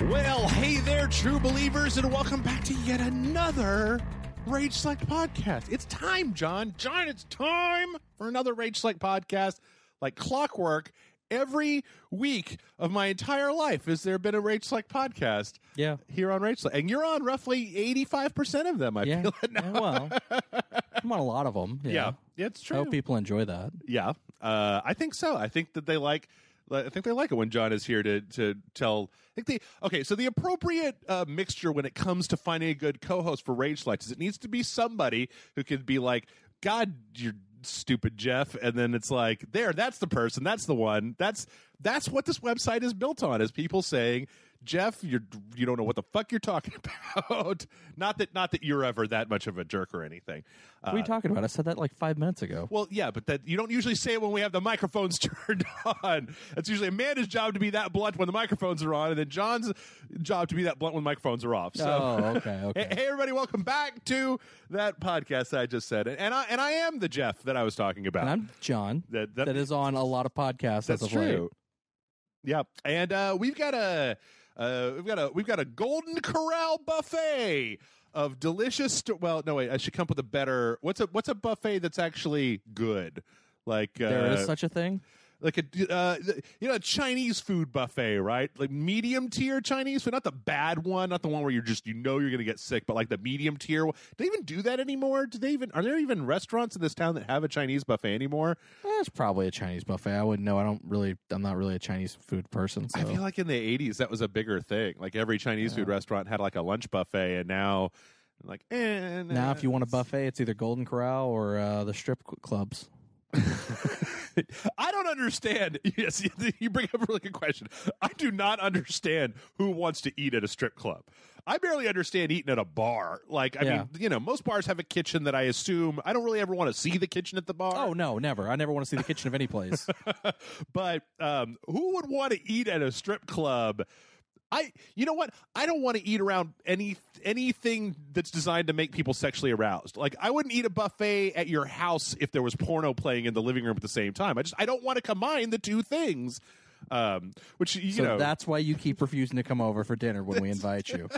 Well, hey there, true believers, and welcome back to yet another Rage Select podcast. It's time, John. John, it's time for another Rage Select podcast. Like clockwork, every week of my entire life has there been a Rage Select podcast. Yeah. Here on Rage Select. And you're on roughly 85% of them, I feel it now. Yeah, well, I'm on a lot of them. Yeah, it's true. I hope people enjoy that. Yeah, I think so. I think that they like it when John is here to tell. So the appropriate mixture when it comes to finding a good co-host for Rage Select is it needs to be somebody who can be like, God, you're stupid, Jeff, and then it's like, there, that's the person, that's the one. That's what this website is built on, is people saying, Jeff, you don't know what the fuck you're talking about. Not that you're ever that much of a jerk or anything. What are you talking about? I said that like 5 minutes ago. Well, yeah, but that you don't usually say it when we have the microphones turned on. It's usually Amanda's job to be that blunt when the microphones are on, and then John's job to be that blunt when the microphones are off. So, okay. Hey, everybody, welcome back to that podcast that I just said, and I am the Jeff that I was talking about. And I'm John. That is on a lot of podcasts. That's as of true. Late. Yeah, and we've got a Golden Corral buffet of delicious. Well, no wait, I should come up with a better. What's a buffet that's actually good? Like there is such a thing. Like a Chinese food buffet, right? Like medium tier Chinese food, not the bad one, not the one where you're going to get sick, but like the medium tier. Do they even do that anymore? Are there even restaurants in this town that have a Chinese buffet anymore? There's probably a Chinese buffet. I wouldn't know. I'm not really a Chinese food person. So. I feel like in the 80s that was a bigger thing. Like every Chinese food restaurant had like a lunch buffet, and now like now if you want a buffet, it's either Golden Corral or the strip clubs. I don't understand. Yes, you bring up a really good question. I do not understand who wants to eat at a strip club. I barely understand eating at a bar. Like, I mean, most bars have a kitchen that I assume I don't really ever want to see the kitchen at the bar. Oh, no, never. I never want to see the kitchen of any place. But who would want to eat at a strip club? You know what? I don't want to eat around anything that's designed to make people sexually aroused. Like, I wouldn't eat a buffet at your house if there was porno playing in the living room at the same time. I don't want to combine the two things. Which you know, that's why you keep refusing to come over for dinner when we invite you.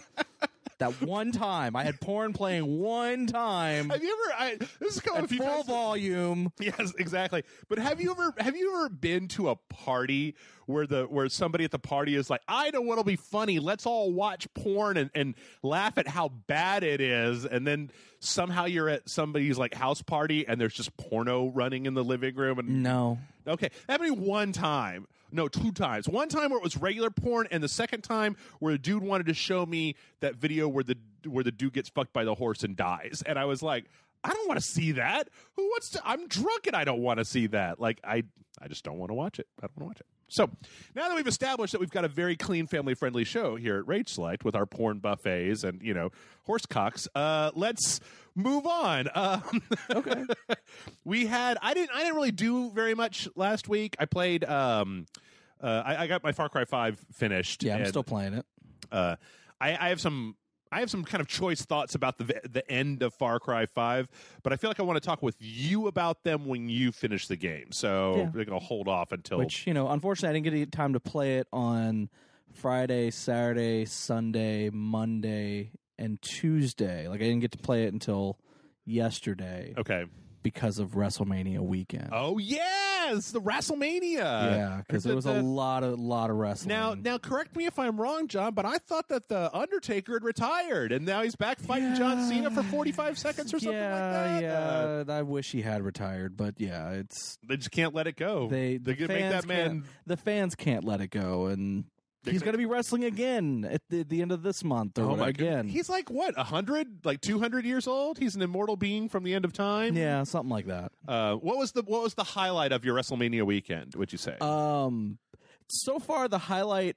That one time I had porn playing one time. Have you ever? This is coming at full volume. Yes, exactly. But have you ever been to a party where somebody at the party is like, I know what'll be funny. Let's all watch porn and laugh at how bad it is, and then somehow you're at somebody's like house party and there's just porno running in the living room. And no. Okay, that happened one time. No, two times. One time where it was regular porn, and the second time where a dude wanted to show me that video where the dude gets fucked by the horse and dies. And I was like, I don't want to see that. Who wants to? I'm drunk and I don't want to see that. Like, I just don't want to watch it. I don't want to watch it. So now that we've established that we've got a very clean, family-friendly show here at Rage Select with our porn buffets and, horse cocks, let's move on. Okay. I didn't really do very much last week. I played. I got my Far Cry 5 finished. Yeah, I'm still playing it. I have some kind of choice thoughts about the end of Far Cry 5, but I feel like I want to talk with you about them when you finish the game. So we're going to hold off until... Which, unfortunately, I didn't get time to play it on Friday, Saturday, Sunday, Monday, and Tuesday. Like, I didn't get to play it until yesterday. Okay. Because of WrestleMania weekend. Oh, yes! The WrestleMania! Yeah, because there was a lot of wrestling. Now, correct me if I'm wrong, John, but I thought that The Undertaker had retired, and now he's back fighting John Cena for 45 seconds or something like that. Yeah, I wish he had retired, but they just can't let it go. The fans can't let it go, and... He's going to be wrestling again at the end of this month again. He's like, what, 100, like 200 years old? He's an immortal being from the end of time? Yeah, something like that. What was the highlight of your WrestleMania weekend, would you say? So far, the highlight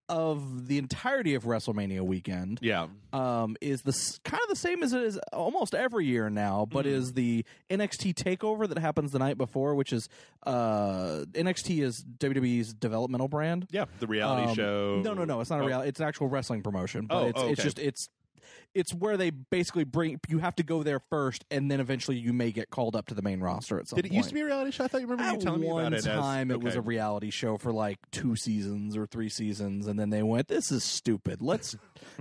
of the entirety of WrestleMania weekend is kind of the same as it is almost every year now, but is the NXT takeover that happens the night before, which is NXT is WWE's developmental brand. Yeah, the reality show. No, it's not a reality. It's an actual wrestling promotion, but it's it's where they basically you have to go there first, and then eventually you may get called up to the main roster at some point. Did it used to be a reality show? I thought you remember you telling me about it. At one time, it was a reality show for like 2 seasons or 3 seasons, and then they went, "This is stupid.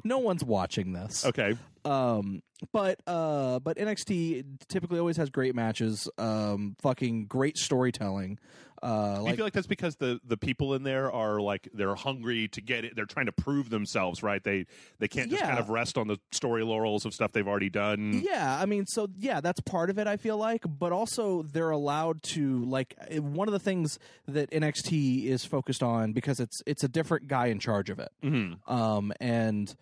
No one's watching this." Okay. But NXT typically always has great matches, fucking great storytelling. Do you feel like that's because the people in there are like they're hungry to get it? They're trying to prove themselves, right? They can't just kind of rest on the story laurels of stuff they've already done. Yeah, I mean, so yeah, that's part of it. I feel like, but also they're allowed to like one of the things that NXT is focused on because it's a different guy in charge of it, and.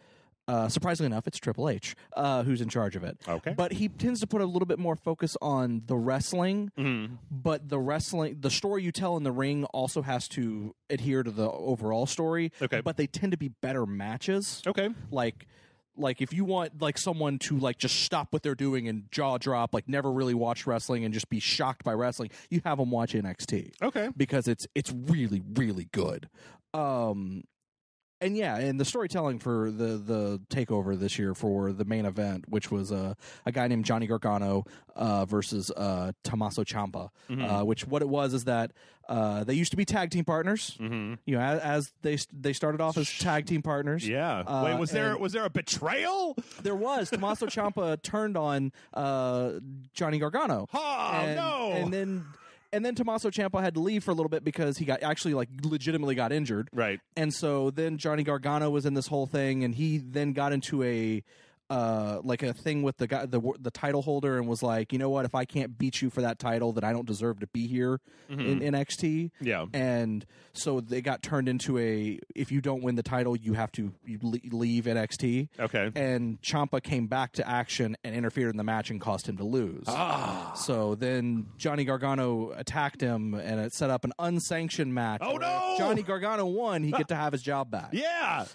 Surprisingly enough, it's Triple H who's in charge of it. Okay. But he tends to put a little bit more focus on the wrestling, but the story you tell in the ring also has to adhere to the overall story. Okay. But they tend to be better matches. Okay. Like if you want like someone to like just stop what they're doing and jaw drop, like never really watch wrestling and just be shocked by wrestling, you have them watch NXT. Okay. Because it's really, really good. And yeah, and the storytelling for the takeover this year for the main event, which was a guy named Johnny Gargano versus Tommaso Ciampa, which what it was is that they used to be tag team partners. You know, as they started off as tag team partners. Yeah. Wait, was there a betrayal? There was. Tommaso Ciampa turned on Johnny Gargano. Oh no! And then Tommaso Ciampa had to leave for a little bit because he legitimately got injured. Right. And so then Johnny Gargano was in this whole thing, and he then got into a thing with the guy, the title holder, and was like, you know what, if I can't beat you for that title, then I don't deserve to be here in NXT. Yeah. And so they got turned into if you don't win the title, you have to leave NXT. Okay. And Ciampa came back to action and interfered in the match and caused him to lose. So then Johnny Gargano attacked him, and it set up an unsanctioned match. Oh no! If Johnny Gargano won, he get to have his job back. Yeah.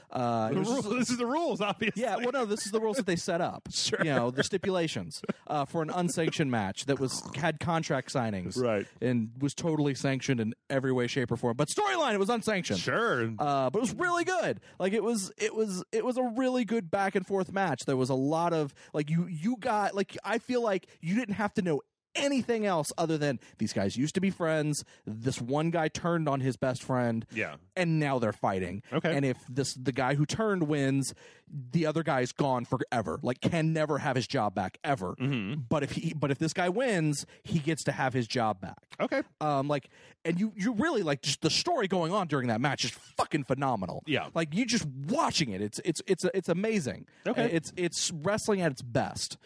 This is the rules, obviously. Yeah. Well, no, this is the rules that they set up. Sure. You know, the stipulations for an unsanctioned match that had contract signings, right, and was totally sanctioned in every way, shape, or form. But storyline, it was unsanctioned. Sure. But it was really good. Like it was a really good back and forth match. There was a lot of like you got like I feel like you didn't have to know anything else other than these guys used to be friends. This one guy turned on his best friend. Yeah. And now they're fighting. Okay. And if the guy who turned wins, the other guy's gone forever. Like can never have his job back ever. But if this guy wins, he gets to have his job back. Okay. And you really like just the story going on during that match is fucking phenomenal. Yeah. Like you just watching it. It's amazing. Okay. It's wrestling at its best.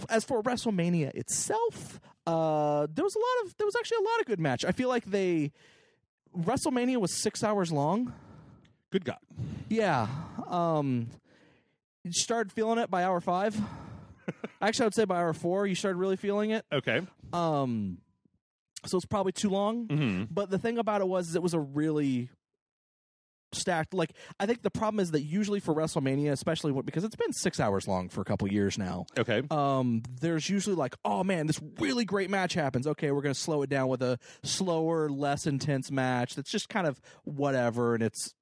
As for WrestleMania itself, there was actually a lot of good match. I feel like WrestleMania was 6 hours long. Good God. Yeah. You started feeling it by hour 5. Actually, I would say by hour 4, you started really feeling it. Okay. So it's probably too long. But the thing about it was it was a really stacked. Like I think the problem is that usually for WrestleMania, especially because it's been 6 hours long for a couple years now. Okay. There's usually like, oh man, this really great match happens. Okay, we're going to slow it down with a slower, less intense match that's just kind of whatever, and it's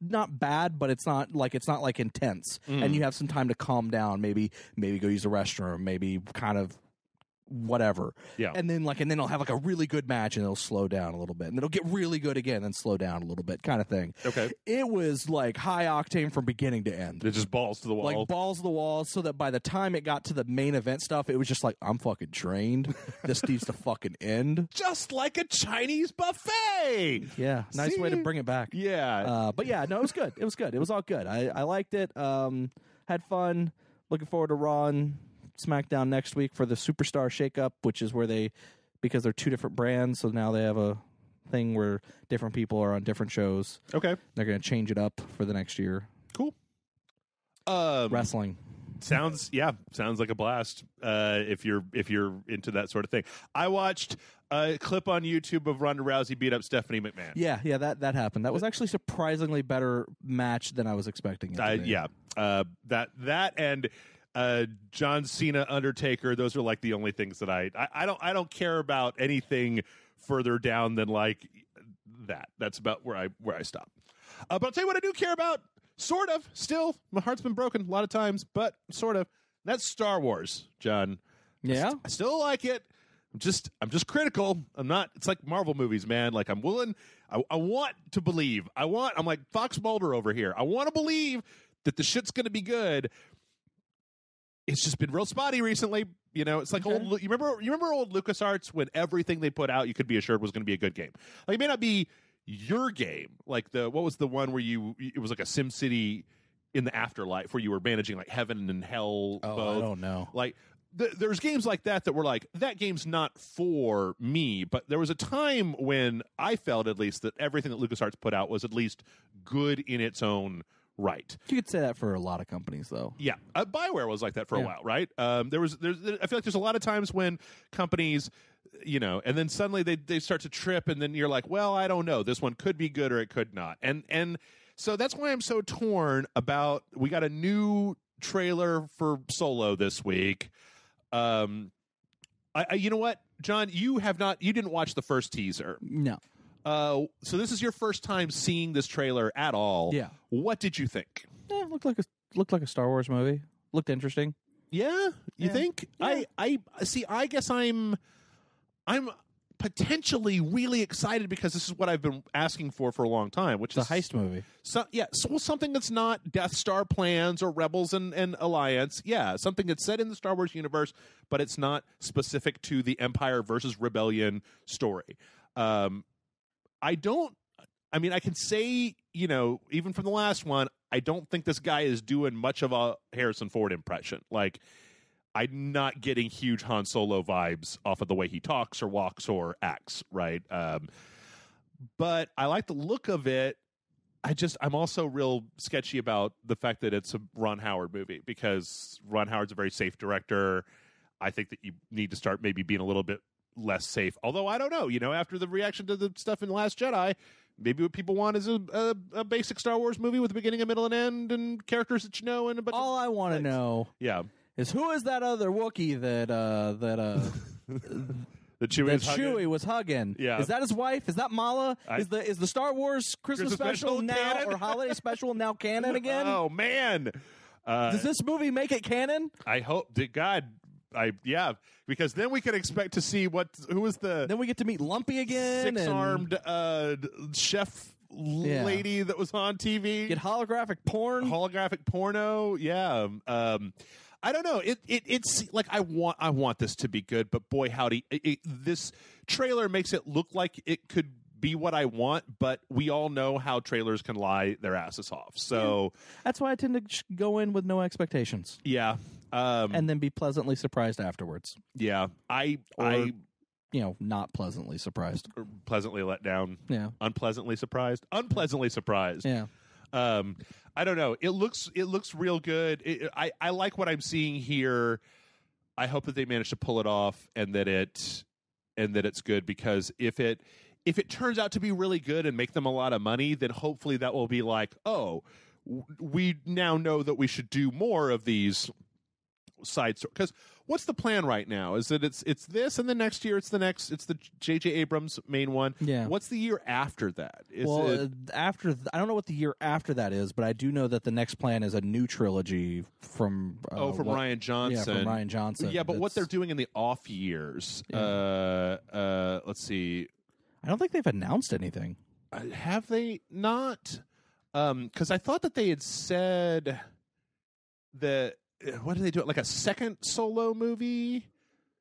not bad, but it's not like intense, and you have some time to calm down. Maybe go use the restroom. Maybe kind of whatever. Yeah. And then it'll have like a really good match and it'll slow down a little bit. And it'll get really good again and slow down a little bit kind of thing. Okay. It was like high octane from beginning to end. It just balls to the wall. Like balls to the wall, so that by the time it got to the main event stuff, it was just like, I'm fucking drained. This needs to fucking end. Just like a Chinese buffet. Yeah. Nice way to bring it back. Yeah. But yeah, no, it was good. It was good. It was all good. I liked it. Had fun. Looking forward to Raw and SmackDown next week for the Superstar Shakeup, which is where because they're two different brands, so now they have a thing where different people are on different shows. Okay. They're going to change it up for the next year. Cool. Wrestling. Sounds like a blast. If you're into that sort of thing. I watched a clip on YouTube of Ronda Rousey beat up Stephanie McMahon. Yeah, that happened. That was actually surprisingly better match than I was expecting it to be. Yeah. That and John Cena, Undertaker, those are like the only things that I don't care about anything further down than like that. That's about where I stop. But I'll tell you what I do care about. Sort of. Still, my heart's been broken a lot of times, but sort of. That's Star Wars, John. Yeah? I still like it. I'm just critical. I'm not. It's like Marvel movies, man. Like I'm willing. I want to believe. I'm like Fox Mulder over here. I want to believe that the shit's going to be good. It's just been real spotty recently. You know, it's like old. You remember old LucasArts when everything they put out, you could be assured was going to be a good game. Like it may not be your game. Like what was the one where it was like a SimCity in the afterlife where you were managing like heaven and hell. Oh, both. I don't know. Like. There's games like that were like, that game's not for me, but there was a time when I felt, at least, that everything that LucasArts put out was at least good in its own right. You could say that for a lot of companies, though. Yeah. BioWare was like that for a while, right? I feel like there's a lot of times when companies, you know, and then suddenly they start to trip, and then you're like, well, I don't know. This one could be good or it could not. And so that's why I'm so torn about, we got a new trailer for Solo this week. You know what, John, you didn't watch the first teaser. No. So this is your first time seeing this trailer at all. Yeah. What did you think? Yeah, looked like a Star Wars movie. Looked interesting. Yeah, you think? Yeah. I see. I guess I'm potentially really excited because this is what I've been asking for a long time, which is a heist movie. So something that's not Death Star plans or Rebels and Alliance. Yeah, something that's set in the Star Wars universe, but it's not specific to the Empire versus Rebellion story. I can say, you know, even from the last one, I don't think this guy is doing much of a Harrison Ford impression. Like, I'm not getting huge Han Solo vibes off of the way he talks or walks or acts, right? But I like the look of it. I'm also real sketchy about the fact that it's a Ron Howard movie, because Ron Howard's a very safe director. I think that you need to start maybe being a little bit less safe. Although, I don't know, you know, after the reaction to the stuff in The Last Jedi, maybe what people want is a basic Star Wars movie with a beginning, a middle, and end, and characters that you know, and a bunch All of I want to know is who is that other Wookiee that Chewie was hugging? Yeah. Is that his wife? Is that Mala? Is the Star Wars Christmas special now canon? or holiday special now canon again? Oh man. Does this movie make it canon? I hope to God. Because then we can expect to see who was the. Then we get to meet Lumpy again. Six-armed chef lady that was on TV. Get holographic porn. Holographic porno. Yeah. I don't know. It's like I want this to be good, but boy howdy, this trailer makes it look like it could be what I want, but we all know how trailers can lie their asses off. So that's why I tend to go in with no expectations. Yeah. And then be pleasantly surprised afterwards. Yeah. Not pleasantly surprised. Or pleasantly let down. Yeah. Unpleasantly surprised. Unpleasantly surprised. Yeah. I don't know. It looks real good. I like what I'm seeing here. I hope that they manage to pull it off and that it's good, because if it turns out to be really good and make them a lot of money, then hopefully that will be like, oh, we now know that we should do more of these side stories. Because what's the plan right now? Is that it's this, and the next year it's the J.J. Abrams main one. Yeah. What's the year after that? I don't know what the year after that is, but I do know that the next plan is a new trilogy from Rian Johnson. Yeah, from Rian Johnson. Yeah, but what they're doing in the off years. Yeah. Let's see. I don't think they've announced anything. Have they not? Because I thought that they had said that. What do they do? Like a second Solo movie?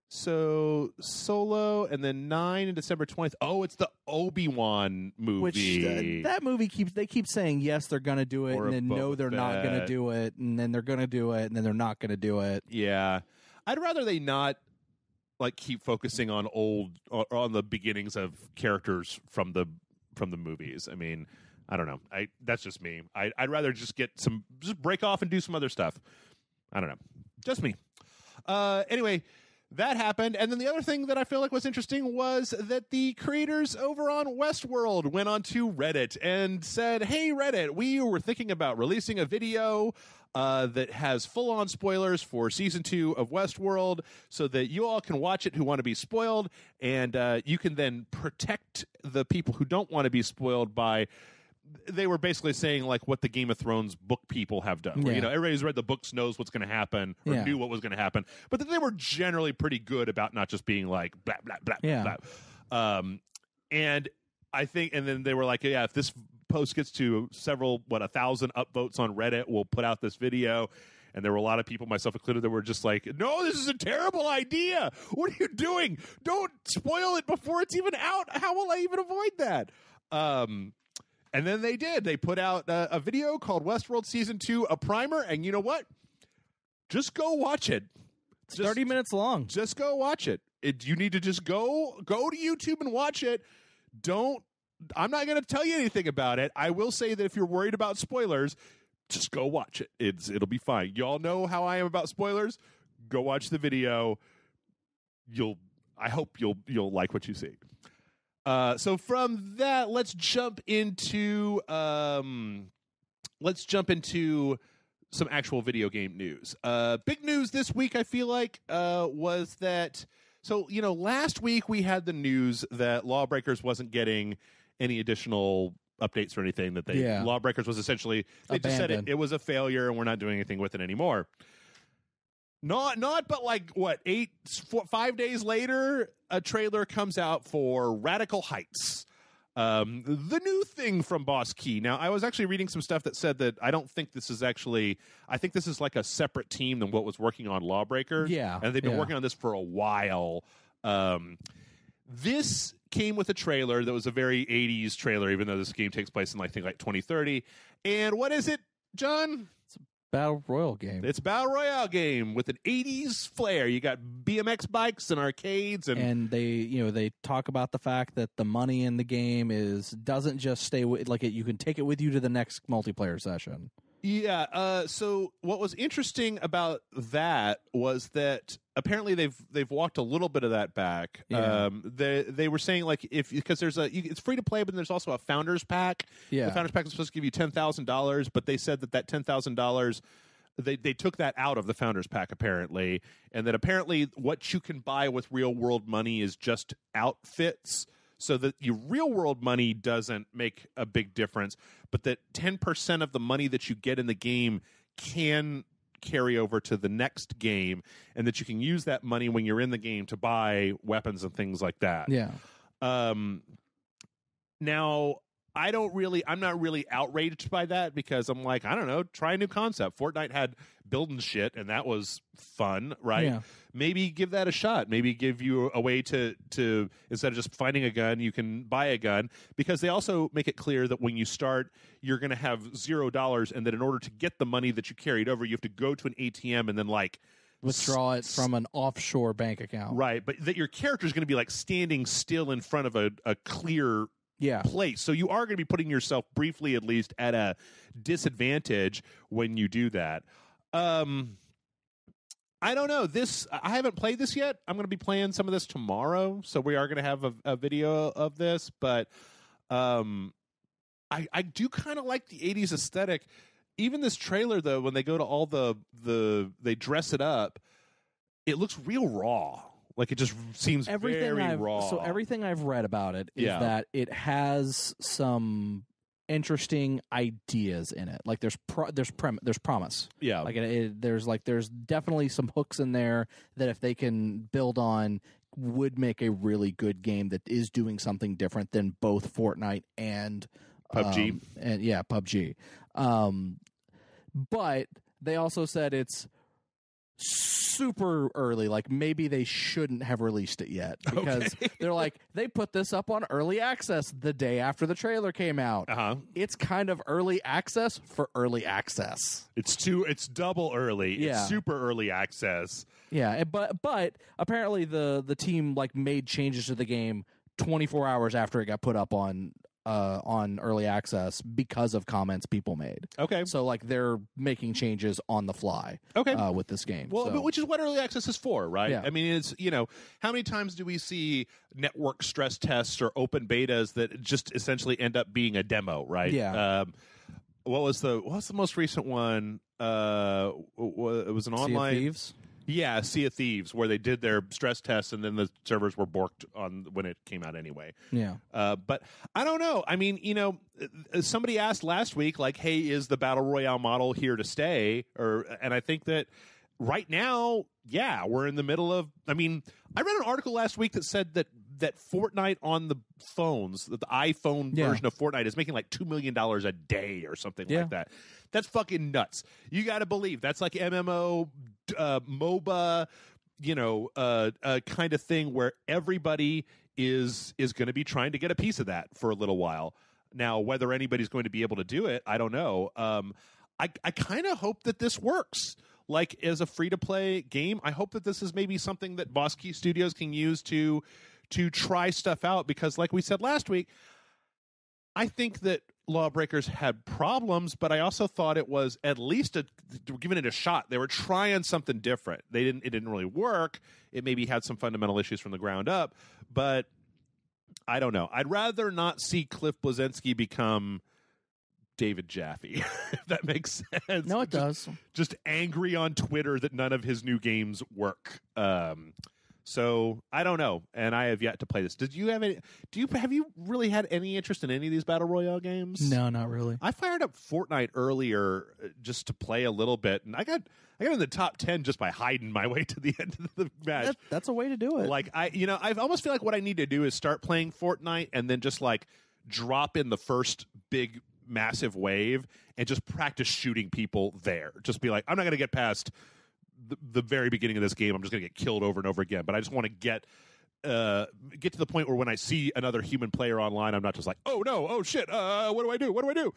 So Solo, and then 9 and December 20th. Oh, it's the Obi-Wan movie. Which that movie they keep saying yes, they're going to do it, and then no, they're not going to do it, and then they're going to do it, and then they're not going to do it. Yeah, I'd rather they not like keep focusing on on the beginnings of characters from the movies. I mean, I don't know. That's just me. I'd rather just break off and do some other stuff. I don't know. Just me. Anyway, that happened. And then the other thing that I feel like was interesting was that the creators over on Westworld went onto Reddit and said, hey, Reddit, we were thinking about releasing a video that has full-on spoilers for Season 2 of Westworld so that you all can watch it who want to be spoiled, and you can then protect the people who don't want to be spoiled by they were basically saying like what the Game of Thrones book people have done. Where, everybody who's read the books knows what's going to happen or knew what was going to happen, but that they were generally pretty good about not just being like blah blah blah blah. And I think, and then they were like, if this post gets to 1,000 upvotes on Reddit, we'll put out this video. And there were a lot of people, myself included, that were just like, no, this is a terrible idea. What are you doing? Don't spoil it before it's even out. How will I even avoid that? And then they did. They put out a video called Westworld Season 2, a primer. And you know what? Just go watch it. It's 30 minutes long. Just go watch it. You need to just go to YouTube and watch it. I'm not going to tell you anything about it. I will say that if you're worried about spoilers, just go watch it. It'll be fine. Y'all know how I am about spoilers. Go watch the video. I hope you'll like what you see. So from that, let's jump into some actual video game news. Big news this week, I feel like, was that. So last week we had the news that Lawbreakers wasn't getting any additional updates or anything, that Lawbreakers was essentially, they just said it was a failure and we're not doing anything with it anymore. But like what, 5 days later, a trailer comes out for Radical Heights, the new thing from Boss Key. Now, I was actually reading some stuff that said that I think this is like a separate team than what was working on Lawbreakers. Yeah. And they've been working on this for a while. This came with a trailer that was a very 80s trailer, even though this game takes place in, I think, 2030. And what is it, John? It's a Battle Royale game. It's a Battle Royale game with an 80s flair. You got BMX bikes and arcades. And they talk about the fact that the money in the game doesn't just stay with, you can take it with you to the next multiplayer session. Yeah. So what was interesting about that was that apparently they've walked a little bit of that back. Yeah. They were saying because it's free to play, but there's also a Founders Pack. Yeah. The Founders Pack is supposed to give you $10,000, but they said that $10,000 they took that out of the Founders Pack apparently, and that apparently what you can buy with real world money is just outfits. So that your real-world money doesn't make a big difference, but that 10% of the money that you get in the game can carry over to the next game, and that you can use that money when you're in the game to buy weapons and things like that. Yeah. Now, I'm not really outraged by that, because I'm like, I don't know, try a new concept. Fortnite had building shit, and that was fun, right? Yeah. Maybe give that a shot. Maybe give you a way to instead of just finding a gun, you can buy a gun, because they also make it clear that when you start, you're going to have $0, and that in order to get the money that you carried over, you have to go to an ATM and then withdraw it from an offshore bank account. Right, but that your character is going to be standing still in front of a clear place. So you are going to be putting yourself briefly, at least, at a disadvantage when you do that. I don't know. I haven't played this yet. I'm going to be playing some of this tomorrow, so we are going to have a video of this. But I do kind of like the 80s aesthetic. Even this trailer, though, when they go to all they dress it up, it looks real raw. It just seems very raw. So everything I've read about it is that it has some interesting ideas in it. There's promise. Yeah. There's definitely some hooks in there that if they can build on, would make a really good game that is doing something different than both Fortnite and PUBG. PUBG. But they also said it's super early. Maybe they shouldn't have released it yet, because they're they put this up on early access the day after the trailer came out. It's kind of early access for early access. It's double early. Yeah. It's super early access. Yeah, but apparently the team made changes to the game 24 hours after it got put up on early access because of comments people made. Okay. So they're making changes on the fly. Okay. With this game. Well, so. which is what early access is for, right? Yeah. I mean, it's how many times do we see network stress tests or open betas that just essentially end up being a demo, right? Yeah. What's the most recent one? It was an online. Sea of Thieves? Yeah, Sea of Thieves, where they did their stress tests and then the servers were borked on when it came out anyway. Yeah. But I don't know. I mean, somebody asked last week, like, hey, is the Battle Royale model here to stay? And I think that right now, yeah, we're in the middle of... I mean, I read an article last week that said that Fortnite on the phones, that the iPhone version of Fortnite is making like $2 million a day or something like that. That's fucking nuts. You got to believe that's like MMO, MOBA, kind of thing where everybody is going to be trying to get a piece of that for a little while. Now, whether anybody's going to be able to do it, I don't know. I kind of hope that this works. Like, as a free-to-play game, I hope that this is maybe something that Boss Key Studios can use to try stuff out, because like we said last week, I think that Lawbreakers had problems, but I also thought it was at least giving it a shot. They were trying something different. It didn't really work. It maybe had some fundamental issues from the ground up, but I don't know. I'd rather not see Cliff Bleszinski become David Jaffe, if that makes sense. No, it does. Just angry on Twitter that none of his new games work. So I don't know, and I have yet to play this. Have you really had any interest in any of these Battle Royale games? No, not really. I fired up Fortnite earlier just to play a little bit, and I got in the top 10 just by hiding my way to the end of the match. That's a way to do it. Like I almost feel like what I need to do is start playing Fortnite and then just like drop in the first big massive wave and just practice shooting people there. Just be like, I'm not going to get past the very beginning of this game. I'm just going to get killed over and over again. But I just want to get to the point where when I see another human player online, I'm not just like, oh no, oh shit, what do I do? What do I do?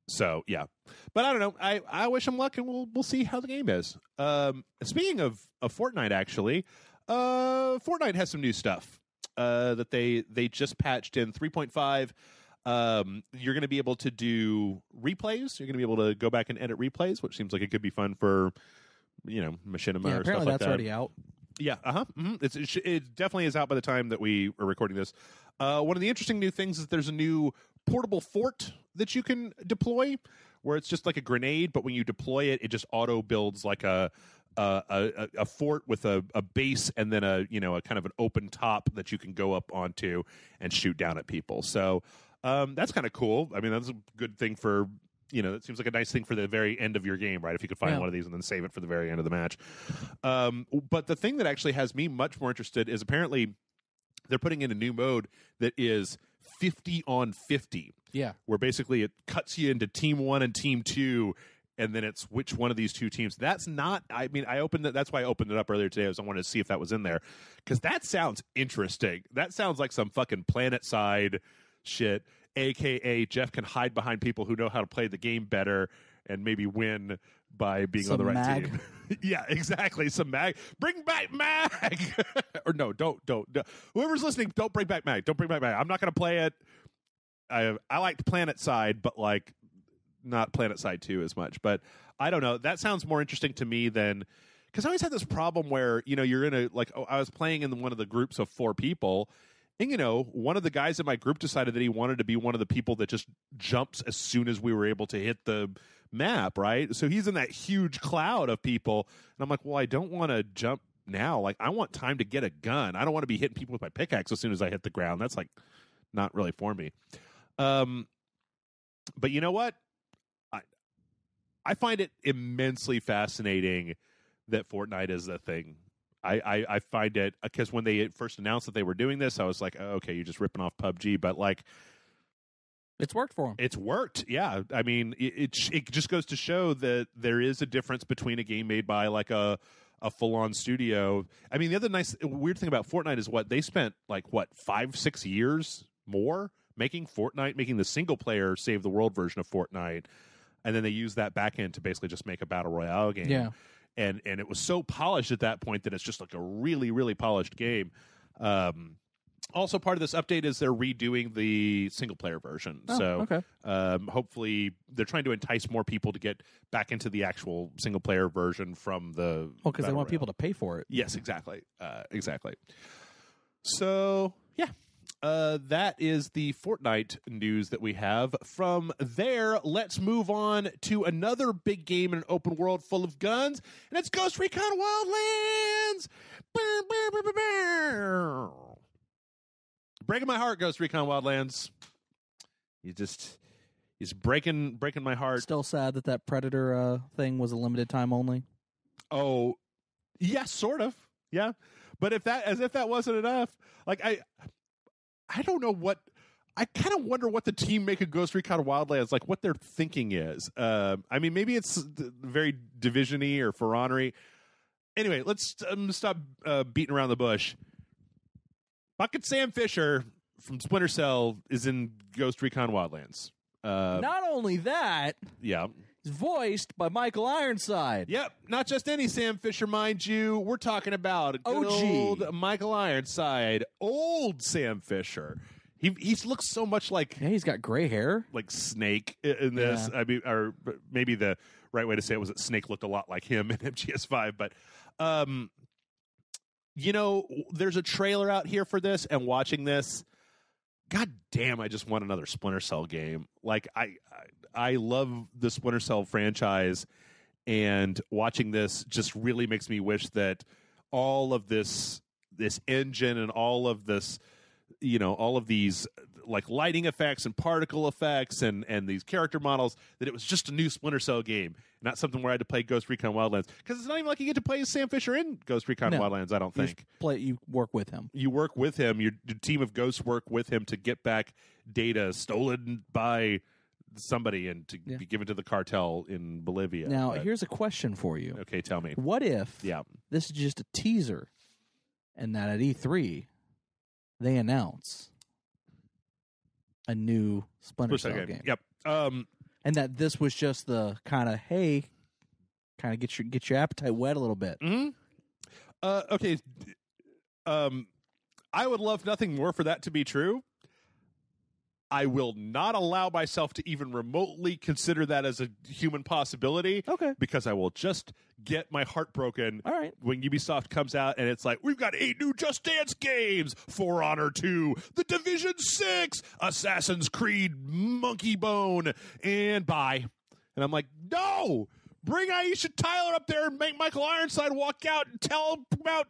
So yeah, but I don't know. I wish him luck, and we'll see how the game is. Speaking of Fortnite, actually, Fortnite has some new stuff that they just patched in 3.5. You're going to be able to do replays. You're going to be able to go back and edit replays, which seems like it could be fun for, machinima or stuff like that. Apparently that's already out. Yeah, mm-hmm. It definitely is out by the time that we are recording this. One of the interesting new things is there's a new portable fort that you can deploy, where it's just like a grenade, but when you deploy it, it just auto builds like a fort with a base and then a kind of an open top that you can go up onto and shoot down at people. So that's kind of cool. I mean, that's a good thing for, it seems like a nice thing for the very end of your game, right? If you could find one of these and then save it for the very end of the match. But the thing that actually has me much more interested is apparently they're putting in a new mode that is 50 on 50. Yeah. Where basically it cuts you into team 1 and team 2, and then it's which one of these two teams. That's not, I mean, that's why I opened it up earlier today, I wanted to see if that was in there. Because that sounds interesting. That sounds like some fucking planet side shit, a.k.a. Jeff can hide behind people who know how to play the game better and maybe win by being on the right team. Yeah, exactly. Some mag. Bring back mag! Or no, don't. Whoever's listening, don't bring back mag. Don't bring back mag. I'm not going to play it. I liked Planet Side, but like not Planet Side 2 as much. But I don't know. That sounds more interesting to me than... Because I always had this problem where, you're in a... Like, I was playing in one of the groups of 4 people, and, one of the guys in my group decided that he wanted to be one of the people that just jumps as soon as we were able to hit the map, right? So he's in that huge cloud of people, and I'm like, well, I don't want to jump now. Like, I want time to get a gun. I don't want to be hitting people with my pickaxe as soon as I hit the ground. That's, like, not really for me. But you know what? I find it immensely fascinating that Fortnite is a thing. I find it, because when they first announced that they were doing this, I was like, oh, okay, you're just ripping off PUBG, but like, it's worked for them. It's worked, yeah. I mean, it just goes to show that there is a difference between a game made by like a full-on studio. I mean, the other weird thing about Fortnite is they spent 5-6 years more making Fortnite, making the single-player Save the World version of Fortnite, and then they used that back end to basically just make a Battle Royale game. Yeah. And it was so polished at that point that it's just like a really, really polished game. Also, part of this update is they're redoing the single-player version. Okay. Hopefully, they're trying to entice more people to get back into the actual single-player version from the... Well, because they want people to pay for it. Yes, exactly. Exactly. So, yeah. that is the Fortnite news that we have. From there, let's move on to another big game in an open world full of guns, and it's Ghost Recon Wildlands. Breaking my heart, Ghost Recon Wildlands. He's breaking my heart. Still sad that Predator thing was a limited time only. Oh, yes, sort of. Yeah. But if that wasn't enough, like I don't know what, I kind of wonder what the team make of Ghost Recon Wildlands, like what their thinking is. I mean, maybe it's very Division-y or For Honor-y. Anyway, let's stop beating around the bush. Bucket Sam Fisher from Splinter Cell is in Ghost Recon Wildlands. Not only that, yeah, he's voiced by Michael Ironside. Yep, not just any Sam Fisher, mind you. We're talking about good old Michael Ironside, old Sam Fisher. He looks so much like, yeah, he's got gray hair, like Snake in this. Yeah. I mean, or maybe the right way to say it was that Snake looked a lot like him in MGS5. But you know, there's a trailer out here for this, and watching this, God damn, I just want another Splinter Cell game. Like, I love the Splinter Cell franchise, and watching this just really makes me wish that all of this engine and all of this, you know, all of these like lighting effects and particle effects and these character models, that it was just a new Splinter Cell game, not something where I had to play Ghost Recon Wildlands. Because it's not even like you get to play as Sam Fisher in Ghost Recon Wildlands, I don't think. You work with him. You work with him. Your team of ghosts work with him to get back data stolen by somebody and to be given to the cartel in Bolivia. Now, here's a question for you. Okay, tell me. What if this is just a teaser, and that at E3 they announce a new Splinter Cell game? Yep. And that this was just the kind of, hey, kind of get your appetite wet a little bit. Mm-hmm. Okay. I would love nothing more for that to be true. I will not allow myself to even remotely consider that as a human possibility. Okay. Because I will just get my heart broken when Ubisoft comes out and it's like, we've got 8 new Just Dance games, For Honor 2, The Division 6, Assassin's Creed, Monkey Bone, and bye. And I'm like, no! Bring Aisha Tyler up there and make Michael Ironside walk out and tell him about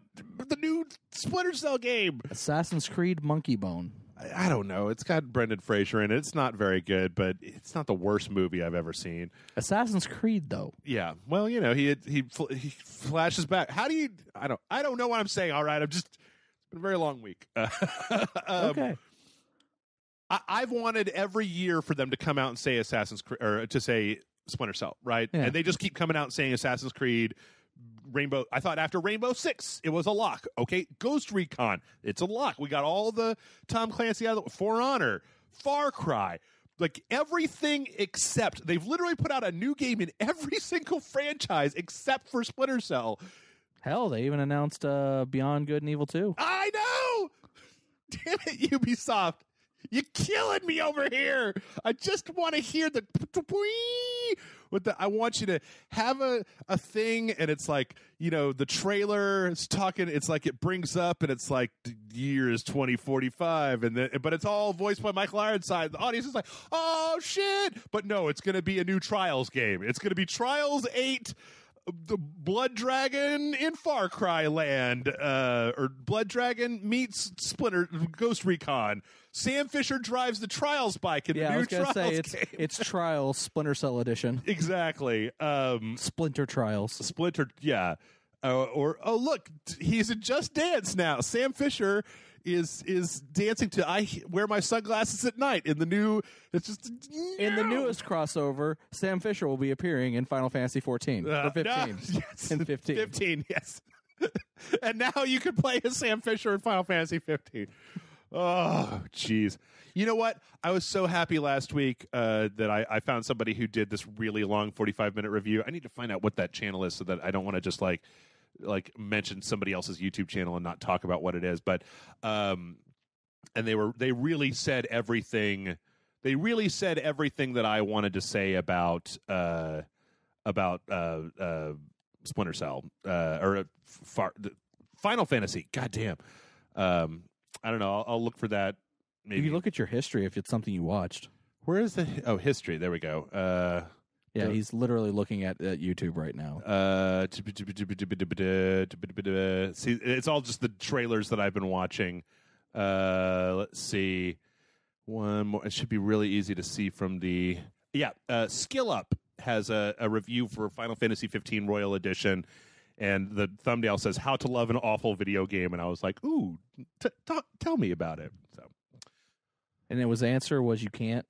the new Splinter Cell game. Assassin's Creed, Monkey Bone. I don't know. It's got Brendan Fraser in it. It's not very good, but it's not the worst movie I've ever seen. Assassin's Creed, though. Yeah. Well, you know, he flashes back. How do you? I don't know what I'm saying. All right. It's been a very long week. Okay. I've wanted every year for them to come out and say Assassin's Creed, or to say Splinter Cell, right? Yeah. And they just keep coming out and saying Assassin's Creed. Rainbow. I thought after Rainbow Six, it was a lock. Okay, Ghost Recon, it's a lock. We got all the Tom Clancy out of the For Honor, Far Cry, like everything except they've literally put out a new game in every single franchise except for Splinter Cell. Hell, they even announced Beyond Good and Evil 2. I know. Damn it, Ubisoft. You're killing me over here. I just want to hear the I want you to have a thing, and it's like, you know, the trailer is talking, it's like it brings up, and it's like the year is 2045, and then, but it's all voiced by Michael Ironside. The audience is like, oh shit! But no, it's going to be a new Trials game. It's going to be Trials 8. The Blood Dragon in Far Cry Land, or Blood Dragon meets Ghost Recon. Sam Fisher drives the Trials bike in the new Trials game. It's Trials Splinter Cell Edition. Exactly. Splinter Trials. Splinter, yeah. Look, he's in Just Dance now. Sam Fisher is dancing to "I Wear My Sunglasses at Night" in the new. It's just in the newest crossover. Sam Fisher will be appearing in Final Fantasy 14 or 15. Yes, in 15. 15, yes. And now you can play as Sam Fisher in Final Fantasy 15. Oh, jeez. You know what? I was so happy last week that I found somebody who did this really long 45-minute review. I need to find out what that channel is so that I don't want to just like mention somebody else's YouTube channel and not talk about what it is. But and they really said everything. They really said everything that I wanted to say about Splinter Cell or Final Fantasy. God damn. I don't know. I'll look for that maybe you look at your history if it's something you watched. Where is the history? There we go. He's literally looking at YouTube right now. See, it's all just the trailers that I've been watching. Let's see. One more. It should be really easy to see from the... Yeah, Skill Up has a review for Final Fantasy 15 Royal Edition, and the thumbnail says, How to Love an Awful Video Game, and I was like, ooh, tell me about it. So, and the answer was you can't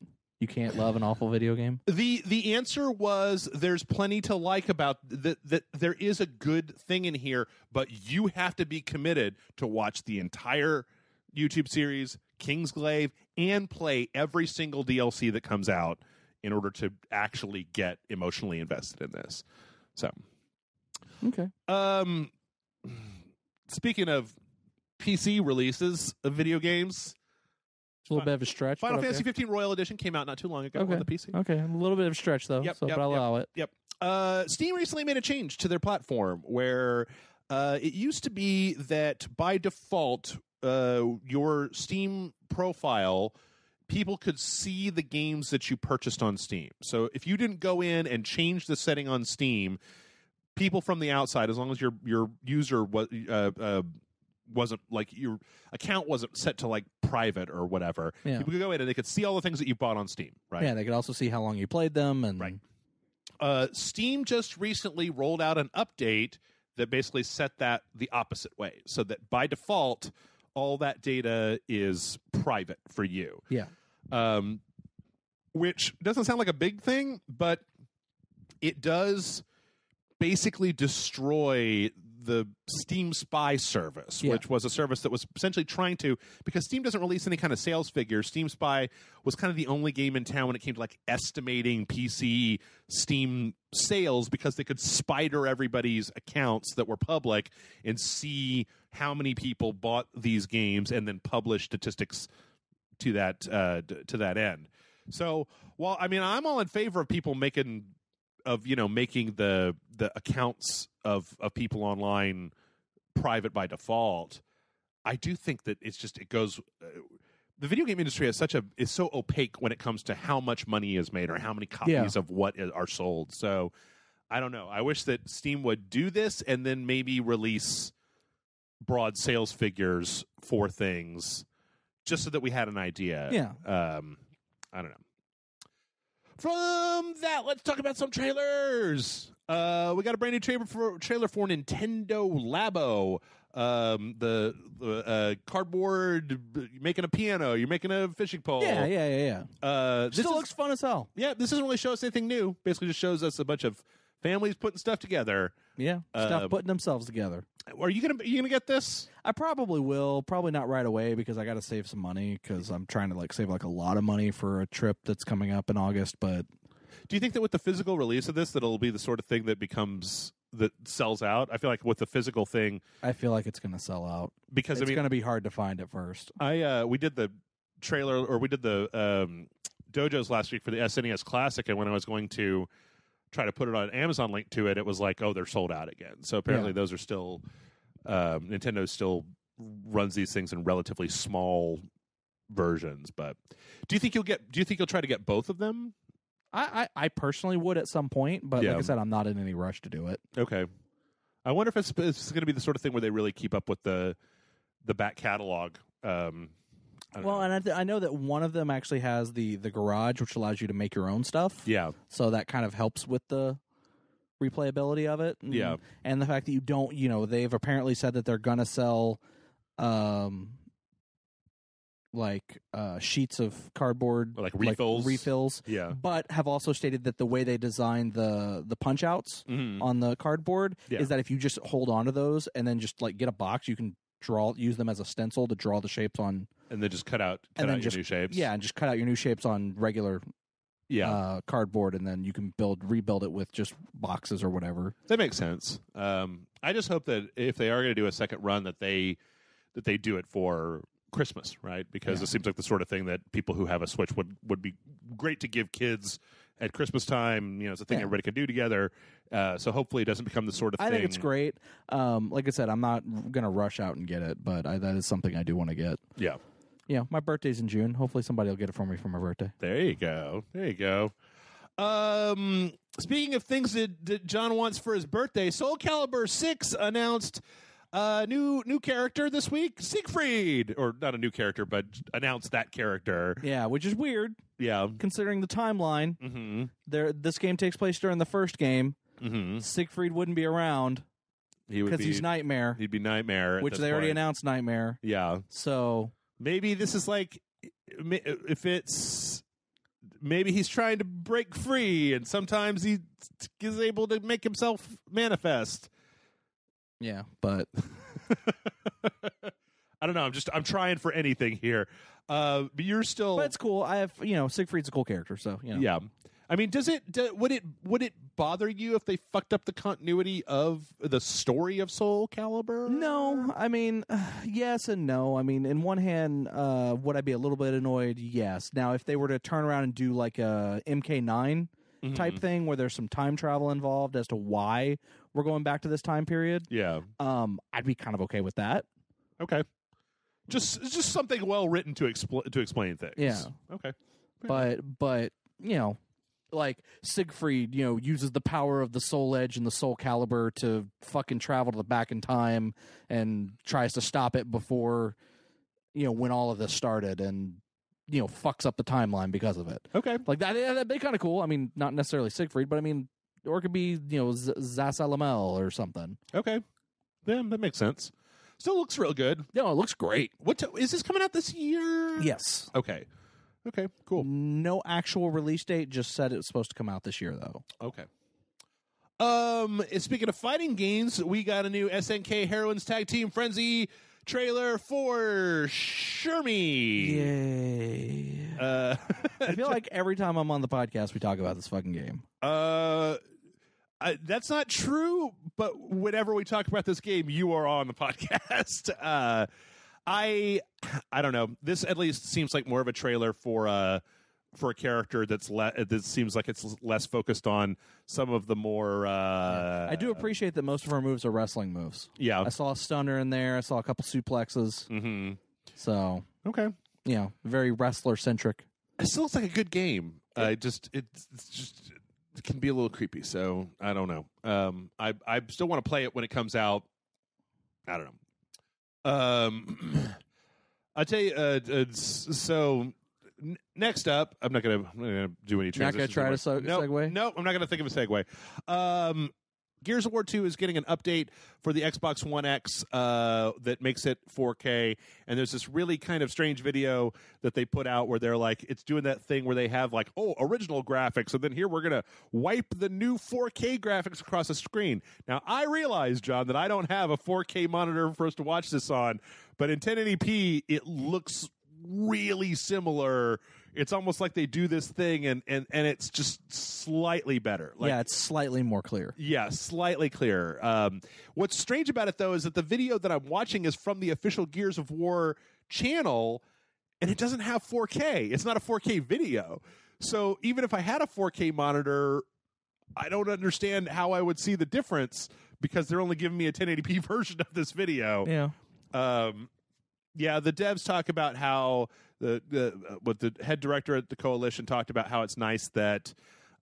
love an awful video game? The answer was there's plenty to like about that there is a good thing in here, but you have to be committed to watch the entire YouTube series, Kingsglaive, and play every single DLC that comes out in order to actually get emotionally invested in this. So, okay. Speaking of PC releases of video games, a little bit of a stretch. Final Fantasy 15 Royal Edition came out not too long ago on the PC. Okay, a little bit of a stretch though. But I'll allow it. Yep. Steam recently made a change to their platform where it used to be that by default, your Steam profile, people could see the games that you purchased on Steam. So if you didn't go in and change the setting on Steam, people from the outside, as long as your user wasn't like your account wasn't set to like private or whatever, people could go in and they could see all the things that you bought on Steam, right? Yeah, they could also see how long you played them. And right. Steam just recently rolled out an update that basically set that the opposite way, so that by default, all that data is private for you. Yeah. Which doesn't sound like a big thing, but it does basically destroy the Steam Spy service, which was a service that was essentially trying to, because Steam doesn't release any kind of sales figures, Steam Spy was kind of the only game in town when it came to like estimating PC Steam sales, because they could spider everybody's accounts that were public and see how many people bought these games and then publish statistics to that end. So, while I mean, I'm all in favor of people making the accounts of people online private by default, I do think that it goes. The video game industry is so opaque when it comes to how much money is made or how many copies of what are sold. So I don't know. I wish that Steam would do this and then maybe release broad sales figures for things, just so that we had an idea. Yeah. I don't know. From that, let's talk about some trailers. We got a brand new trailer for Nintendo Labo. The cardboard, you're making a piano, you're making a fishing pole. Yeah. This looks fun as hell. Yeah, this doesn't really show us anything new. Basically just shows us a bunch of families putting stuff together. Yeah, stuff putting themselves together. Are you gonna get this? I probably will. Probably not right away, because I got to save some money, because I'm trying to save a lot of money for a trip that's coming up in August. But do you think that with the physical release of this, that it'll be the sort of thing that sells out? I feel like with the physical thing, I feel like it's going to sell out, because it's going to be hard to find at first. We did the trailer, or we did the dojos last week for the SNES Classic, and when I was going to try to put it on Amazon link to it, it was like, oh, they're sold out again. So apparently those are still Nintendo still runs these things in relatively small versions. But do you think you'll try to get both of them? I personally would at some point, but like I said, I'm not in any rush to do it. Okay. I wonder if it's going to be the sort of thing where they really keep up with the back catalog. And I know that one of them actually has the garage, which allows you to make your own stuff. Yeah. So that kind of helps with the replayability of it. And the fact that you don't, they've apparently said that they're going to sell sheets of cardboard, like refills. Yeah. But have also stated that the way they designed the punch outs on the cardboard is that if you just hold on to those and then just get a box, you can use them as a stencil to draw the shapes on, and then just cut out your new shapes. Yeah, and just cut out your new shapes on regular cardboard, and then you can rebuild it with just boxes or whatever. That makes sense. I just hope that if they are going to do a second run, that they do it for Christmas, right? Because it seems like the sort of thing that people who have a Switch would be great to give kids at Christmas time. It's a thing everybody can do together. So hopefully it doesn't become the sort of thing. I think it's great. Like I said, I'm not going to rush out and get it, but that is something I do want to get. Yeah. my birthday's in June. Hopefully somebody will get it for me for my birthday. There you go. Speaking of things that John wants for his birthday, Soul Calibur 6 announced a new character this week, Siegfried, or not a new character, but announced that character. Yeah, which is weird. Yeah, considering the timeline. Mm-hmm. This game takes place during the first game. Mm-hmm. Siegfried wouldn't be around because he's Nightmare. He'd be Nightmare, which they already announced Nightmare. Yeah, so maybe this is like if it's. Maybe he's trying to break free, and sometimes he is able to make himself manifest. Yeah, but I don't know. I'm trying for anything here. But you're still. But it's cool. I have Siegfried's a cool character, so yeah. I mean, would it bother you if they fucked up the continuity of the story of Soul Calibur? No, I mean, yes and no. I mean, in one hand, would I be a little bit annoyed? Yes. Now, if they were to turn around and do like a MK9 type thing where there's some time travel involved as to why we're going back to this time period, I'd be kind of okay with that. Okay, just something well written to explain things. Yeah. Okay. But like Siegfried, uses the power of the Soul Edge and the Soul Calibur to fucking travel to the back in time and tries to stop it before, when all of this started and, fucks up the timeline because of it. Okay. Like that'd be kind of cool. I mean, not necessarily Siegfried, but I mean, or it could be, Zasalamel or something. Okay. Yeah, that makes sense. Still looks real good. No, it looks great. Is this coming out this year? Yes. Okay, cool. No actual release date, just said it was supposed to come out this year, though. Okay. Speaking of fighting games, we got a new SNK Heroines Tag Team Frenzy trailer for Shermie. Yay. I feel like every time I'm on the podcast, we talk about this fucking game. That's not true, but whenever we talk about this game, you are on the podcast. I don't know. This at least seems like more of a trailer for a character that seems like it's less focused on some of the more. I do appreciate that most of her moves are wrestling moves. Yeah, I saw a stunner in there. I saw a couple suplexes. Mm-hmm. So okay, very wrestler centric. It still looks like a good game. It can be a little creepy. So I don't know. I still want to play it when it comes out. I don't know. I'll tell you. So next up, I'm not gonna do any transitions. Not gonna try to segue. No, I'm not gonna think of a segue. Gears of War 2 is getting an update for the Xbox One X that makes it 4K, and there's this really kind of strange video that they put out where they're like, it's doing that thing where they have like, original graphics, and then here we're going to wipe the new 4K graphics across the screen. Now, I realize, John, that I don't have a 4K monitor for us to watch this on, but in 1080p, it looks really similar. It's almost like they do this thing and it's just slightly better. It's slightly more clear. Yeah, slightly clearer. What's strange about it, though, is that the video that I'm watching is from the official Gears of War channel, and it doesn't have 4K. It's not a 4K video. So even if I had a 4K monitor, I don't understand how I would see the difference because they're only giving me a 1080p version of this video. Yeah. The devs talk about how the head director at the Coalition talked about how it's nice that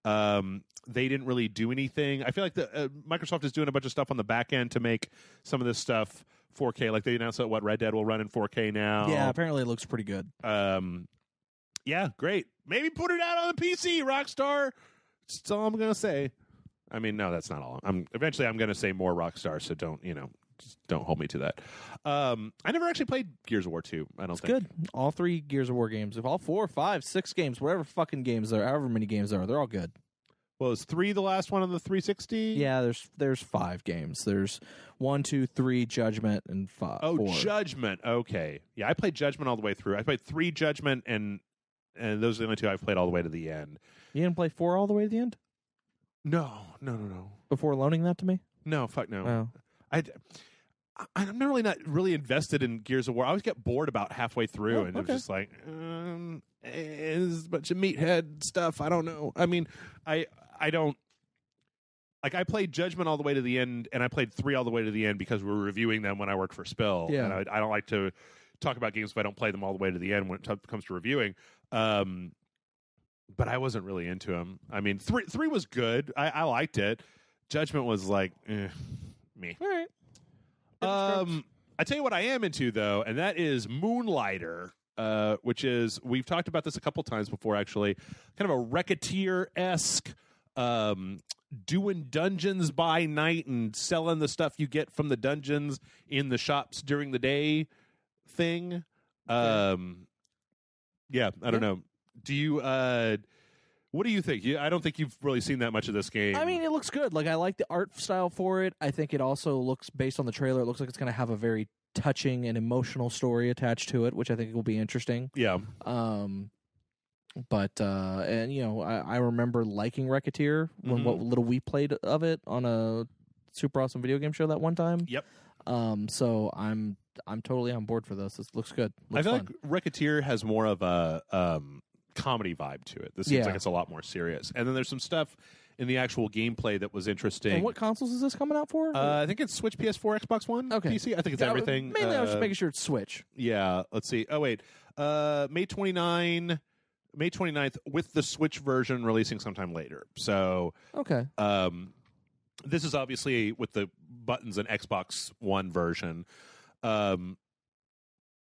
they didn't really do anything. I feel like Microsoft is doing a bunch of stuff on the back end to make some of this stuff 4K. Like they announced that Red Dead will run in 4K now. Yeah, apparently it looks pretty good. Yeah, great. Maybe put it out on the PC, Rockstar. That's all I'm gonna say. I mean, no, that's not all. Eventually I'm gonna say more Rockstar, so just don't hold me to that. I never actually played Gears of War 2. I don't think. Good. All 3 Gears of War games. If all 4, 5, 6 games, whatever fucking games there are, however many games there are, they're all good. Well, is 3 the last one on the 360? Yeah, there's 5 games. There's 1, 2, 3, Judgment, and 5. Oh, 4. Judgment. Okay. Yeah, I played Judgment all the way through. I played 3 Judgment, and those are the only 2 I've played all the way to the end. You didn't play 4 all the way to the end? No. Before loaning that to me? No, fuck no. Oh. I'm not really invested in Gears of War. I always get bored about halfway through, and it's just like, it's a bunch of meathead stuff. I don't know. I mean, I don't like. I played Judgment all the way to the end, and I played 3 all the way to the end because we were reviewing them when I worked for Spill. Yeah. And I don't like to talk about games if I don't play them all the way to the end when it comes to reviewing. But I wasn't really into them. I mean, three was good. I liked it. Judgment was like, me. All right. I tell you what I am into, though, and that is Moonlighter, which is, we've talked about this a couple times before, actually, kind of a Racketeer-esque, doing dungeons by night and selling the stuff you get from the dungeons in the shops during the day thing. Yeah, I don't know. Do you, what do you think? I don't think you've really seen that much of this game. I mean, it looks good. Like, I like the art style for it. I think it also looks, based on the trailer, it looks like it's going to have a very touching and emotional story attached to it, which I think will be interesting. Yeah. But and you know, I remember liking Racketeer when what little we played of it on a super awesome video game show that one time. Yep. So I'm totally on board for this. This looks good. I feel like Racketeer has more of a comedy vibe to it. This seems like it's a lot more serious. And then there's some stuff in the actual gameplay that was interesting. And what consoles is this coming out for? I think it's Switch, PS4, Xbox One, PC. I think it's everything. Mainly, I was just making sure it's Switch. Yeah. Let's see. Oh wait, May 29th with the Switch version releasing sometime later. So okay. This is obviously with the buttons and Xbox One version.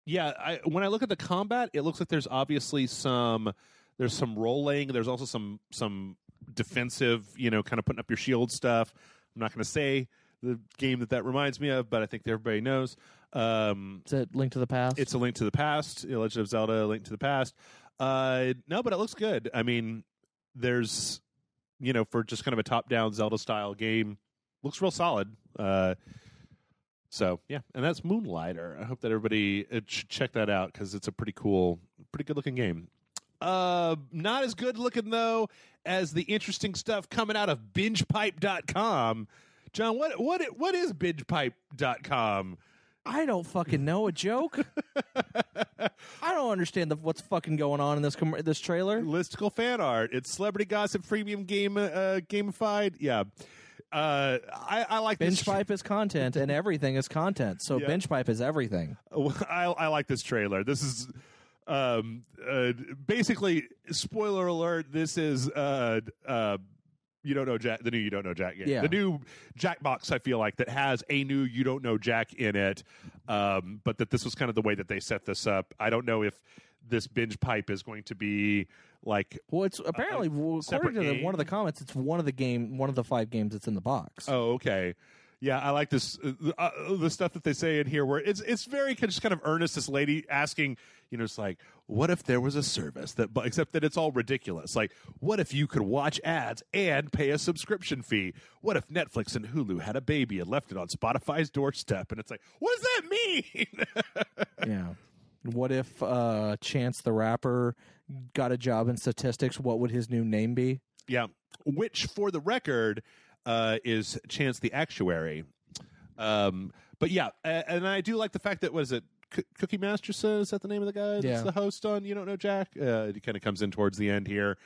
Yeah, when I look at the combat, it looks like there's obviously some rolling. There's also some defensive, kind of putting up your shield stuff. I'm not going to say the game that reminds me of, but I think everybody knows. Is it Link to the Past? It's a Link to the Past, Legend of Zelda, Link to the Past. No, but it looks good. I mean, there's, for just kind of a top-down Zelda-style game, looks real solid. So, yeah, and that's Moonlighter. I hope that everybody should check that out because it's a pretty good-looking game. Not as good-looking, though, as the interesting stuff coming out of BingePipe.com. John, what is BingePipe.com? I don't fucking know. A joke? I don't understand what's fucking going on in this trailer. Listicle fan art. It's celebrity gossip, freemium gamified. Yeah. I like Binge Pipe is content, and everything is content. So Binge Pipe is everything. I like this trailer. This is basically, spoiler alert. This is You Don't Know Jack, the new You Don't Know Jack game. Yeah. The new Jackbox, I feel like, that has a new You Don't Know Jack in it, but that this was kind of the way that they set this up. I don't know if this Binge Pipe is going to be like... Well, it's apparently, according to one of the comments, it's one of the 5 games that's in the box. Oh, okay. Yeah, I like this, the stuff that they say in here where it's very just kind of earnest, this lady asking, it's like, what if there was a service except that it's all ridiculous. Like, what if you could watch ads and pay a subscription fee? What if Netflix and Hulu had a baby and left it on Spotify's doorstep? And it's like, what does that mean? Yeah. What if Chance the Rapper got a job in statistics? What would his new name be? Yeah. Which, for the record, is Chance the Actuary. But yeah, and I do like the fact that, what is it, Cookie Master says, is that the name of the guy that's the host on You Don't Know Jack? He kind of comes in towards the end here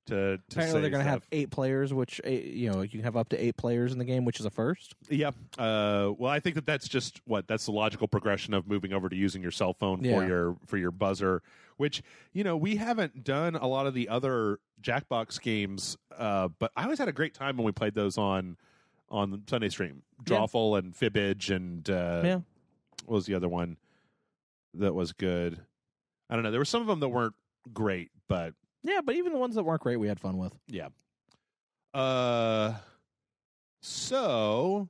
to apparently they're going to have 8 players, which, you can have up to 8 players in the game, which is a first. Yeah. Well, I think that's just that's the logical progression of moving over to using your cell phone for your buzzer, which, we haven't done a lot of the other Jackbox games, but I always had a great time when we played those on the Sunday stream. Drawful and Fibbage and what was the other one that was good? I don't know. There were some of them that weren't great, but... Yeah, but even the ones that weren't great, we had fun with. Yeah. So,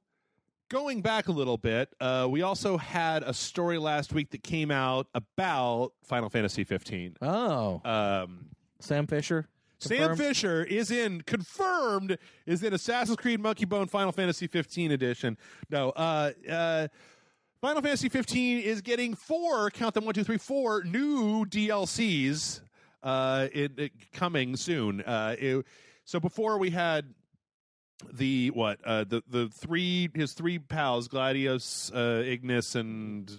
going back a little bit, we also had a story last week that came out about Final Fantasy 15. Oh. Sam Fisher? Confirmed? Sam Fisher is in Assassin's Creed Monkey Bone Final Fantasy 15 edition. No, Final Fantasy 15 is getting 4, count them 1, 2, 3, 4 new DLCs coming soon. So before we had the 3 his 3 pals, Gladius, Ignis, and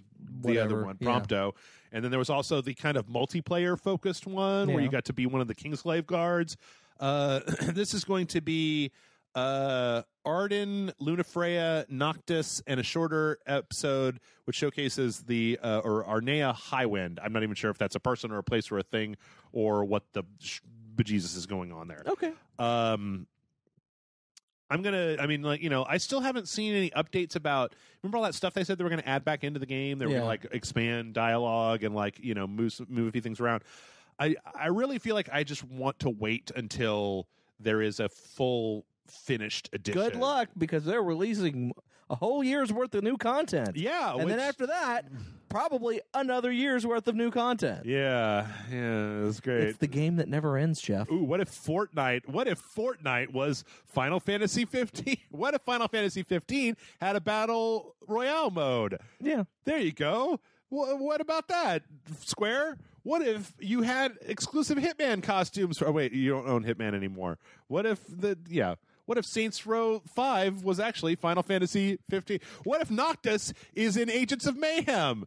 the other one, Prompto. And then there was also the kind of multiplayer focused one where you got to be one of the Kingsglaive guards. This is going to be Arden, Lunafreya, Noctis, and a shorter episode which showcases the or Arnea Highwind. I'm not even sure if that's a person or a place or a thing or what the bejesus is going on there. Okay. I still haven't seen any updates about. Remember all that stuff they said they were going to add back into the game? They were going to expand dialogue and move a few things around. I really feel like I just want to wait until there is a full finished edition. Good luck, because they're releasing a whole year's worth of new content. Yeah. And then after that, probably another year's worth of new content. Yeah, it's great. It's the game that never ends, Jeff. Ooh, what if Fortnite was Final Fantasy 15? What if Final Fantasy 15 had a battle royale mode? Yeah. There you go. What about that, Square? What if you had exclusive Hitman costumes? Wait, you don't own Hitman anymore. What if Saints Row 5 was actually Final Fantasy 15? What if Noctis is in Agents of Mayhem?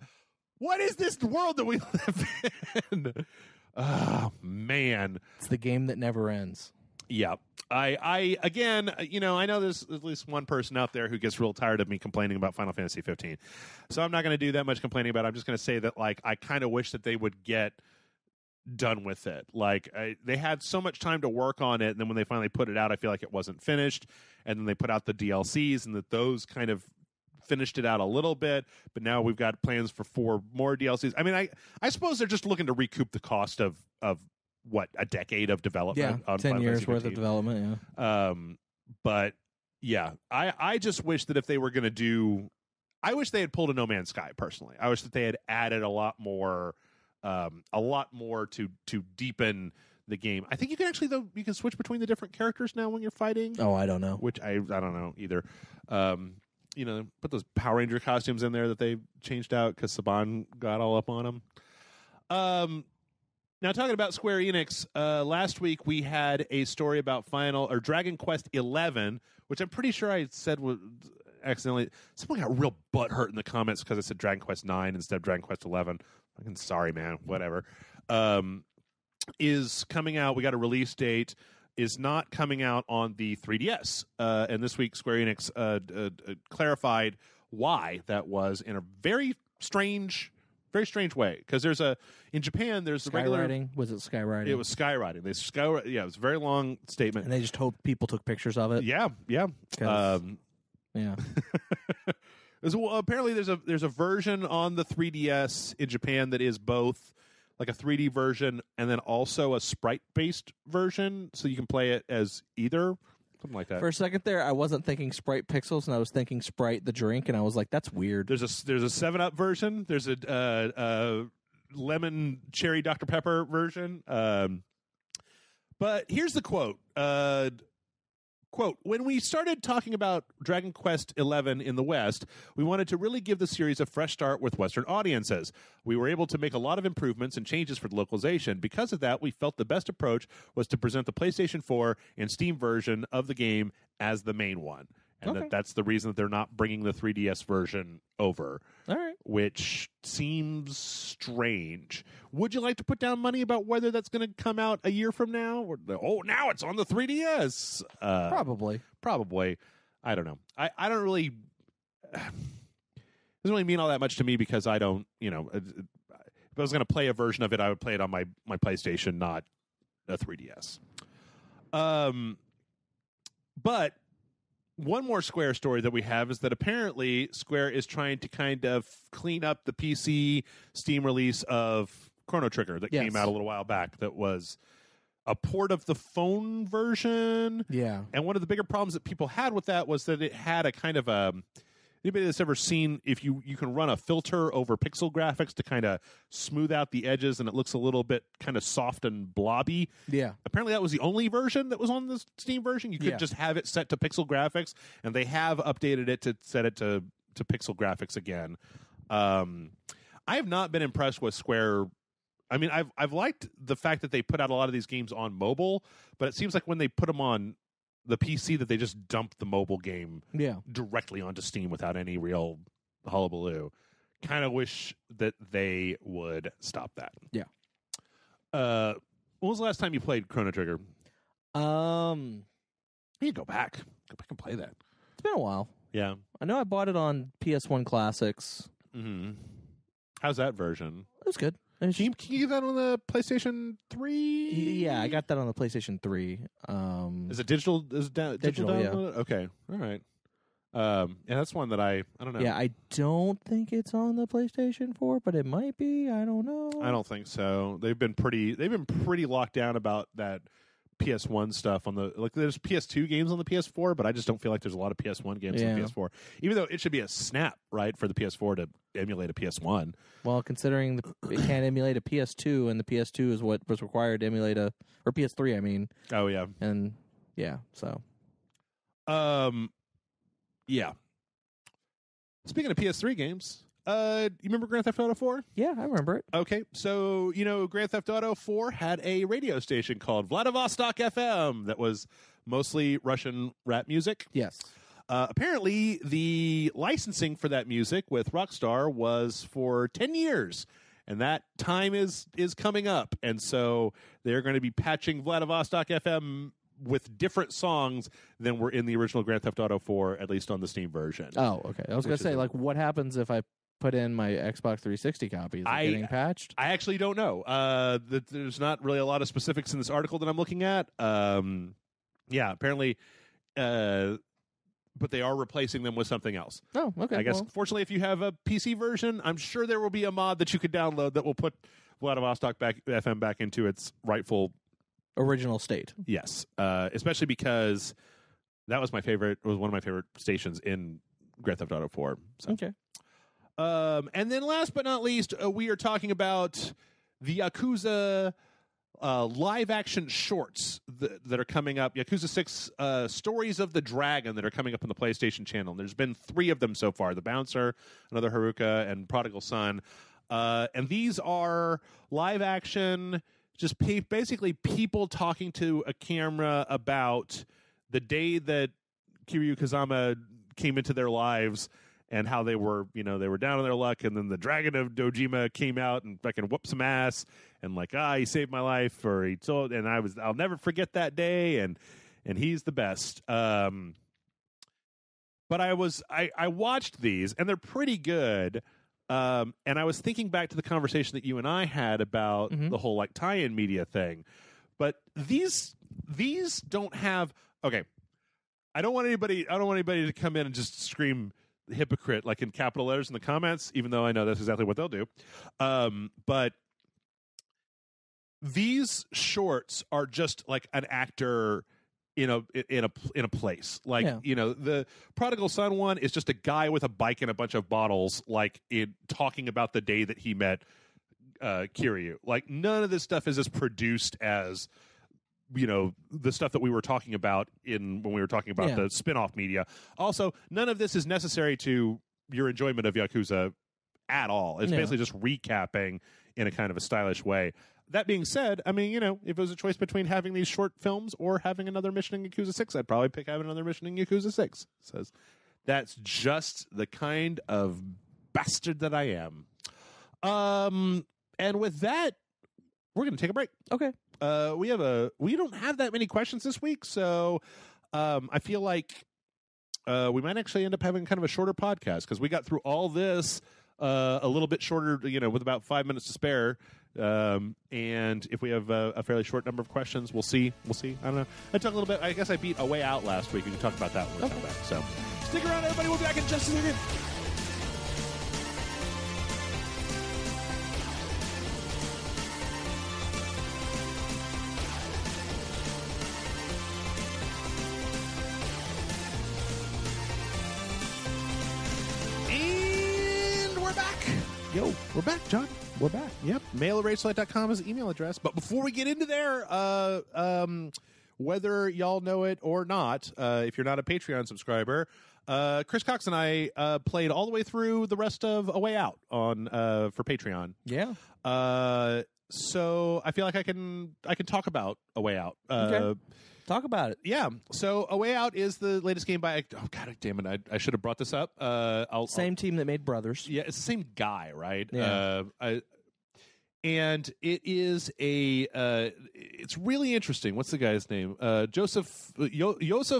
What is this world that we live in? Oh, man. It's the game that never ends. Yeah. I again, I know there's at least one person out there who gets real tired of me complaining about Final Fantasy 15. So I'm not going to do that much complaining about it. I'm just going to say that, I kind of wish that they would get done with it. They had so much time to work on it, and then when they finally put it out, I feel like it wasn't finished. And then they put out the DLCs, and that those kind of finished it out a little bit. But now we've got plans for 4 more DLCs. I mean, I suppose they're just looking to recoup the cost of what, a decade of development? Yeah, 10 years worth of development, yeah. But, yeah, I just wish that if they were going to do... I wish they had pulled a No Man's Sky, personally. I wish that they had added a lot more to deepen the game. I think you can actually, though, you can switch between the different characters now when you're fighting. Oh, I don't know. Which I don't know either. Put those Power Ranger costumes in there that they changed out because Saban got all up on them. Now, talking about Square Enix, last week we had a story about Dragon Quest 11, which I'm pretty sure I said was accidentally. Someone got real butthurt in the comments because I said Dragon Quest 9 instead of Dragon Quest 11. I'm sorry, man. Whatever. Is coming out. We got a release date. Is not coming out on the 3DS. And this week, Square Enix clarified why that was in a very strange way, because in Japan there's the regular. Was it skywriting? It was skywriting. It was a very long statement, and they just hoped people took pictures of it. Yeah. Yeah. Apparently there's a version on the 3DS in Japan that is both like a 3D version and then also a sprite-based version, so you can play it as either. Something like that. For a second there, I wasn't thinking Sprite Pixels, and I was thinking Sprite the drink, and I was like, "That's weird." There's a 7-Up version. There's a lemon cherry Dr. Pepper version. But here's the quote. Quote, when we started talking about Dragon Quest XI in the West, we wanted to really give the series a fresh start with Western audiences. We were able to make a lot of improvements and changes for the localization. Because of that, we felt the best approach was to present the PlayStation 4 and Steam version of the game as the main one. And that's the reason that they're not bringing the 3DS version over. All right. Which seems strange. Would you like to put down money about whether that's going to come out a year from now? Or, now it's on the 3DS. Probably. I don't know. I don't really... It doesn't really mean all that much to me because I don't, if I was going to play a version of it, I would play it on my PlayStation, not a 3DS. But... one more Square story that we have is that apparently Square is trying to kind of clean up the PC Steam release of Chrono Trigger that came out a little while back that was a port of the phone version. Yeah. And one of the bigger problems that people had with that was that it had a kind of a... Anybody that's ever seen, if you can run a filter over pixel graphics to kind of smooth out the edges and it looks a little bit kind of soft and blobby. Yeah. Apparently that was the only version that was on the Steam version. You could just have it set to pixel graphics, and they have updated it to set it to pixel graphics again. I have not been impressed with Square. I mean, I've liked the fact that they put out a lot of these games on mobile, but it seems like when they put them on the PC that they just dump the mobile game directly onto Steam without any real hullabaloo. Kind of wish that they would stop that. Yeah. When was the last time you played Chrono Trigger? You You go back. Go back and play that. It's been a while. Yeah. I know I bought it on PS1 Classics. Mm-hmm. How's that version? It was good. Can you get that on the PlayStation 3? Yeah, I got that on the PlayStation 3. Is it digital? Is it digital download? Yeah. Okay. All right. Yeah, that's one that I don't know. Yeah, I don't think it's on the PlayStation 4, but it might be. I don't know. I don't think so. They've been pretty locked down about that PS1 stuff on the there's PS2 games on the PS4, but I just don't feel like there's a lot of PS1 games on the PS4. Even though it should be a snap, right, for the PS4 to emulate a PS1. Well, considering it can't emulate a PS2, and the PS2 is what was required to emulate or PS3, I mean. Oh yeah. And yeah, so. Yeah. Speaking of PS3 games, you remember Grand Theft Auto 4? Yeah, I remember it. Okay, so, Grand Theft Auto 4 had a radio station called Vladivostok FM that was mostly Russian rap music. Yes. Apparently, the licensing for that music with Rockstar was for 10 years, and that time is coming up. And so they're going to be patching Vladivostok FM with different songs than were in the original Grand Theft Auto 4, at least on the Steam version. Oh, okay. I was going to say, what happens if I put in my Xbox 360 copy? Is it getting patched? I actually don't know. There's not really a lot of specifics in this article that I'm looking at. Yeah, apparently, but they are replacing them with something else. Oh, okay. I guess, fortunately, if you have a PC version, I'm sure there will be a mod that you could download that will put Vladivostok FM back into its rightful original state. Yes, especially because that was one of my favorite stations in Grand Theft Auto 4. So. Okay. And then last but not least, we are talking about the Yakuza live action shorts that are coming up. Yakuza 6 Stories of the Dragon that are coming up on the PlayStation channel. There's been 3 of them so far. The Bouncer, Another Haruka, and Prodigal Son. And these are live action, just basically people talking to a camera about the day that Kiryu Kazama came into their lives and how they were down on their luck, and then the Dragon of Dojima came out and fucking whooped some ass, and he saved my life, or I'll never forget that day, and he's the best. But I watched these, and they're pretty good. And I was thinking back to the conversation that you and I had about the whole tie-in media thing, but these don't have. Okay, I don't want anybody to come in and just scream hypocrite in capital letters in the comments, even though I know that's exactly what they'll do. But these shorts are just an actor in a place. The Prodigal Son one is just a guy with a bike and a bunch of bottles, talking about the day that he met Kiryu. None of this stuff is as produced as the stuff that we were talking about when we were talking about the spin-off media. Also, none of this is necessary to your enjoyment of Yakuza at all. It's basically just recapping in a kind of a stylish way. That being said, I mean, if it was a choice between having these short films or having another mission in Yakuza 6, I'd probably pick having another mission in Yakuza 6. Says that's just the kind of bastard that I am. And with that, we're going to take a break. Okay. We don't have that many questions this week, so I feel like we might actually end up having kind of a shorter podcast because we got through all this a little bit shorter, with about 5 minutes to spare. And if we have a fairly short number of questions, we'll see. I don't know. I talked a little bit. I guess I beat A Way Out last week. We can talk about that when we come back. So stick around, everybody. We'll be back in just a second. Yo, we're back, John. We're back. Yep. mail@ragelight.com is the email address. But before we get into there, whether y'all know it or not, if you're not a Patreon subscriber, Chris Cox and I played all the way through the rest of A Way Out for Patreon. Yeah. So I feel like I can talk about A Way Out. Okay. Talk about it. Yeah. So A Way Out is the latest game by... Oh, God damn it. I should have brought this up. Same team that made Brothers. Yeah, it's the same guy, right? Yeah. And it is it's really interesting. What's the guy's name? Joseph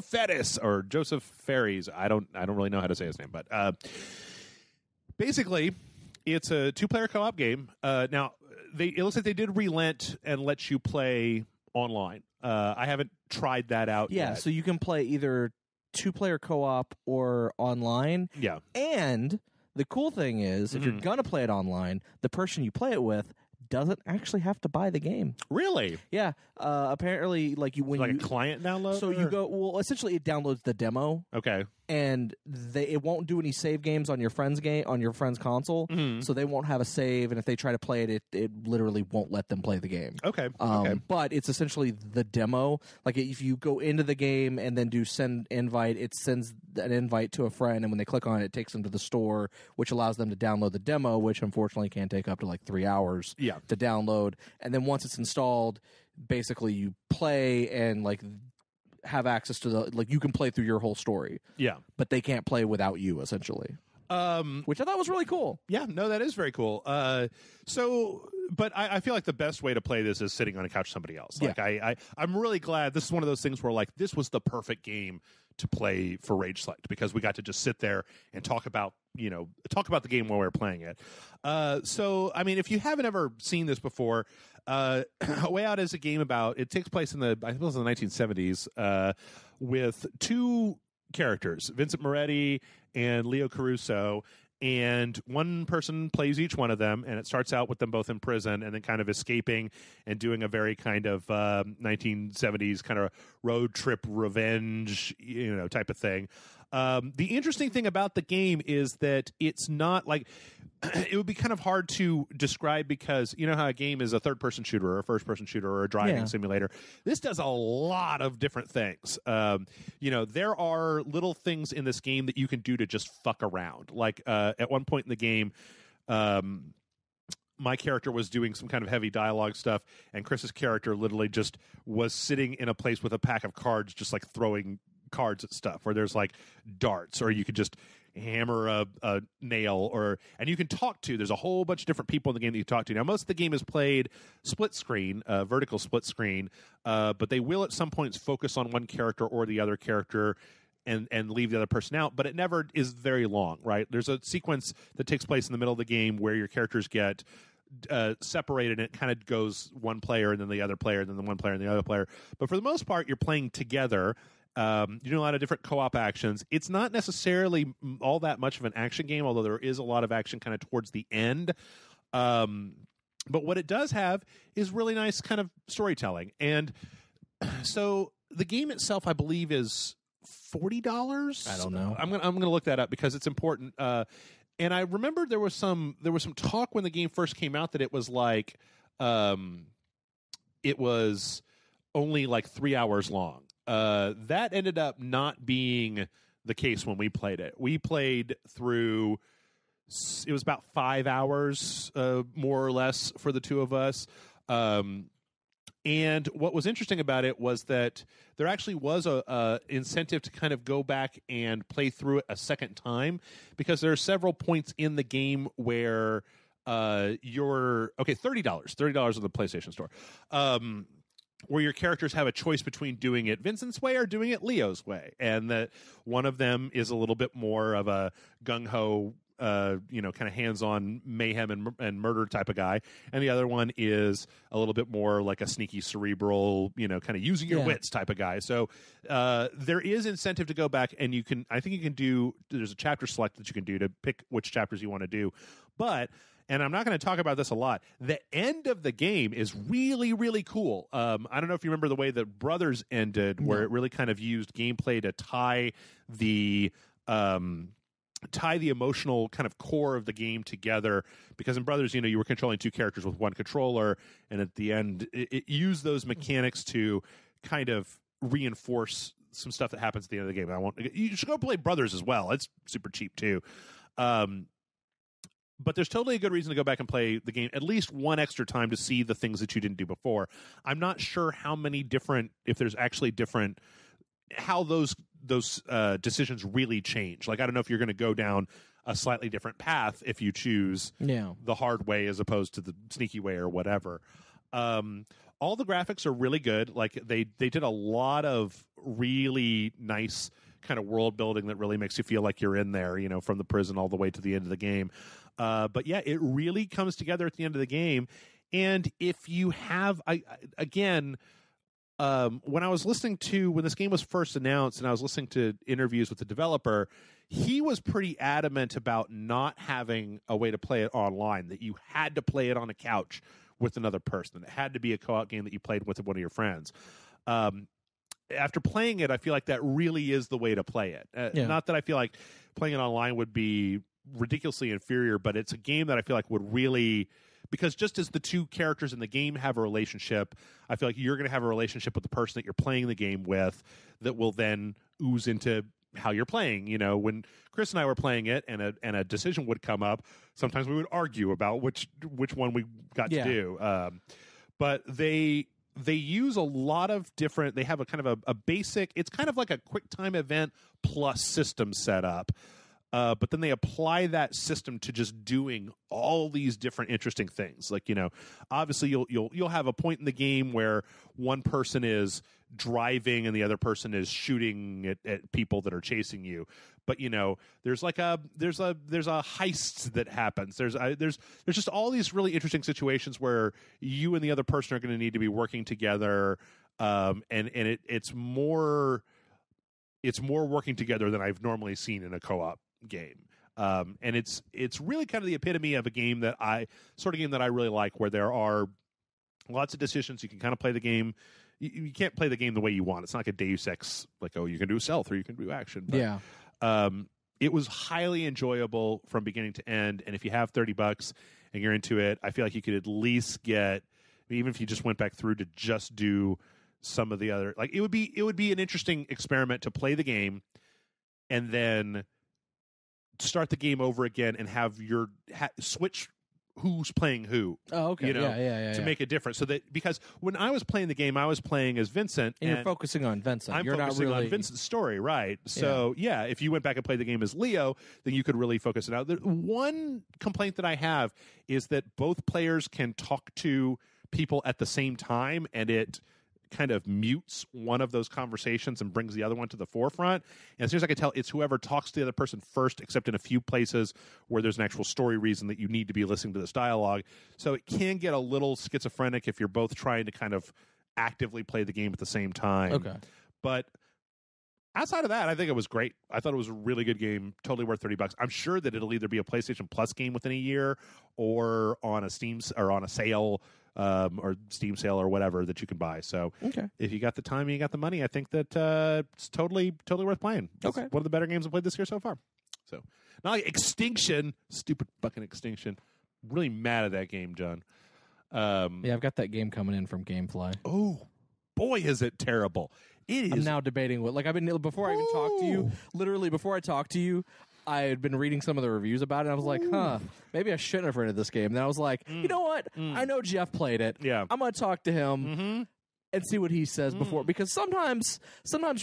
Ferris or Joseph Ferries. I don't really know how to say his name, but basically, it's a 2-player co-op game. Now, it looks like they did relent and let you play online. I haven't tried that out yet. Yeah, so you can play either 2-player co-op or online. Yeah. And the cool thing is, if you're going to play it online, the person you play it with doesn't actually have to buy the game. Really? Yeah. Apparently, a client download. So you go. Well, essentially, it downloads the demo. Okay. And it won't do any save games on your friend's console. Mm-hmm. So they won't have a save, and if they try to play it, it literally won't let them play the game. Okay. But it's essentially the demo. Like if you go into the game and then do send invite, it sends an invite to a friend, and when they click on it, it takes them to the store, which allows them to download the demo, which unfortunately can take up to 3 hours to download. And then once it's installed, basically you play and have access to you can play through your whole story. Yeah. But they can't play without you, essentially. Which I thought was really cool. Yeah, no, that is very cool. But I feel like the best way to play this is sitting on a couch with somebody else. I'm really glad this is one of those things where this was the perfect game to play for Rage Select, because we got to just sit there and talk about the game while we were playing it. So I mean, if you haven't ever seen this before, A Way Out is a game it takes place in the 1970s, with 2 characters, Vincent Moretti and Leo Caruso, and one person plays each one of them, and it starts out with them both in prison and then kind of escaping and doing a very kind of 1970s kind of road trip revenge type of thing. The interesting thing about the game is that it's not it would be kind of hard to describe, because you know how a game is a third-person shooter or a first-person shooter or a driving simulator. This does a lot of different things. There are little things in this game that you can do to just fuck around. At one point in the game, my character was doing some kind of heavy dialogue stuff, and Chris's character literally just was sitting in a place with a pack of cards, just throwing cards at stuff, where there's darts, or you could just hammer a nail, and you can talk to. There's a whole bunch of different people in the game that you talk to. Now, most of the game is played split screen, vertical split screen, but they will at some points focus on one character or the other character and leave the other person out, but it never is very long, right? There's a sequence that takes place in the middle of the game where your characters get separated, and it kind of goes one player and then the other player and then the one player and the other player. But for the most part, you're playing together. You're doing a lot of different co-op actions. It's not necessarily all that much of an action game, although there is a lot of action kind of towards the end. But what it does have is really nice kind of storytelling. And so the game itself, I believe, is $40. I don't know. I'm gonna look that up because it's important. And I remember there was some talk when the game first came out that it was it was only 3 hours long. That ended up not being the case when we played it. We played through, it was about 5 hours, more or less, for the two of us. And what was interesting about it was that there actually was a incentive to kind of go back and play through it a second time, because there are several points in the game where $30 on the PlayStation Store, where your characters have a choice between doing it Vincent's way or doing it Leo's way, and that one of them is a little bit more of a gung-ho, kind of hands-on mayhem and murder type of guy, and the other one is a little bit more like a sneaky, cerebral, kind of using your wits type of guy. So there is incentive to go back, and there's a chapter select that you can do to pick which chapters you want to do, and I'm not going to talk about this a lot, the end of the game is really, really cool. I don't know if you remember the way that Brothers ended, where it really kind of used gameplay to tie the emotional kind of core of the game together, because in Brothers, you were controlling two characters with one controller, and at the end, it used those mechanics to kind of reinforce some stuff that happens at the end of the game. You should go play Brothers as well. It's super cheap too. But there's totally a good reason to go back and play the game at least one extra time to see the things that you didn't do before. I'm not sure if there's actually different, how those decisions really change. I don't know if you're going to go down a slightly different path if you choose the hard way as opposed to the sneaky way or whatever. All the graphics are really good. Like they did a lot of really nice kind of world building that really makes you feel like you're in there, you know, from the prison all the way to the end of the game. But yeah, it really comes together at the end of the game. And if you have, when I was listening to, when this game was first announced and I was listening to interviews with the developer, he was pretty adamant about not having a way to play it online, that you had to play it on a couch with another person. It had to be a co-op game that you played with one of your friends. After playing it, I feel like that really is the way to play it. Not that I feel like playing it online would be ridiculously inferior, but it's a game that I feel like would really, because just as the two characters in the game have a relationship, I feel like you're going to have a relationship with the person that you're playing the game with that will then ooze into how you're playing. You know, when Chris and I were playing it and a decision would come up, sometimes we would argue about which one we got to do. But they use a lot of different, they have a kind of a basic, it's kind of like a quick time event plus system setup. But then they apply that system to just doing all these different interesting things. Like, you know, obviously you'll have a point in the game where one person is driving and the other person is shooting at people that are chasing you. But, you know, there's a heist that happens. There's just all these really interesting situations where you and the other person are going to need to be working together. And it's more working together than I've normally seen in a co-op game. And it's really kind of the epitome of a game that I really like, where there are lots of decisions. You can kind of play the game. You can't play the game the way you want. It's not like a Deus Ex, like, oh, you can do stealth or you can do action. But, it was highly enjoyable from beginning to end. And if you have $30 and you're into it, I feel like you could at least get, even if you just went back through to just do some of the other, like, it would be an interesting experiment to play the game and then start the game over again and have your switch who's playing who. Oh, okay. You know, to make a difference. So that, because when I was playing the game, I was playing as Vincent. And you're focusing on Vincent. You're focusing on Vincent's story, right? So, if you went back and played the game as Leo, then you could really focus it out. The one complaint that I have is that both players can talk to people at the same time, and it kind of mutes one of those conversations and brings the other one to the forefront. And as soon as I can tell, it's whoever talks to the other person first, except in a few places where there's an actual story reason that you need to be listening to this dialogue. So it can get a little schizophrenic if you're both trying to kind of actively play the game at the same time. Okay. But outside of that, I think it was great. I thought it was a really good game, totally worth $30. I'm sure that it'll either be a PlayStation Plus game within a year or on a Steam or on a sale, or Steam sale or whatever that you can buy. So if you got the time and you got the money, I think that it's totally worth playing. It's one of the better games I've played this year so far. So, not like Extinction, stupid fucking Extinction. Really mad at that game, John. I've got that game coming in from GameFly. Oh, boy, is it terrible. It is. I'm now debating before I even talk to you, literally before I talk to you, I had been reading some of the reviews about it, and I was like, maybe I shouldn't have rented this game. And then I was like, you know what? I know Jeff played it. Yeah. I'm going to talk to him and see what he says before. Because sometimes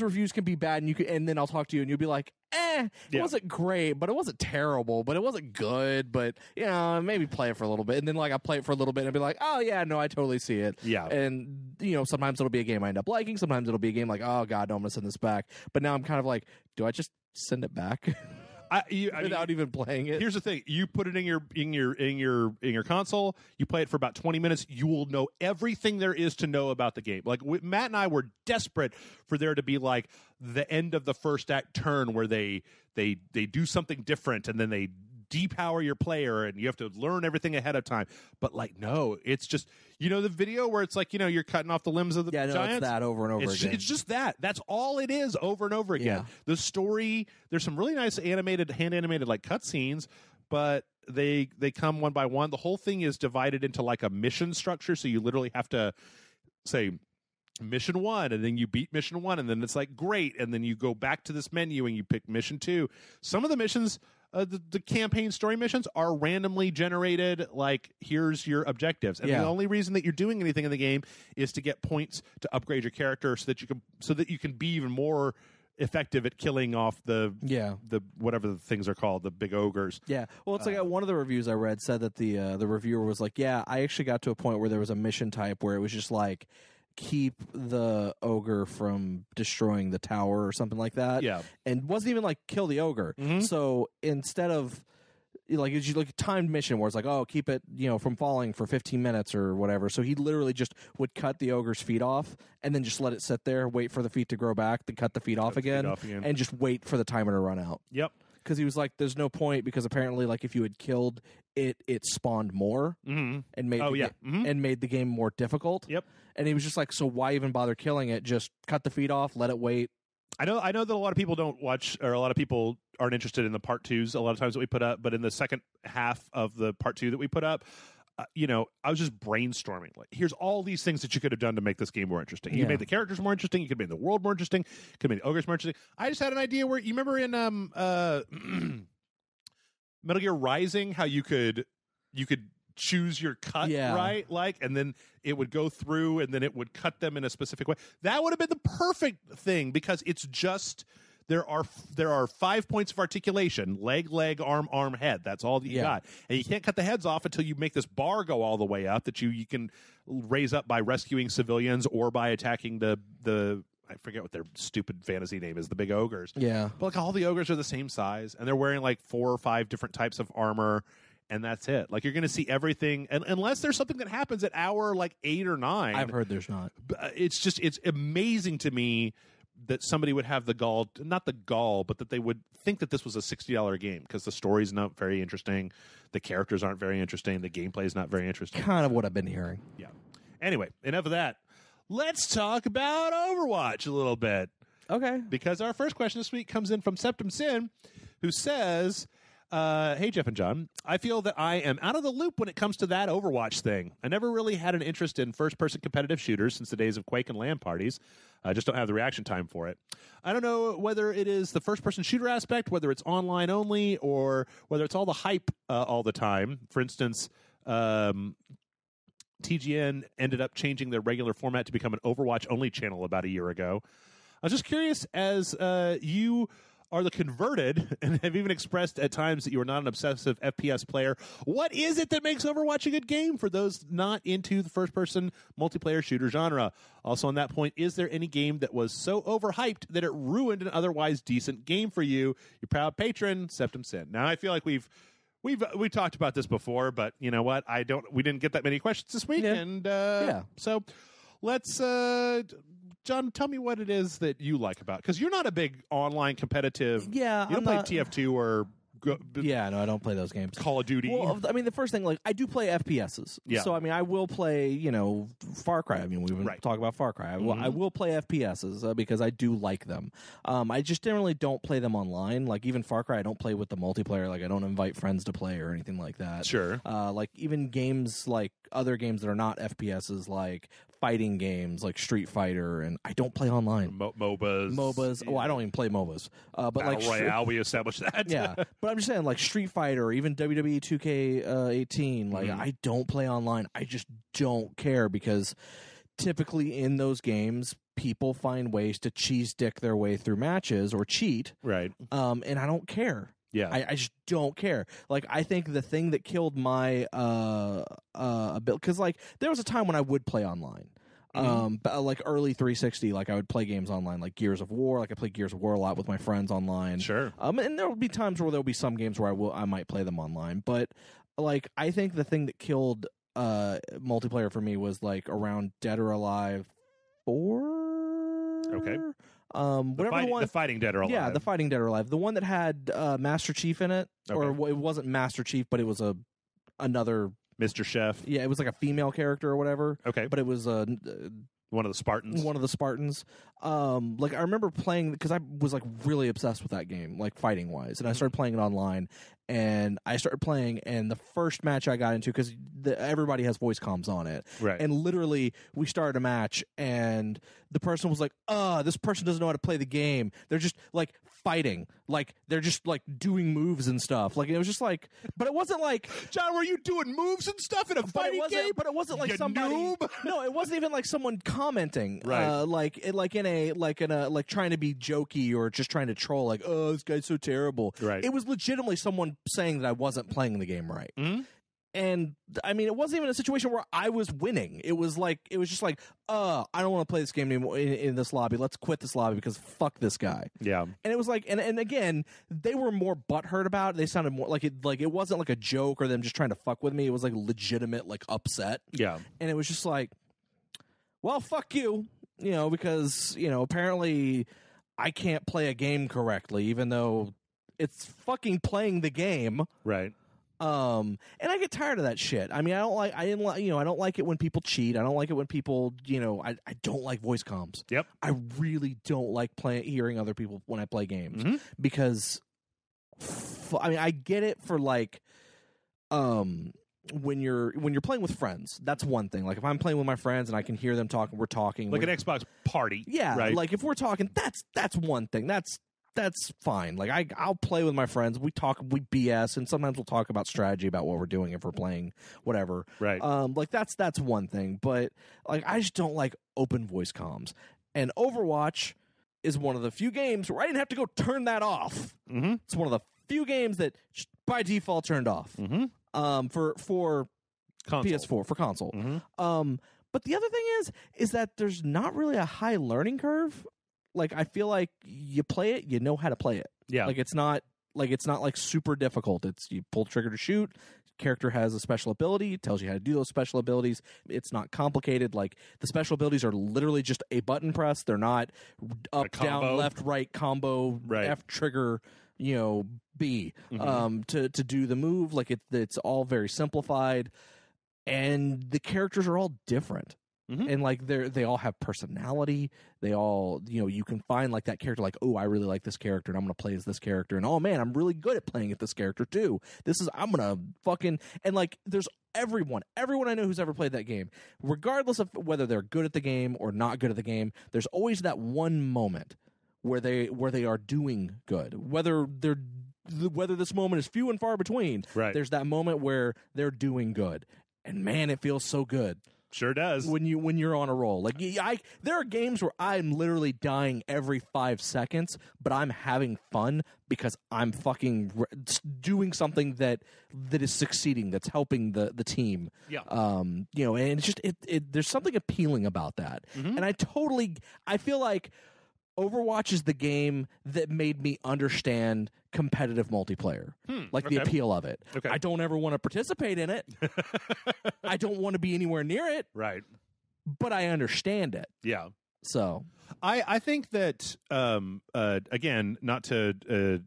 reviews can be bad, and then I'll talk to you, and you'll be like, it wasn't great, but it wasn't terrible, but it wasn't good, but, you know, maybe play it for a little bit. And then, like, I play it for a little bit, and I'll be like, oh, yeah, no, I totally see it. Yeah. And, you know, sometimes it'll be a game I end up liking. Sometimes it'll be a game like, oh, God, no, I'm going to send this back. But now I'm kind of like, do I just send it back? Without even playing it. Here's the thing: you put it in your console. You play it for about 20 minutes. You will know everything there is to know about the game. Like Matt and I were desperate for there to be like the end of the first act turn where they do something different and then they depower your player and you have to learn everything ahead of time. But like, no, it's just, you know, the video where it's like, you know, you're cutting off the limbs of the giants. It's that over and over again. It's just that. That's all it is, over and over again. Yeah. The story, there's some really nice hand animated like cutscenes, but they come one by one. The whole thing is divided into like a mission structure, so you literally have to say mission 1, and then you beat mission 1, and then it's like great, and then you go back to this menu and you pick mission 2. Some of the missions, the campaign story missions, are randomly generated, like here's your objectives, and the only reason that you're doing anything in the game is to get points to upgrade your character so that you can be even more effective at killing off the whatever the things are called, the big ogres. Yeah. Well, it's like one of the reviews I read said that the reviewer was like, yeah, I actually got to a point where there was a mission type where it was just like, keep the ogre from destroying the tower or something like that. Yeah. And wasn't even like kill the ogre. Mm-hmm. So instead of like, it's like a timed mission where it's like, oh, keep it, from falling for 15 minutes or whatever. So he literally just would cut the ogre's feet off and then just let it sit there, wait for the feet to grow back, then cut the feet off again, and just wait for the timer to run out. Yep. Because he was like, there's no point, because apparently, like, if you had killed it, it spawned more and made and made the game more difficult. Yep. And he was just like, so why even bother killing it? Just cut the feet off, let it wait. I know that a lot of people don't watch, or a lot of people aren't interested in the part 2s a lot of times that we put up, but in the second half of the part 2 that we put up, I was just brainstorming. Like, here's all these things that you could have done to make this game more interesting. You made the characters more interesting. You could have made the world more interesting. You could have made the ogres more interesting. I just had an idea where, you remember in Metal Gear Rising, how you could choose your cut, right? Like, and then it would go through and then it would cut them in a specific way. That would have been the perfect thing, because it's just, there are 5 points of articulation: leg, arm, head. That's all that you got. And you can't cut the heads off until you make this bar go all the way up that you can raise up by rescuing civilians or by attacking the I forget what their stupid fantasy name is, the big ogres. Yeah. But like, all the ogres are the same size, and they're wearing like 4 or 5 different types of armor. And that's it. Like, you're going to see everything, and unless there's something that happens at hour like 8 or 9. I've heard there's not. It's amazing to me that somebody would have not the gall, but that they would think that this was a $60 game, because the story's not very interesting, the characters aren't very interesting, the gameplay is not very interesting. Kind of what I've been hearing. Yeah. Anyway, enough of that. Let's talk about Overwatch a little bit. Okay. Because our first question this week comes in from Septum Sin, who says, hey, Jeff and John, I feel that I am out of the loop when it comes to that Overwatch thing. I never really had an interest in first-person competitive shooters since the days of Quake and LAN parties. I just don't have the reaction time for it. I don't know whether it is the first-person shooter aspect, whether it's online only, or whether it's all the hype all the time. For instance, TGN ended up changing their regular format to become an Overwatch-only channel about a year ago. I was just curious, as you are the converted and have even expressed at times that you are not an obsessive FPS player, what is it that makes Overwatch a good game for those not into the first-person multiplayer shooter genre? Also, on that point, is there any game that was so overhyped that it ruined an otherwise decent game for you? Your proud patron, Septum Sin. Now, I feel like we talked about this before, but you know what? We didn't get that many questions this week, and so let's. John, tell me what it is that you like about it, because you're not a big online competitive. Yeah, you don't play TF2 or. No, I don't play those games. Call of Duty. Well, I mean, the first thing, like, I do play FPSs. Yeah. So, I mean, I will play, Far Cry. I mean, we've been talking about Far Cry. I will play FPSs because I do like them. I just generally don't play them online. Like, even Far Cry, I don't play with the multiplayer. Like, I don't invite friends to play or anything like that. Sure. Like, even games, like, other games that are not FPSs, like fighting games like Street Fighter, and I don't play online. MOBAs. Yeah. Oh, I don't even play MOBAs. But Battle Royale, we established that. Yeah, but I'm just saying, like Street Fighter or even WWE 2K18. Like, I don't play online. I just don't care, because typically in those games, people find ways to cheese dick their way through matches or cheat. Right. And I don't care. Yeah, I just don't care. Like, I think the thing that killed my because like there was a time when I would play online. But like early 360, like I would play games online, like Gears of War. Like I played Gears of War a lot with my friends online. Sure. And there will be times where there'll be some games where I might play them online. But like, I think the thing that killed multiplayer for me was like around Dead or Alive 4. Okay. The Fighting Dead or Alive. Yeah, the Fighting Dead or Alive. The one that had Master Chief in it. Okay. Or it wasn't Master Chief, but it was another Mr. Chef. Yeah, it was like a female character or whatever. Okay. But it was one of the Spartans. One of the Spartans. Like, I remember playing, because I was like really obsessed with that game, like fighting wise, and I started playing it online. And I started playing, and the first match I got into, because everybody has voice comms on it, right? And literally, we started a match, and the person was like, "This person doesn't know how to play the game. They're just like fighting. Like, they're just, like, doing moves and stuff. Like, it was just like... But it wasn't like... John, were you doing moves and stuff in a fighting game? But it wasn't like you somebody... noob? No, it wasn't even like someone commenting. Right. Like trying to be jokey or just trying to troll, like, oh, this guy's so terrible. Right. It was legitimately someone saying that I wasn't playing the game right. Mm-hmm. And I mean, it wasn't even a situation where I was winning. It was just like, I don't want to play this game anymore in this lobby. Let's quit this lobby because fuck this guy. Yeah. And it was like, and again, they were more butthurt about it. They sounded more like it wasn't like a joke or them just trying to fuck with me. It was like legitimate, like upset. Yeah. And it was just like, well, fuck you, because, apparently I can't play a game correctly, even though it's fucking playing the game. Right. And I get tired of that shit. I mean, I don't like it when people cheat. I don't like it when people, I don't like voice comms. Yep. I really don't like hearing other people when I play games because, I get it for like, when you're playing with friends, that's one thing. Like if I'm playing with my friends and I can hear them talking, we're talking like an Xbox party. Yeah. Right? Like if we're talking, that's one thing. That's fine. Like I'll play with my friends. We talk, we BS, and sometimes we'll talk about strategy about what we're doing if we're playing whatever. Right. Like that's one thing. But like I just don't like open voice comms. And Overwatch is one of the few games where I didn't have to go turn that off. Mm-hmm. It's one of the few games that by default turned off. Mm-hmm. For console. PS4 for console. Mm-hmm. But the other thing is that there's not really a high learning curve. Like I feel like you play it, you know how to play it. Yeah. Like it's not like super difficult. It's you pull the trigger to shoot. Character has a special ability, tells you how to do those special abilities. It's not complicated. Like the special abilities are literally just a button press. They're not up, down, left, right combo, right. F trigger, B to do the move. Like it's all very simplified, and the characters are all different. Mm-hmm. And like they all have personality. They all, you can find like that character, like, oh, I really like this character, and I'm gonna play as this character, and oh man, I'm really good at playing at this character too. I'm gonna fucking, and like there's everyone I know who's ever played that game, regardless of whether they're good at the game or not good at the game. There's always that one moment where they are doing good, whether this moment is few and far between. Right. There's that moment where they're doing good, and man, it feels so good. Sure does. When you're on a roll. Like there are games where I'm literally dying every 5 seconds, but I'm having fun because I'm fucking doing something that is succeeding, that's helping the team. Yeah. And it's just there's something appealing about that. Mm-hmm. And I feel like Overwatch is the game that made me understand competitive multiplayer, the appeal of it. Okay. I don't ever want to participate in it. I don't want to be anywhere near it. Right. But I understand it. Yeah. So I think that again, not to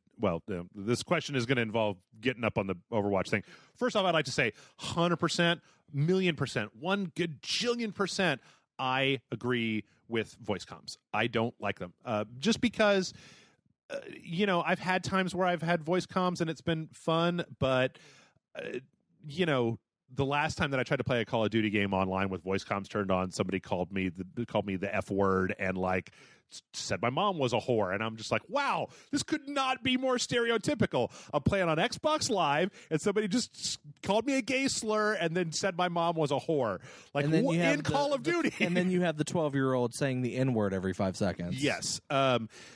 this question is going to involve getting up on the Overwatch thing. First off, I'd like to say 100%, $1,000,000%, 1 gajillion %. I agree with voice comms. I don't like them just because, I've had times where I've had voice comms and it's been fun, but, the last time that I tried to play a Call of Duty game online with voice comms turned on, somebody called me the F word and like said my mom was a whore, and I'm just like, wow, this could not be more stereotypical. I'm playing on Xbox Live and somebody just called me a gay slur and then said my mom was a whore, like in Call of Duty. And then you have the 12-year-old saying the N-word every 5 seconds. Yes.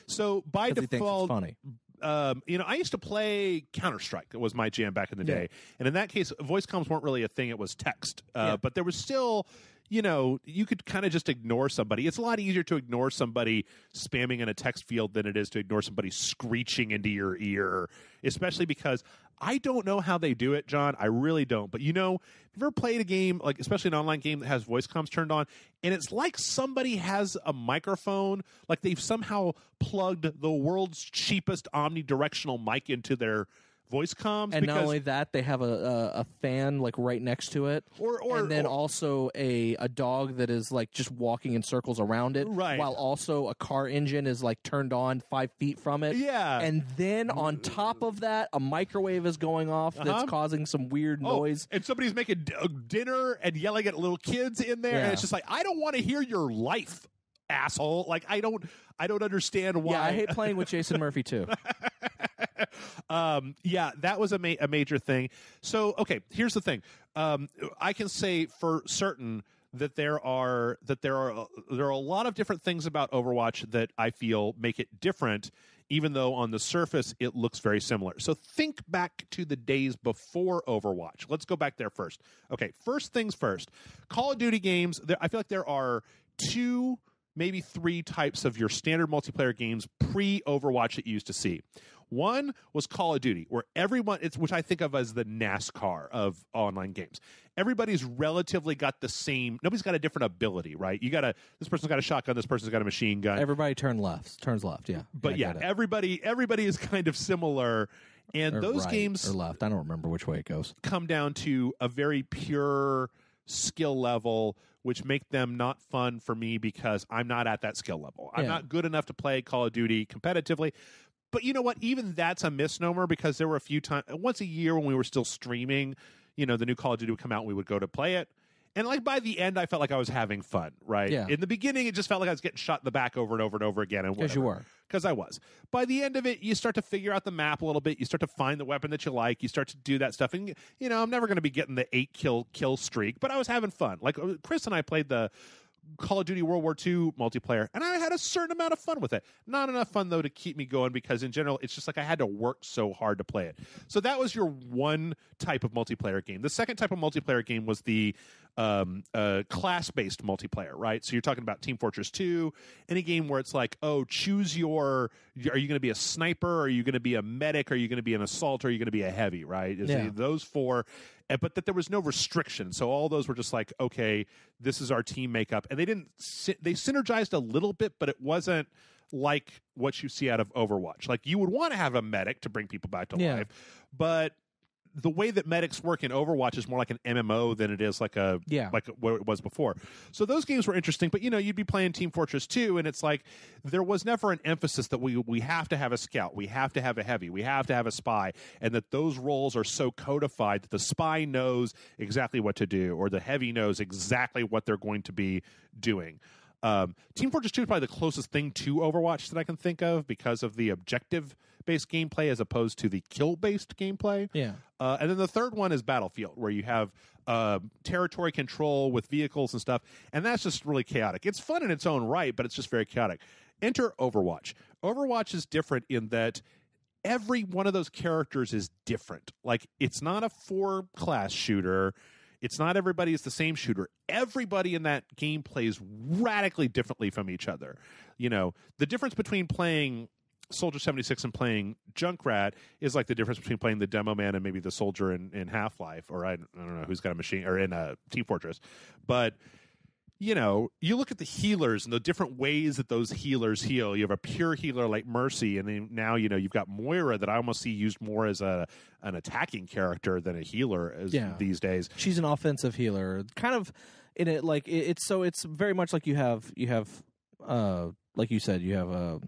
So by default, he thinks it's funny. I used to play Counter-Strike. It was my jam back in the day. And in that case, voice comms weren't really a thing. It was text. But there was still, you could kind of just ignore somebody. It's a lot easier to ignore somebody spamming in a text field than it is to ignore somebody screeching into your ear, especially because I don't know how they do it, John. I really don't. But, have you ever played a game, like especially an online game that has voice comms turned on, and it's like somebody has a microphone, like they've somehow plugged the world's cheapest omnidirectional mic into their voice comms, and not only that, they have a fan like right next to it, and then also a dog that is like just walking in circles around it, right? While also a car engine is like turned on 5 feet from it, and then on top of that, a microwave is going off that's causing some weird noise, and somebody's making dinner and yelling at little kids in there, and it's just like, I don't want to hear your life asshole. Like, I don't understand why. Yeah, I hate playing with Jason Murphy too. Yeah, that was a major thing. So, okay, here's the thing. I can say for certain that there are a lot of different things about Overwatch that I feel make it different, even though on the surface it looks very similar. So think back to the days before Overwatch. Let's go back there first. Okay, first things first. Call of Duty games, I feel like there are 2, maybe 3 types of your standard multiplayer games pre-Overwatch that you used to see. One was Call of Duty, where everyone, which I think of as the NASCAR of online games. Everybody's relatively got the same. Nobody's got a different ability, right? This person's got a shotgun. This person's got a machine gun. Everybody turns left. Yeah, but everybody is kind of similar. And those games or left. I don't remember which way it goes. Come down to a very pure skill level, which make them not fun for me because I'm not at that skill level. I'm not good enough to play Call of Duty competitively. But you know what? Even that's a misnomer because there were a few times, once a year when we were still streaming, the new Call of Duty would come out and we would go to play it. And like by the end, I felt like I was having fun, right? Yeah. In the beginning, it just felt like I was getting shot in the back over and over and over again. Because you were. Because I was. By the end of it, you start to figure out the map a little bit. You start to find the weapon that you like. You start to do that stuff. And, I'm never going to be getting the 8 kill streak, but I was having fun. Like Chris and I played the Call of Duty World War II multiplayer, and I had a certain amount of fun with it. Not enough fun, though, to keep me going because, in general, it's just like I had to work so hard to play it. So that was your one type of multiplayer game. The second type of multiplayer game was the class-based multiplayer, right? So you're talking about Team Fortress 2, any game where it's like, choose are you going to be a sniper? Are you going to be a medic? Are you going to be an assault? Or are you going to be a heavy, right? Those 4... But that there was no restriction. So all those were just like, okay, this is our team makeup. And they synergized a little bit, but it wasn't like what you see out of Overwatch. Like you would want to have a medic to bring people back to life. But the way that medics work in Overwatch is more like an MMO than it is like like what it was before. So those games were interesting, but you'd be playing Team Fortress 2 and it's like there was never an emphasis that we have to have a scout, we have to have a heavy, we have to have a spy, and that those roles are so codified that the spy knows exactly what to do or the heavy knows exactly what they're going to be doing. Team Fortress 2 is probably the closest thing to Overwatch that I can think of because of the objective-based gameplay as opposed to the kill-based gameplay. Yeah. And then the third one is Battlefield, where you have territory control with vehicles and stuff, and that's just really chaotic. It's fun in its own right, but it's just very chaotic. Enter Overwatch. Overwatch is different in that every one of those characters is different. Like, it's not a 4-class shooter. It's not everybody is the same shooter. Everybody in that game plays radically differently from each other. The difference between playing Soldier 76 and playing Junkrat is like the difference between playing the Demo Man and maybe the Soldier in Half-Life, or I don't know who's got a machine, or in Team Fortress. But you look at the healers and the different ways that those healers heal. You have a pure healer like Mercy, and then now you've got Moira that I almost see used more as an attacking character than a healer these days. She's an offensive healer, kind of in it like it's very much like you have like you said you have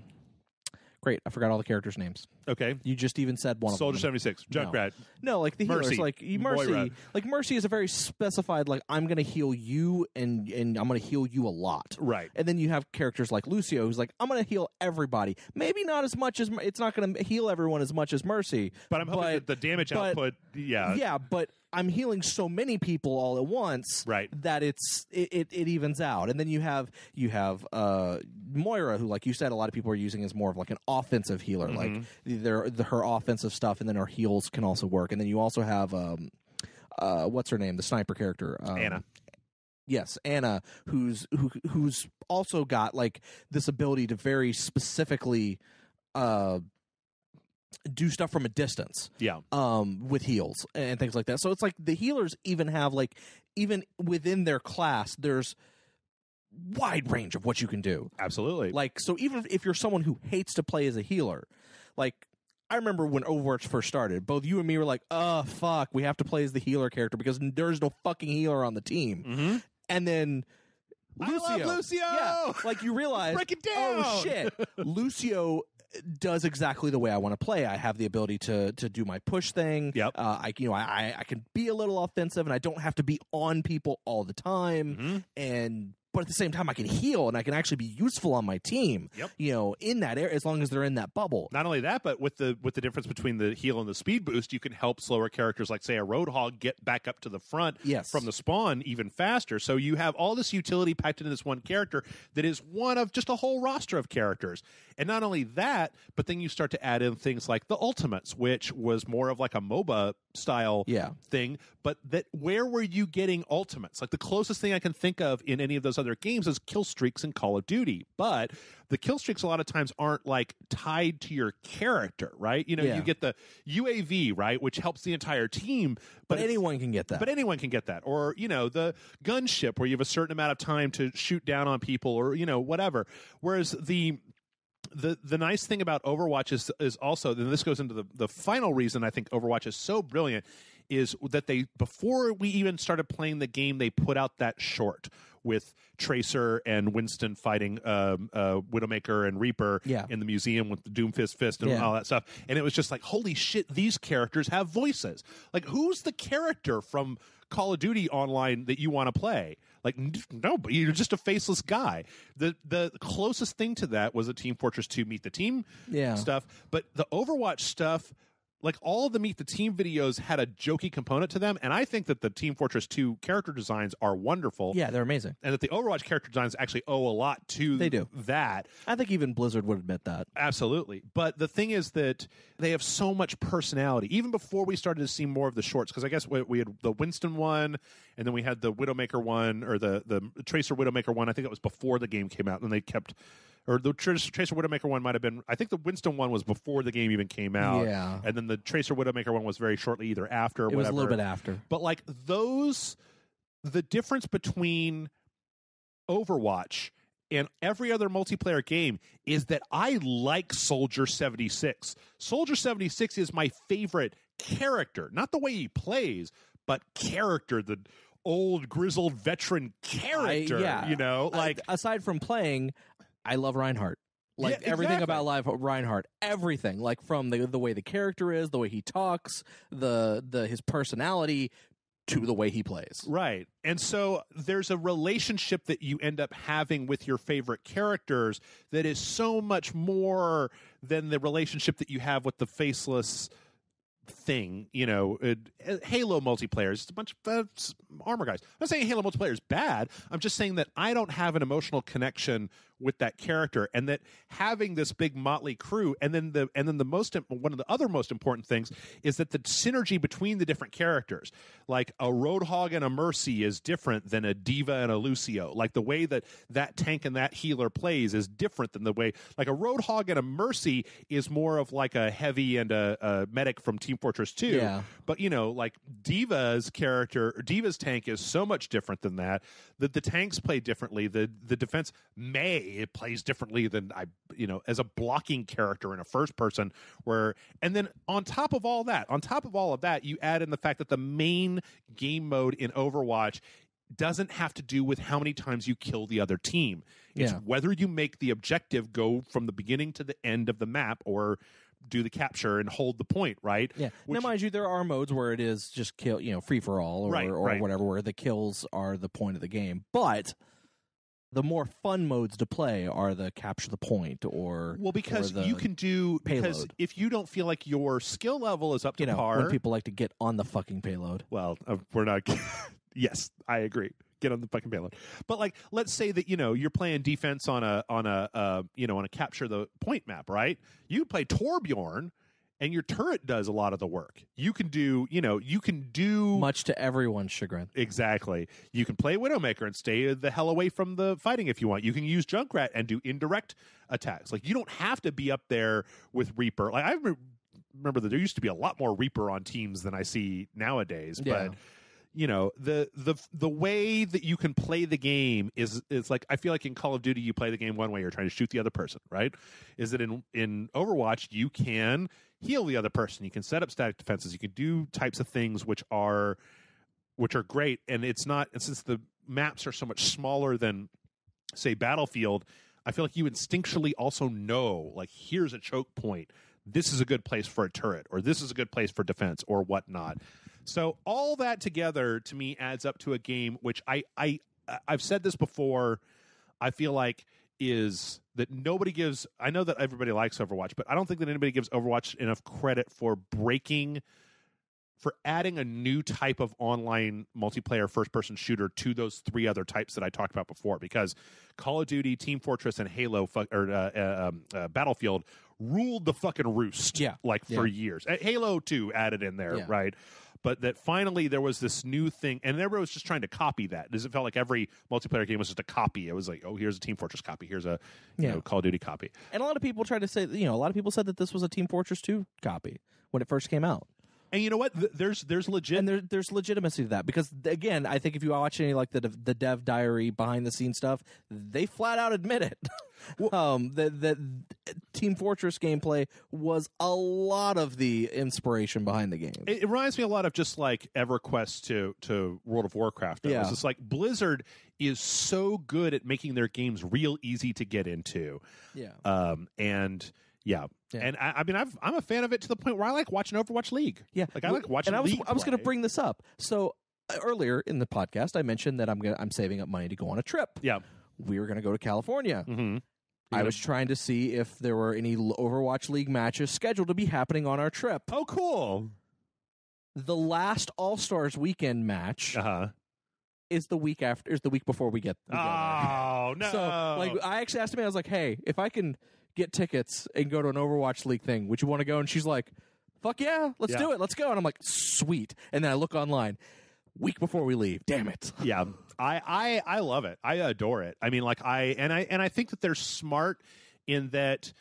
great. I forgot all the characters' names. Okay. You just even said one Soldier of them. 76, Junkrat. No, like the healers. Mercy. Like Mercy. Moira. Like Mercy is a very specified, like, I'm going to heal you and I'm going to heal you a lot. Right. And then you have characters like Lucio, who's like, I'm going to heal everybody. Maybe not as much as, it's not going to heal everyone as much as Mercy. But I'm hoping that the damage output, Yeah, but I'm healing so many people all at once that it evens out. And then you have Moira, who, like you said, a lot of people are using as more of like an offensive healer. Like her offensive stuff, and then her heals can also work. And then you also have what's her name, the sniper character, Anna. Yes, Anna, who's also got like this ability to very specifically do stuff from a distance. Yeah. With heals and things like that. So it's like the healers even have like, even within their class, there's wide range of what you can do. Absolutely. Like, so even if you're someone who hates to play as a healer, like, I remember when Overwatch first started, both you and me were like, oh, fuck, we have to play as the healer character because there's no fucking healer on the team. Mm-hmm. And then Lucio. I love Lucio! Yeah, like you realize, break it down! Oh, shit. Lucio does exactly the way I want to play. I have the ability to do my push thing. Yep. I can be a little offensive, and I don't have to be on people all the time. Mm-hmm. And but at the same time I can heal and I can actually be useful on my team. Yep. You know, in that area, as long as they're in that bubble. Not only that, but with the difference between the heal and the speed boost, you can help slower characters like, say, a Roadhog get back up to the front from the spawn even faster. So you have all this utility packed into this one character that is one of just a whole roster of characters. And not only that, but then you start to add in things like the ultimates, which was more of like a MOBA style thing. But that where were you getting ultimates? Like the closest thing I can think of in any of those other games is kill streaks in Call of Duty. But the kill streaks a lot of times aren't like tied to your character, right? You know, you get the UAV, right, which helps the entire team. But anyone can get that. But anyone can get that. Or, you know, the gunship where you have a certain amount of time to shoot down on people or, you know, whatever. Whereas the nice thing about Overwatch is also, and this goes into the final reason I think Overwatch is so brilliant, is that they, before we even started playing the game, they put out that short with Tracer and Winston fighting Widowmaker and Reaper in the museum with the Doomfist fist and all that stuff. And it was just like, holy shit, these characters have voices. Like, who's the character from Call of Duty Online that you want to play? Like, no, but you're just a faceless guy. The closest thing to that was a Team Fortress 2 Meet the Team stuff. But the Overwatch stuff, like all of the Meet the Team videos had a jokey component to them, and I think that the Team Fortress 2 character designs are wonderful. Yeah, they're amazing. And that the Overwatch character designs actually owe a lot to that. I think even Blizzard would admit that. Absolutely. But the thing is that they have so much personality. Even before we started to see more of the shorts, because I guess we had the Winston one, and then we had the Widowmaker one, or the Tracer Widowmaker one. I think it was before the game came out, and they kept... Or the Tracer Widowmaker one might have been... I think the Winston one was before the game even came out. Yeah. And then the Tracer Widowmaker one was very shortly either after or whatever. It was a little bit after. But like those... The difference between Overwatch and every other multiplayer game is that I like Soldier 76. Soldier 76 is my favorite character. Not the way he plays, but character. The old, grizzled veteran character, you know? Like, aside from playing... I love Reinhardt. Like everything about Reinhardt, everything. Like from the way the character is, the way he talks, his personality, to the way he plays. Right. And so there's a relationship that you end up having with your favorite characters that is so much more than the relationship that you have with the faceless thing, you know. Halo multiplayer is a bunch of armor guys. I'm not saying Halo multiplayer is bad. I'm just saying that I don't have an emotional connection with that character, and that having this big motley crew, and then one of the other most important things is that the synergy between the different characters, like a Roadhog and a Mercy, is different than a Diva and a Lucio. Like the way that tank and that healer plays is different than the way, like a Roadhog and a Mercy is more of like a heavy and a medic from Team Fortress 2. Yeah. But you know, like Diva's tank is so much different than that. The tanks play differently. The defense it plays differently than as a blocking character in a first person, and then on top of all of that, you add in the fact that the main game mode in Overwatch doesn't have to do with how many times you kill the other team. It's whether you make the objective go from the beginning to the end of the map or do the capture and hold the point, right? Yeah. Now, mind you, there are modes where it is just kill, free for all or whatever, where the kills are the point of the game. But the more fun modes to play are the capture the point because you can do payload. Because if you don't feel like your skill level is up to par, when people like to get on the fucking payload. Well, we're not. Yes, I agree. Get on the fucking payload. But like, let's say that you're playing defense on a capture the point map, right? You play Torbjorn, and your turret does a lot of the work. You can do much to everyone's chagrin. Exactly. You can play Widowmaker and stay the hell away from the fighting if you want. You can use Junkrat and do indirect attacks. Like, you don't have to be up there with Reaper. Like, I remember that there used to be a lot more Reaper on teams than I see nowadays. Yeah. But the way that you can play the game is like, I feel like in Call of Duty you play the game one way, you're trying to shoot the other person, right? Is that in Overwatch you can heal the other person, you can set up static defenses, you can do types of things which are great, and since the maps are so much smaller than, say, Battlefield, I feel like you instinctually also know, like, here's a choke point, this is a good place for a turret, or this is a good place for defense, or whatnot. So all that together, to me, adds up to a game which I I've said this before, I feel like is that nobody gives, I know that everybody likes Overwatch, but I don't think that anybody gives Overwatch enough credit for adding a new type of online multiplayer first-person shooter to those 3 other types that I talked about before, because Call of Duty, Team Fortress, and Halo Battlefield ruled the fucking roost for years. Halo 2 added in there, right? But that finally there was this new thing, and everybody was just trying to copy that. It felt like every multiplayer game was just a copy. It was like, oh, here's a Team Fortress copy. Here's a Call of Duty copy. And a lot of people tried to say, a lot of people said that this was a Team Fortress 2 copy when it first came out. And you know what? There's legit, and there's legitimacy to that, because again, I think if you watch any like the dev diary behind the scenes stuff, they flat out admit it. That Team Fortress gameplay was a lot of the inspiration behind the game. It reminds me a lot of just like EverQuest to World of Warcraft. It's just like Blizzard is so good at making their games real easy to get into. And I mean, I'm a fan of it to the point where I like watching Overwatch League. Yeah, like I like watching. And League I was going to bring this up. So earlier in the podcast, I mentioned that I'm saving up money to go on a trip. Yeah, we were going to go to California. Mm-hmm. I was trying to see if there were any Overwatch League matches scheduled to be happening on our trip. Oh, cool! The last All-Stars weekend match. Is the week after? Is the week before we get? Oh no! So, like, I actually asked him. I was like, "Hey, if I can get tickets and go to an Overwatch League thing, would you want to go?" And she's like, "Fuck yeah, let's do it. Let's go." And I'm like, "Sweet." And then I look online, week before we leave. Damn it. Yeah, I love it. I adore it. I mean, like I think that they're smart in that.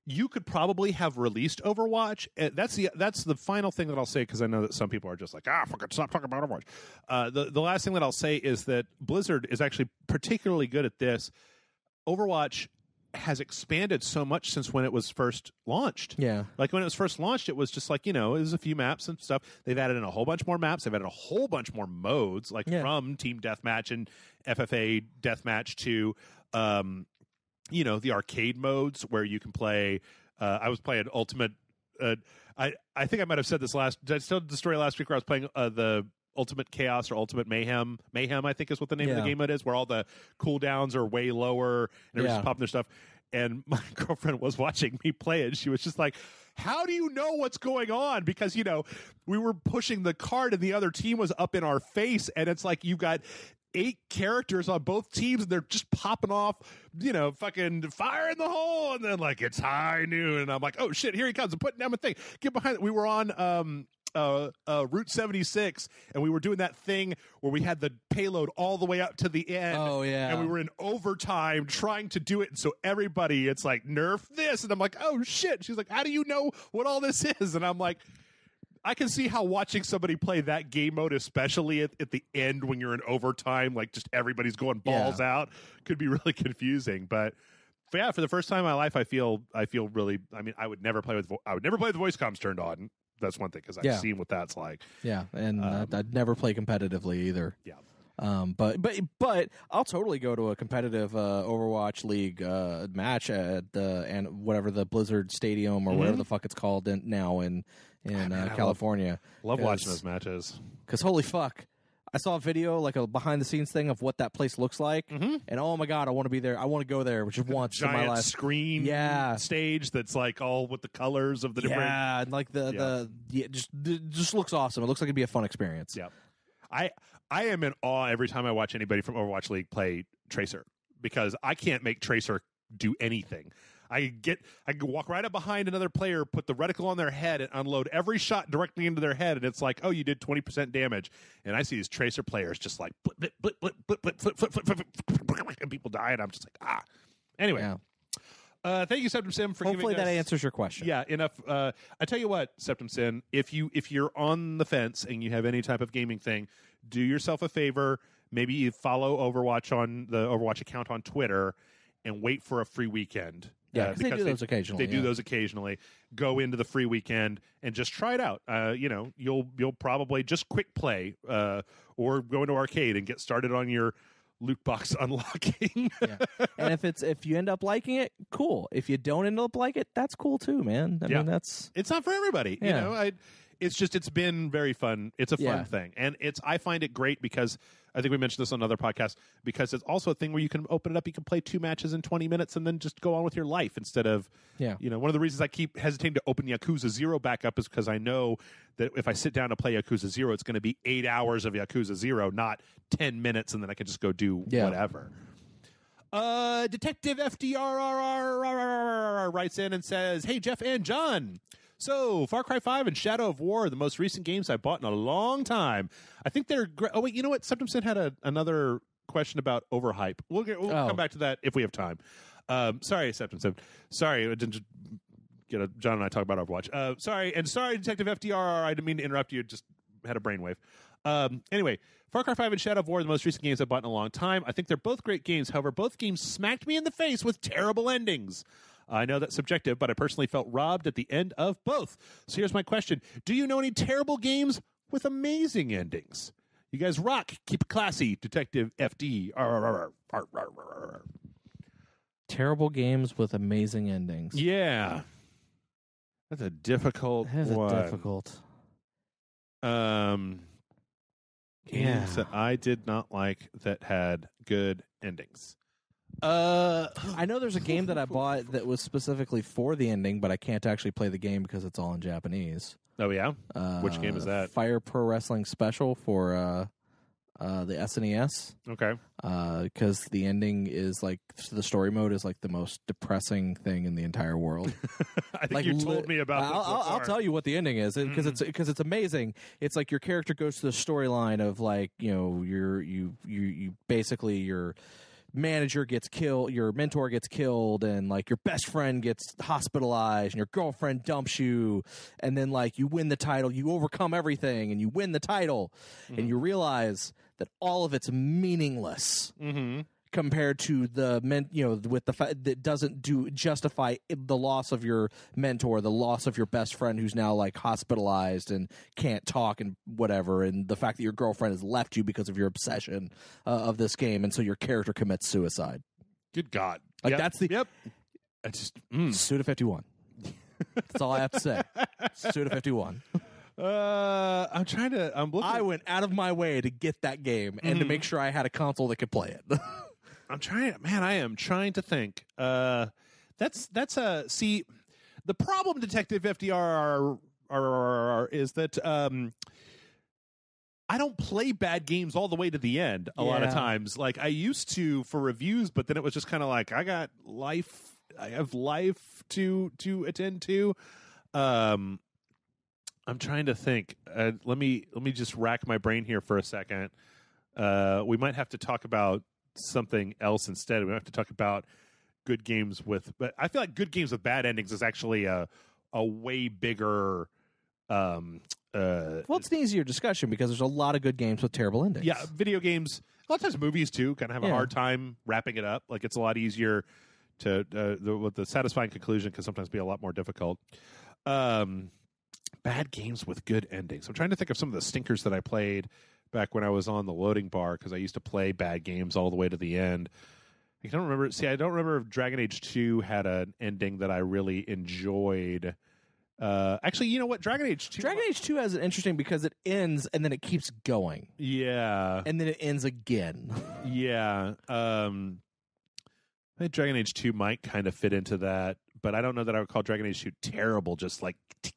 You could probably have released Overwatch. That's the final thing that I'll say, because I know that some people are just like, fucking stop talking about Overwatch. The last thing that I'll say is that Blizzard is actually particularly good at this. Overwatch has expanded so much since when it was first launched. Yeah. Like when it was first launched, it was just like, it was a few maps and stuff. They've added in a whole bunch more maps. They've added a whole bunch more modes, like from Team Deathmatch and FFA Deathmatch to... the arcade modes where you can play. I was playing Ultimate. I think I might have said this last. Did I tell the story last week where I was playing the Ultimate Chaos or Ultimate Mayhem? Mayhem, I think, is what the name of the game is, where all the cooldowns are way lower and everybody's popping their stuff. And my girlfriend was watching me play it. She was just like, how do you know what's going on? Because, we were pushing the cart and the other team was up in our face. And it's like you've got 8 characters on both teams and they're just popping off, fucking fire in the hole. And then like, it's high noon. And I'm like, oh shit, here he comes. I'm putting down my thing. Get behind it. We were on, Route 76, and we were doing that thing where we had the payload all the way up to the end. Oh yeah, and we were in overtime trying to do it. And so everybody, it's like, nerf this, and I'm like, oh shit. She's like, how do you know what all this is? And I'm like, I can see how watching somebody play that game mode, especially at the end when you're in overtime, like just everybody's going balls out, could be really confusing. But yeah, for the first time in my life, I feel really. I mean, I would never play with the voice comms turned on. That's one thing, because I've seen what that's like. Yeah, and I'd never play competitively either. Yeah. But I'll totally go to a competitive Overwatch League match at and whatever the Blizzard Stadium or whatever the fuck it's called now in California. Love watching those matches. Because holy fuck, I saw a video, like a behind the scenes thing of what that place looks like, and oh my god, I want to be there. I want to go there, which is once in my life. Screen stage that's like all with the colors of the different. Yeah, and like just looks awesome. It looks like it'd be a fun experience. Yeah, I am in awe every time I watch anybody from Overwatch League play Tracer, because I can't make Tracer do anything. I can walk right up behind another player, put the reticle on their head, and unload every shot directly into their head, and it's like, oh, you did 20% damage. And I see these Tracer players just like blip, blip, blip, blip, blip, flip, flip, flip, flip, and people die, and I'm just like, Anyway, thank you, Septum Sim, for hopefully giving us... that answers your question. Yeah, enough. I tell you what, Septum Sim, if you're on the fence and you have any type of gaming thing, do yourself a favor. Maybe you follow Overwatch on the Overwatch account on Twitter and wait for a free weekend. Yeah, because they do those occasionally. They do those occasionally. Go into the free weekend and just try it out. You'll probably just quick play or go into arcade and get started on your loot box unlocking. And if you end up liking it, cool. If you don't end up liking it, that's cool too, man. I mean, it's not for everybody. You know, it's been very fun. It's a fun thing, and I find it great because I think we mentioned this on another podcast, because it's also a thing where you can open it up, you can play 2 matches in 20 minutes and then just go on with your life instead of, one of the reasons I keep hesitating to open Yakuza 0 back up is because I know that if I sit down to play Yakuza 0, it's going to be 8 hours of Yakuza 0, not 10 minutes, and then I can just go do whatever. Detective FDR writes in and says, "Hey, Jeff and John. So, Far Cry 5 and Shadow of War are the most recent games I bought in a long time. I think they're great." Oh, wait, you know what? Septimson had another question about overhype. We'll come back to that if we have time. Sorry, Septimson. Sorry, I didn't just John and I talk about Overwatch. Sorry, Detective FDR. I didn't mean to interrupt you. Just had a brainwave. Anyway, Far Cry 5 and Shadow of War are the most recent games I've bought in a long time. I think they're both great games. However, both games smacked me in the face with terrible endings. I know that's subjective, but I personally felt robbed at the end of both. So here's my question. Do you know any terrible games with amazing endings? You guys rock. Keep it classy, Detective FD. Terrible games with amazing endings. Yeah. That's a difficult one. That is difficult. Games that I did not like that had good endings. I know there's a game that I bought that was specifically for the ending, but I can't actually play the game because it's all in Japanese. Oh, yeah? Which game is that? Fire Pro Wrestling Special for the SNES. Okay. Because the ending is like, the story mode is like the most depressing thing in the entire world. I think you told me about this before. I'll tell you what the ending is, because it's amazing. It's like your character goes to the storyline of like, you basically your manager gets killed, your mentor gets killed, and like your best friend gets hospitalized, and your girlfriend dumps you, and then like you win the title, you overcome everything, and you win the title, and you realize that all of it's meaningless compared to with the fact that doesn't justify the loss of your mentor, the loss of your best friend who's now like hospitalized and can't talk and whatever, and the fact that your girlfriend has left you because of your obsession of this game, and so your character commits suicide. Good God! Like that's the I just Suda 51. That's all I have to say. Suda 51. I'm looking. I went out of my way to get that game and to make sure I had a console that could play it. I am trying to think. See, the problem, Detective FDR, is that I don't play bad games all the way to the end a lot of times. Like I used to for reviews, but then it was just kind of like I have life to attend to. I'm trying to think. Let me just rack my brain here for a second. We might have to talk about something else instead. We have to talk about good games but I feel like good games with bad endings is actually a way bigger it's an easier discussion because there's a lot of good games with terrible endings. Yeah, video games, a lot of times movies too kind of have a hard time wrapping it up. Like it's a lot easier to with the satisfying conclusion can sometimes be a lot more difficult. Bad games with good endings. I'm trying to think of some of the stinkers that I played back when I was on the loading bar, because I used to play bad games all the way to the end. I don't remember. See, I don't remember if Dragon Age 2 had an ending that I really enjoyed. Actually, you know what? Dragon Age 2 has it interesting because it ends and then it keeps going. Yeah. And then it ends again. Yeah. I think Dragon Age 2 might kind of fit into that, but I don't know that I would call Dragon Age 2 terrible, just like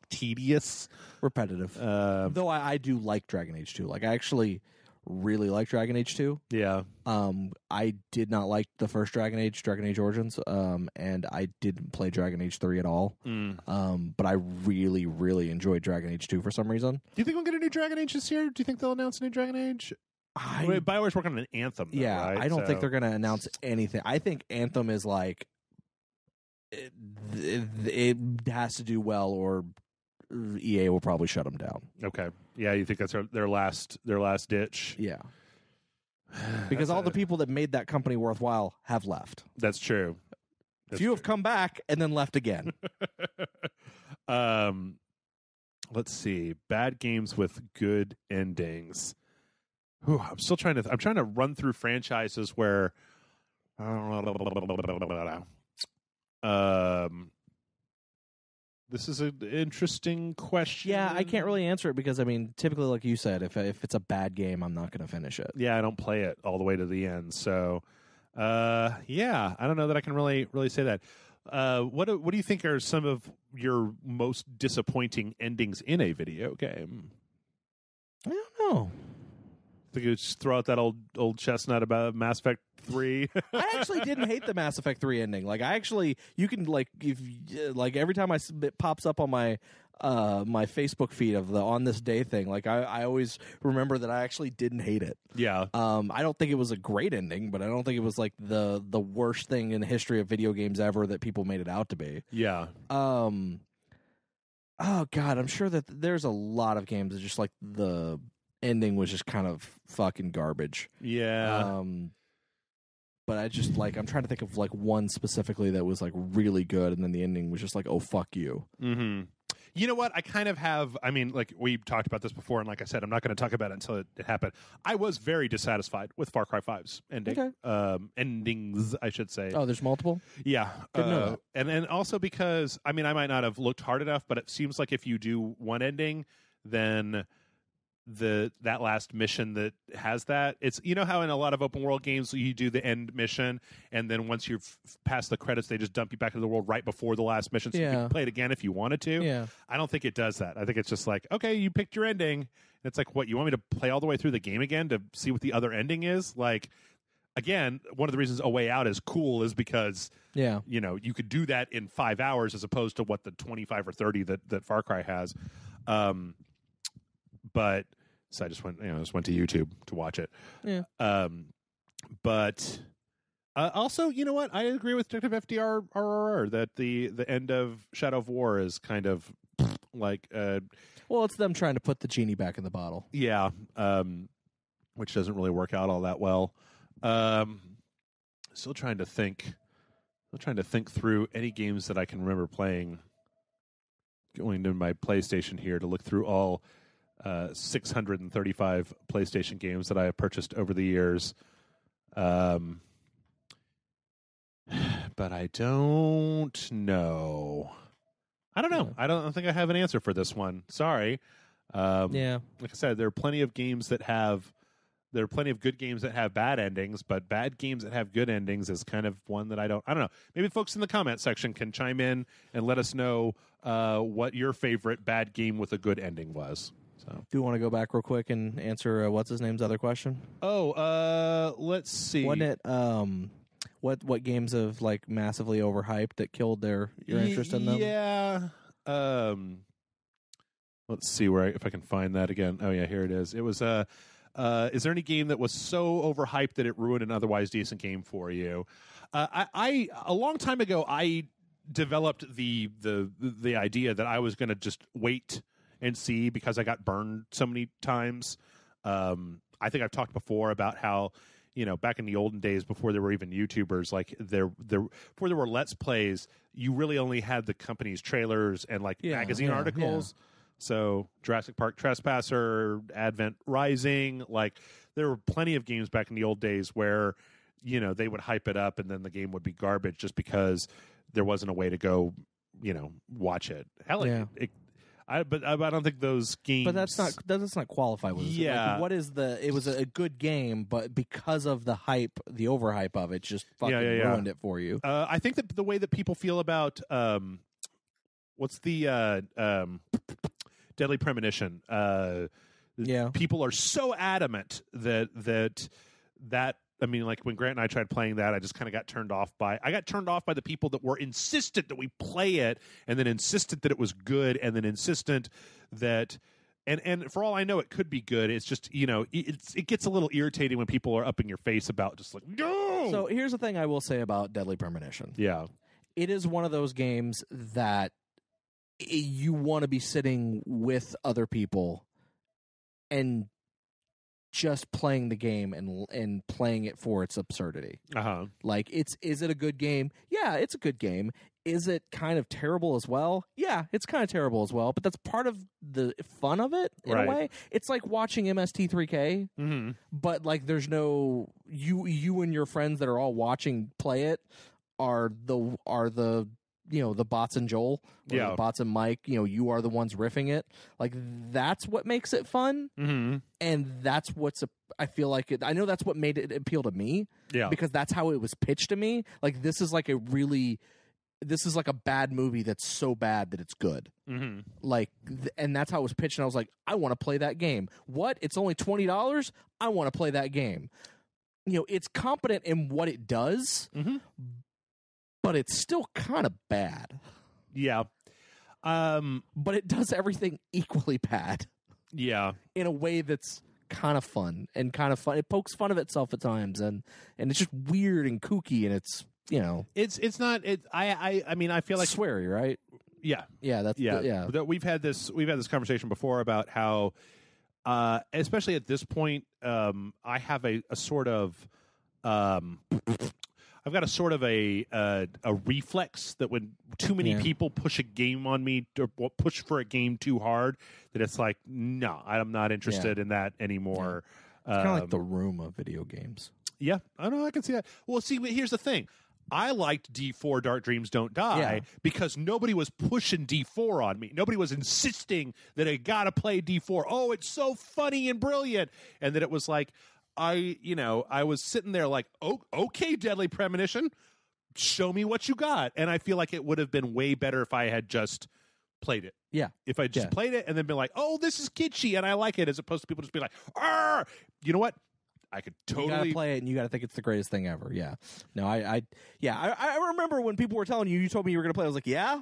tedious. Repetitive. Though I do like Dragon Age 2. Like, I actually really like Dragon Age 2. Yeah. I did not like the first Dragon Age Origins, and I didn't play Dragon Age 3 at all. But I really, really enjoyed Dragon Age 2 for some reason. Do you think we'll get a new Dragon Age this year? Do you think they'll announce a new Dragon Age? BioWare's working on an Anthem, though, right? I don't think they're going to announce anything. I think Anthem is like it has to do well, or EA will probably shut them down. Okay. Yeah, you think that's their last ditch? Yeah. Because all the people that made that company worthwhile have left. That's true. Few have come back and then left again. Let's see. Bad games with good endings. I'm still trying to run through franchises where This is an interesting question. Yeah, I can't really answer it because, I mean, typically, like you said, if it's a bad game, I'm not going to finish it. Yeah, I don't play it all the way to the end. So, yeah, I don't know that I can really say that. What do you think are some of your most disappointing endings in a video game? I don't know. I think you just throw out that old chestnut about Mass Effect 3. I actually didn't hate the Mass Effect 3 ending. Like, you can, like, every time it pops up on my my Facebook feed of the On This Day thing, like, I always remember that I actually didn't hate it. Yeah. I don't think it was a great ending, but I don't think it was, like, the worst thing in the history of video games ever that people made it out to be. Yeah. Oh, God, I'm sure that there's a lot of games that just, like, the ending was just kind of fucking garbage. Yeah. But I just, like, I'm trying to think of, like, one specifically that was, like, really good, and then the ending was just like, oh, fuck you. Mm-hmm. You know what? I kind of have, I mean, like, we talked about this before, and like I said, I'm not going to talk about it until it happened. I was very dissatisfied with Far Cry 5's ending. Okay. Endings, I should say. Oh, there's multiple? Yeah. Didn't know that. And also because, I mean, I might not have looked hard enough, but it seems like if you do one ending, then that last mission that has that, it's, you know how in a lot of open world games you do the end mission and then once you've passed the credits they just dump you back into the world right before the last mission so you can play it again if you wanted to. Yeah. I don't think it does that. I think it's just like, okay, you picked your ending. And it's like, what, you want me to play all the way through the game again to see what the other ending is? Like, again, one of the reasons A Way Out is cool is because you know, you could do that in 5 hours as opposed to what the 25 or 30 that Far Cry has. But so I just went to YouTube to watch it. Yeah. But also, you know what? I agree with Detective FDR that the end of Shadow of War is kind of like well, it's them trying to put the genie back in the bottle. Yeah. Which doesn't really work out all that well. Still trying to think through any games that I can remember playing. Going to my PlayStation here to look through all 635 PlayStation games that I have purchased over the years. But I don't know. I don't know. I don't think I have an answer for this one. Sorry. Like I said, there are plenty of games that have. There are plenty of good games that have bad endings, but bad games that have good endings is kind of one that I don't know. Maybe folks in the comment section can chime in and let us know what your favorite bad game with a good ending was. So, do you want to go back real quick and answer what's his name's other question? Oh, let's see. Wasn't it what games have like massively overhyped that killed your interest in them? Yeah. Let's see if I can find that again. Oh yeah, here it is. It was is there any game that was so overhyped that it ruined an otherwise decent game for you? I a long time ago I developed the idea that I was going to just wait and see because I got burned so many times. I think I've talked before about how, you know, back in the olden days before there were even YouTubers, like before there were Let's Plays, you really only had the company's trailers and like magazine articles. Yeah. So Jurassic Park Trespasser, Advent Rising, like there were plenty of games back in the old days where, you know, they would hype it up and then the game would be garbage just because there wasn't a way to go, you know, watch it. Hell, but I don't think those games. But that's not qualify with it. Yeah. Like, what is it was a good game, but because of the hype, the overhype of it, just fucking ruined it for you. I think that the way that people feel about what's the Deadly Premonition. People are so adamant that I mean, like when Grant and I tried playing that, I just kind of got turned off by. I got turned off by the people that were insistent that we play it, and then insistent that it was good, and then insistent that, and for all I know, it could be good. It's just, you know, it gets a little irritating when people are up in your face about just like no. So here's the thing I will say about Deadly Premonition. Yeah, it is one of those games that you want to be sitting with other people and just playing the game and playing it for its absurdity. Like, is it a good game? Yeah, it's a good game. Is it kind of terrible as well? Yeah, it's kind of terrible as well, but that's part of the fun of it in a way. It's like watching MST3K, but like there's no you and your friends that are all watching play it are the the bots and Joel, or the bots and Mike, you are the ones riffing it. Like, that's what makes it fun. Mm-hmm. And that's I feel like I know that's what made it appeal to me. Yeah. Because that's how it was pitched to me. Like, this is like a bad movie that's so bad that it's good. Mm-hmm. Like, and that's how it was pitched. And I was like, I want to play that game. What? It's only $20? I want to play that game. It's competent in what it does, but it's still kind of bad. Yeah. But it does everything equally bad. Yeah. In a way that's kind of fun and kind of fun. It pokes fun of itself at times, and it's just weird and kooky, and it's it's not. I mean, I feel like sweary, right? Yeah. Yeah. We've had this conversation before about how, especially at this point, I have a sort of, I've got a sort of a reflex that when too many people push a game on me or push for a game too hard, that it's like, no, I'm not interested in that anymore. Yeah. It's kind of like the Room of video games. Yeah, I know. I can see that. Well, see, here's the thing. I liked D4 Dark Dreams Don't Die because nobody was pushing D4 on me. Nobody was insisting that I got to play D4. Oh, it's so funny and brilliant. And that it was like, I was sitting there like, oh, okay, Deadly Premonition, show me what you got. And I feel like it would have been way better if I had just played it. Yeah. If I just played it and then been like, oh, this is kitschy and I like it, as opposed to people just being like, arr! You know what? I could totally... You gotta play it, and you gotta think it's the greatest thing ever. Yeah. No, I remember when people were telling you told me you were gonna play. I was like, yeah.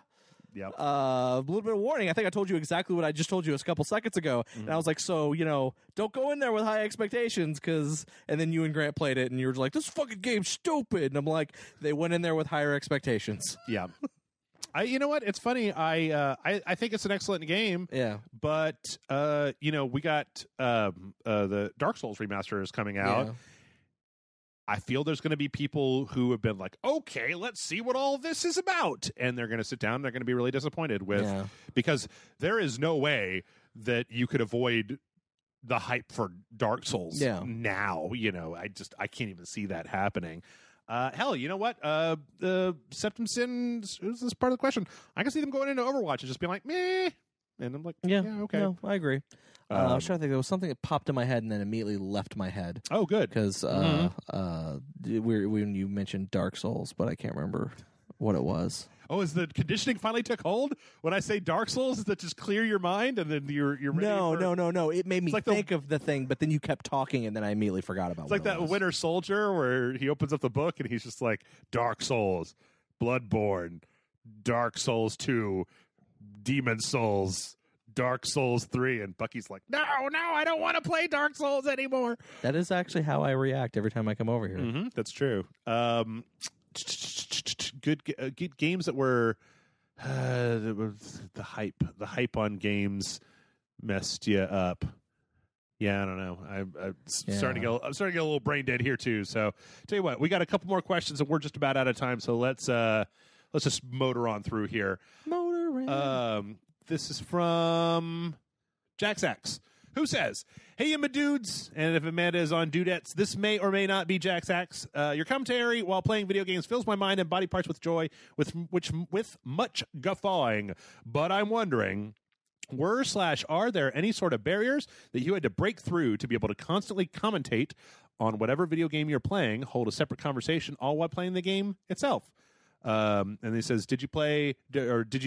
Yeah. A little bit of warning. I think I told you exactly what I just told you a couple seconds ago, and I was like, so don't go in there with high expectations, and then you and Grant played it, and you were like, this fucking game's stupid, and I'm like, they went in there with higher expectations. Yeah. You know what? It's funny. I think it's an excellent game. Yeah. But we got the Dark Souls remaster is coming out. Yeah. I feel there's going to be people who have been like, okay, let's see what all this is about, and they're going to sit down. And they're going to be really disappointed because there is no way that you could avoid the hype for Dark Souls now. I can't even see that happening. Hell, you know what? Septum Sin is this part of the question. I can see them going into Overwatch and just being like, meh. And I'm like, yeah okay. No, I agree. I was trying to think. There was something that popped in my head and then immediately left my head. Oh, good. Because when you mentioned Dark Souls, but I can't remember what it was. Oh, is the conditioning finally took hold? When I say Dark Souls, is that just clear your mind and then you're ready? No. It made me think of the thing, but then you kept talking and then I immediately forgot about it. It's like that Winter Soldier where he opens up the book and he's just like, Dark Souls, Bloodborne, Dark Souls 2, Demon Souls, Dark Souls 3, and Bucky's like, no, I don't want to play Dark Souls anymore. That is actually how I react every time I come over here. Mm-hmm, that's true. Good games that were the hype on games messed you up. Yeah, I don't know. I'm starting to get a little brain dead here too. So tell you what, we got a couple more questions and we're just about out of time. So let's just motor on through here. This is from Jack Sachs, who says, hey, you my dudes, and if Amanda is on dudettes, this may or may not be Jack Sachs. Your commentary while playing video games fills my mind and body parts with joy, with much guffawing. But I'm wondering, are there any sort of barriers that you had to break through to be able to constantly commentate on whatever video game you're playing, hold a separate conversation, all while playing the game itself? And he says, did you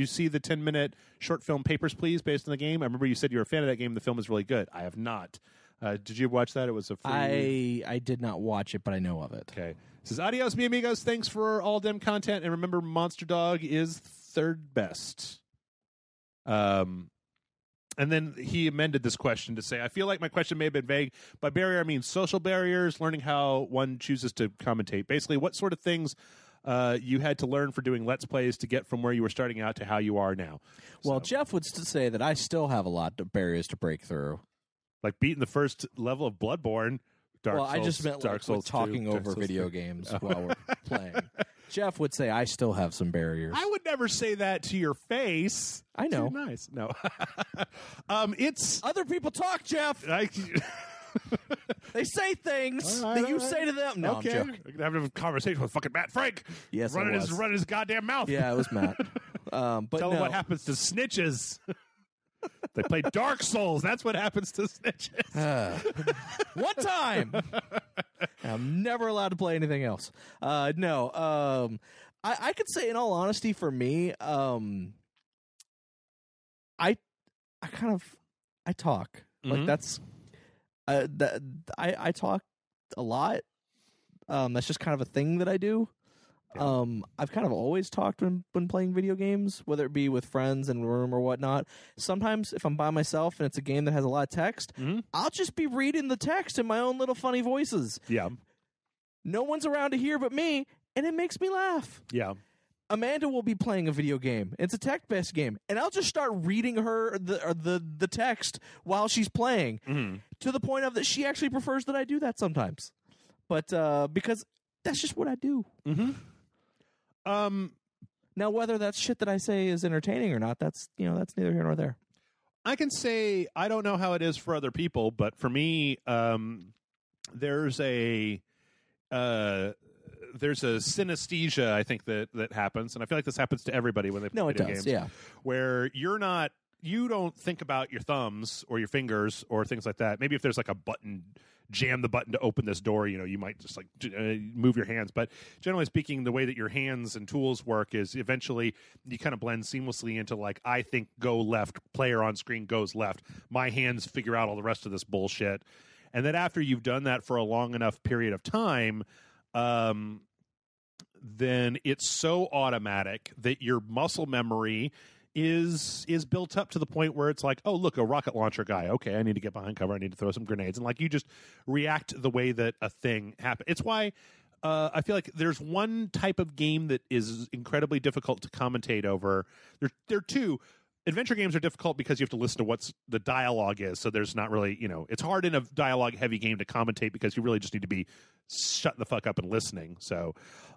see the 10-minute short film Papers, Please, based on the game? I remember you said you were a fan of that game. The film is really good. I have not. Did you watch that? It was a free... I did not watch it, but I know of it. Okay. It says, adios, mi amigos. Thanks for all dem content. And remember, Monster Dog is third best. And then he amended this question to say, I feel like my question may have been vague. By barrier, I mean social barriers, learning how one chooses to commentate. Basically, what sort of things... you had to learn for doing Let's Plays to get from where you were starting out to how you are now. Well, Jeff would say that I still have a lot of barriers to break through. Like beating the first level of Bloodborne, Dark Souls. I just meant Dark Souls talking 2, over video games while we're playing. Jeff would say I still have some barriers. I would never say that to your face. I know. Too nice. No. It's... Other people talk, Jeff! They say things that you say to them. No, okay. I'm joking. I'm gonna have a conversation with fucking Matt Frank. Yes, running his goddamn mouth. Yeah, it was Matt. But tell him what happens to snitches. They play Dark Souls. That's what happens to snitches. One time. I'm never allowed to play anything else. No. I could say, in all honesty, for me, I talk. Like that's I talk a lot. That's just kind of a thing that I do. I've kind of always talked when playing video games, whether it be with friends in a room or whatnot. Sometimes if I'm by myself and it's a game that has a lot of text, I'll just be reading the text in my own little funny voices. Yeah. No one's around to hear but me, and it makes me laugh. Yeah. Amanda will be playing a video game. It's a text-based game, and I'll just start reading her the text while she's playing, to the point of that she actually prefers that I do that sometimes. But because that's just what I do. Now, whether that shit that I say is entertaining or not, that's that's neither here nor there. I can say I don't know how it is for other people, but for me, there's a synesthesia, I think, that happens, and I feel like this happens to everybody when they play video games. Yeah, where you don't think about your thumbs or your fingers or things like that. Maybe if there's like a button, jam the button to open this door, you might just like move your hands. But generally speaking, the way that your hands and tools work is eventually you kind of blend seamlessly into like, I think go left, player on screen goes left. My hands figure out all the rest of this bullshit. And then after you've done that for a long enough period of time, then it's so automatic that your muscle memory is built up to the point where it's like, oh, look, a rocket launcher guy. Okay, I need to get behind cover. I need to throw some grenades. And like you just react the way that a thing happens. It's why I feel like there's one type of game that is incredibly difficult to commentate over. There are two. Adventure games are difficult because you have to listen to what the dialogue is. So there's not really, it's hard in a dialogue-heavy game to commentate because you really just need to be shutting the fuck up and listening. So,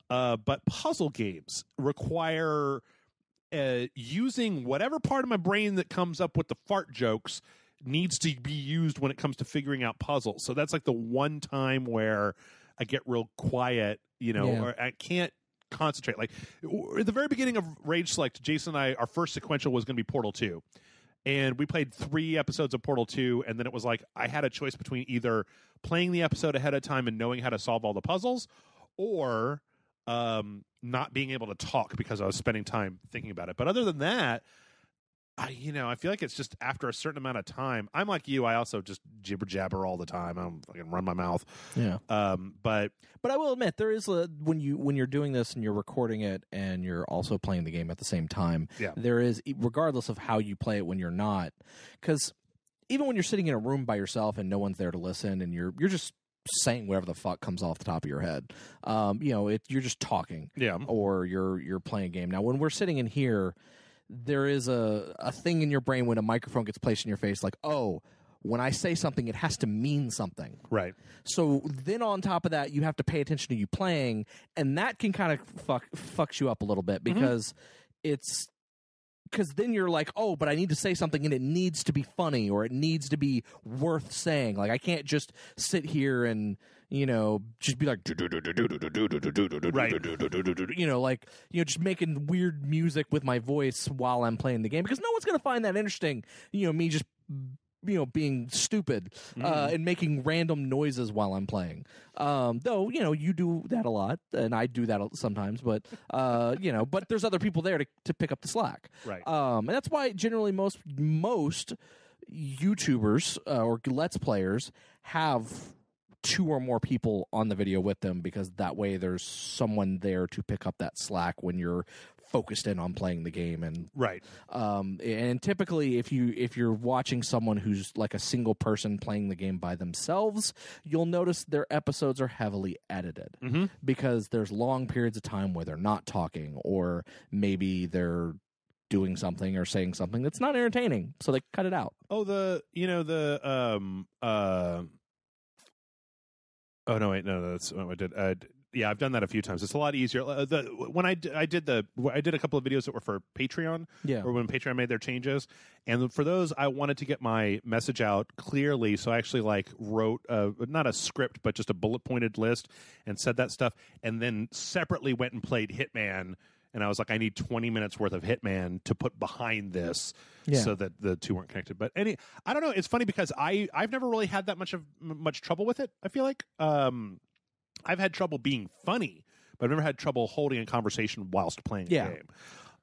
but puzzle games require using whatever part of my brain that comes up with the fart jokes needs to be used when it comes to figuring out puzzles. So that's like the one time where I get real quiet, or I can't concentrate. Like at the very beginning of Rage Select, Jason and I, our first sequential was going to be Portal 2. And we played 3 episodes of Portal 2, and then it was like I had a choice between either playing the episode ahead of time and knowing how to solve all the puzzles, or not being able to talk because I was spending time thinking about it. But other than that, I feel like it's just after a certain amount of time. I'm like you. I also just jibber jabber all the time. I'm fucking run my mouth. Yeah. But I will admit there is when you're doing this and you're recording it and you're also playing the game at the same time. Yeah. There is, regardless of how you play it when you're not, because even when you're sitting in a room by yourself and no one's there to listen and you're just saying whatever the fuck comes off the top of your head, you're just talking. Yeah. Or you're playing a game. Now, when we're sitting in here, there is a thing in your brain when a microphone gets placed in your face, like, oh, when I say something, it has to mean something. Right. So then on top of that, you have to pay attention to you playing, and that can kind of fucks you up a little bit because because then you're like, oh, but I need to say something and it needs to be funny or it needs to be worth saying. Like, I can't just sit here and, just be like, right. Just making weird music with my voice while I'm playing the game, because no one's going to find that interesting. Me just, being stupid and making random noises while I'm playing. Though, you do that a lot and I do that sometimes, but, but there's other people there to pick up the slack. Right. And that's why generally most YouTubers or Let's Players have 2 or more people on the video with them, because that way there's someone there to pick up that slack when you're focused in on playing the game. And right. And typically if you're watching someone who's like a single person playing the game by themselves, you'll notice their episodes are heavily edited because there's long periods of time where they're not talking, or maybe they're doing something or saying something that's not entertaining, so they cut it out. Oh, oh no, wait, no, that's what I did. Yeah, I've done that a few times. It's a lot easier. When I did a couple of videos that were for Patreon, or when Patreon made their changes, and for those I wanted to get my message out clearly, so I actually wrote not a script but just a bullet pointed list and said that stuff, and then separately went and played Hitman. And I was like, I need 20 minutes worth of Hitman to put behind this, so that the two weren't connected. But I don't know. It's funny because I've never really had that much trouble with it. I feel like I've had trouble being funny, but I've never had trouble holding a conversation whilst playing a game.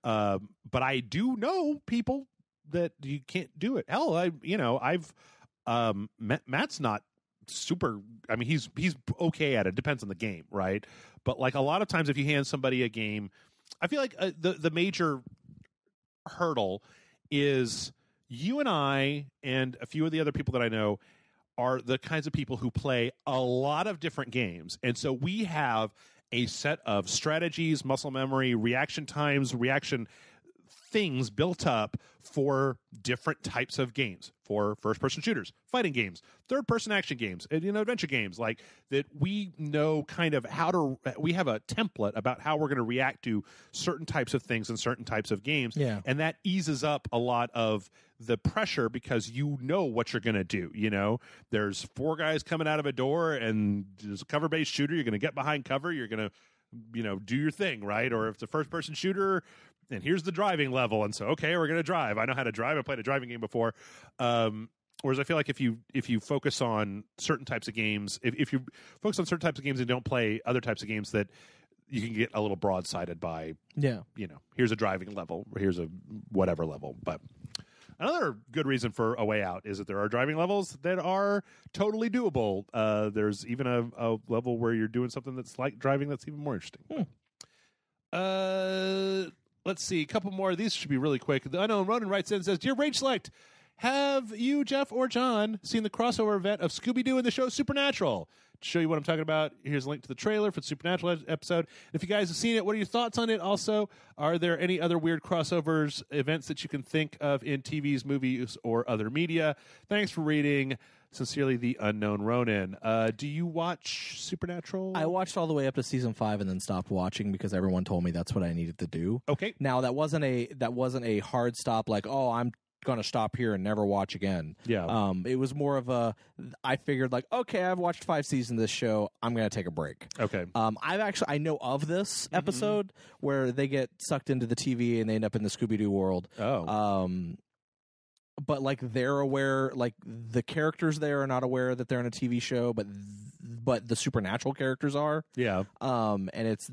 But I do know people that you can't do it. Hell, I've Matt's not super. I mean, he's okay at it. Depends on the game, right? But a lot of times, if you hand somebody a game, I feel like the major hurdle is you and I and a few of the other people that I know are the kinds of people who play a lot of different games. And so we have a set of strategies, muscle memory, reaction times, reaction things built up for different types of games, for first-person shooters, fighting games, third-person action games, and adventure games, that we know kind of we have a template about how we're going to react to certain types of things in certain types of games, and that eases up a lot of the pressure because you know what you're going to do. There's 4 guys coming out of a door, and there's a cover-based shooter. You're going to get behind cover. You're going to, do your thing, right? Or if it's a first-person shooter, and here's the driving level, and so okay, we're going to drive. I know how to drive. I played a driving game before. Whereas I feel like if you focus on certain types of games, if you focus on certain types of games and don't play other types of games, that you can get a little broadsided by. Here's a driving level, or here's a whatever level. But another good reason for a way out is that there are driving levels that are totally doable. There's even a level where you're doing something that's like driving that's even more interesting. Let's see, a couple more. These should be really quick. The Unknown Ronan writes in and says, Dear Rage Select, have you, Jeff or John, seen the crossover event of Scooby-Doo in the show Supernatural? To show you what I'm talking about, here's a link to the trailer for the Supernatural episode. If you guys have seen it, what are your thoughts on it? Also, are there any other weird crossovers, events that you can think of in TVs, movies, or other media? Thanks for reading. Sincerely, the Unknown Ronan. Do you watch Supernatural? I watched all the way up to season 5 and then stopped watching because everyone told me that's what I needed to do. Okay. Now that wasn't a hard stop. I'm going to stop here and never watch again. Yeah. It was more of I figured okay, I've watched 5 seasons of this show. I'm going to take a break. Okay. I know of this episode where they get sucked into the TV and they end up in the Scooby-Doo world. Oh. But they're aware, the characters there are not aware that they're in a TV show, but the supernatural characters are. Yeah. And it's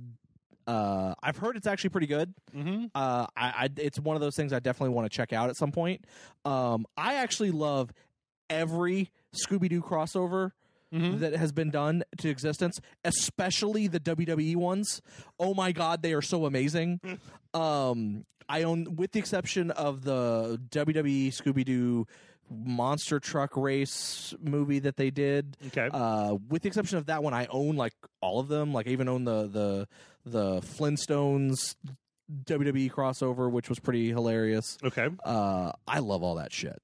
I've heard it's actually pretty good. It's one of those things I definitely want to check out at some point. I actually love every Scooby-Doo crossover that has been done to existence, especially the WWE ones. Oh my God, they are so amazing. I own, with the exception of the WWE Scooby-Doo monster truck race movie that they did. Okay. With the exception of that one, I own all of them. I even own the Flintstones WWE crossover, which was pretty hilarious. Okay. I love all that shit.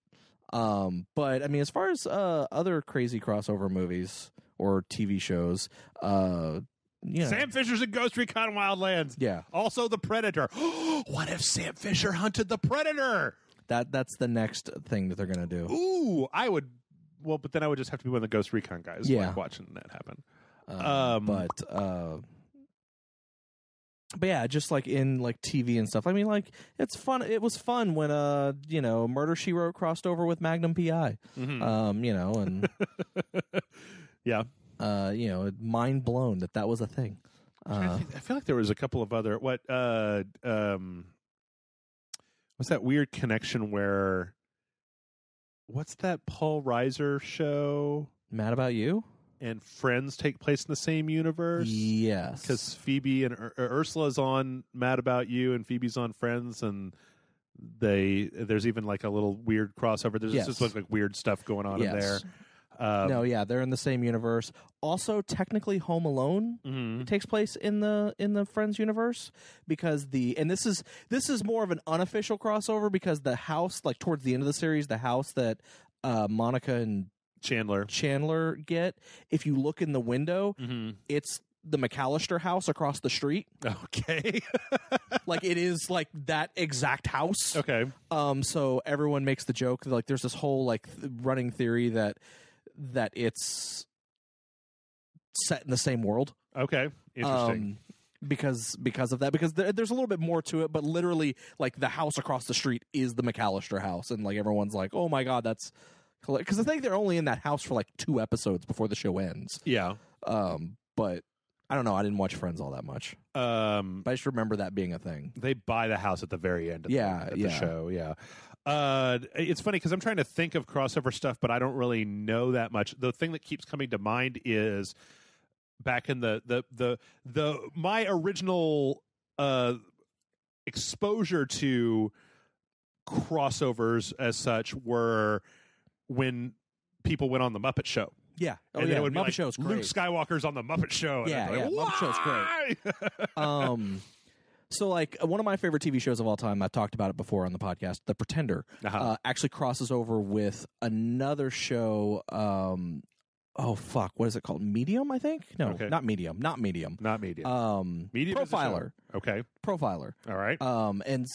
But I mean, as far as other crazy crossover movies or TV shows, Sam Fisher's in Ghost Recon Wildlands. Yeah. Also the Predator. What if Sam Fisher hunted the Predator? That's the next thing that they're gonna do. Ooh, I would. Well, but then I would just have to be one of the Ghost Recon guys. Watching that happen. But yeah, just in TV and stuff. I mean, it's fun. It was fun when Murder, She Wrote crossed over with Magnum PI. And yeah. Mind blown that was a thing. I feel like there was a couple of other what's that weird connection where what's that Paul Reiser show? Mad About You? And Friends take place in the same universe? Yes. Because Phoebe and Ursula's on Mad About You and Phoebe's on Friends, and there's even a little weird crossover. There's just weird stuff going on in there. They're in the same universe. Also, technically, Home Alone takes place in the Friends universe because this is more of an unofficial crossover because the house, towards the end of the series, the house that Monica and Chandler get, if you look in the window, it's the McAllister house across the street. Okay. Like, it is like that exact house. Okay. So everyone makes the joke that, like, there's this whole like running theory that it's set in the same world. Okay. Interesting. Because of that, because there's a little bit more to it, but literally, like, the house across the street is the McAllister house, and like everyone's like, "Oh my god, that's," because I think they're only in that house for like 2 episodes before the show ends. Yeah. But I don't know. I didn't watch Friends all that much. But I just remember that being a thing. They buy the house at the very end of the show. Yeah. It's funny because I'm trying to think of crossover stuff, but I don't really know that much. The thing that keeps coming to mind is back in the my original exposure to crossovers as such were when people went on the Muppet Show. Yeah. Oh, and yeah. Muppet Show's great. Luke Skywalker's on the Muppet Show. And yeah, like, Muppet Show's great. So, like, one of my favorite TV shows of all time, I've talked about it before on the podcast, The Pretender, actually crosses over with another show. Oh, fuck. What is it called? Medium, I think? No, okay. Not Medium. Medium. Medium Profiler. Okay. Profiler. All right. And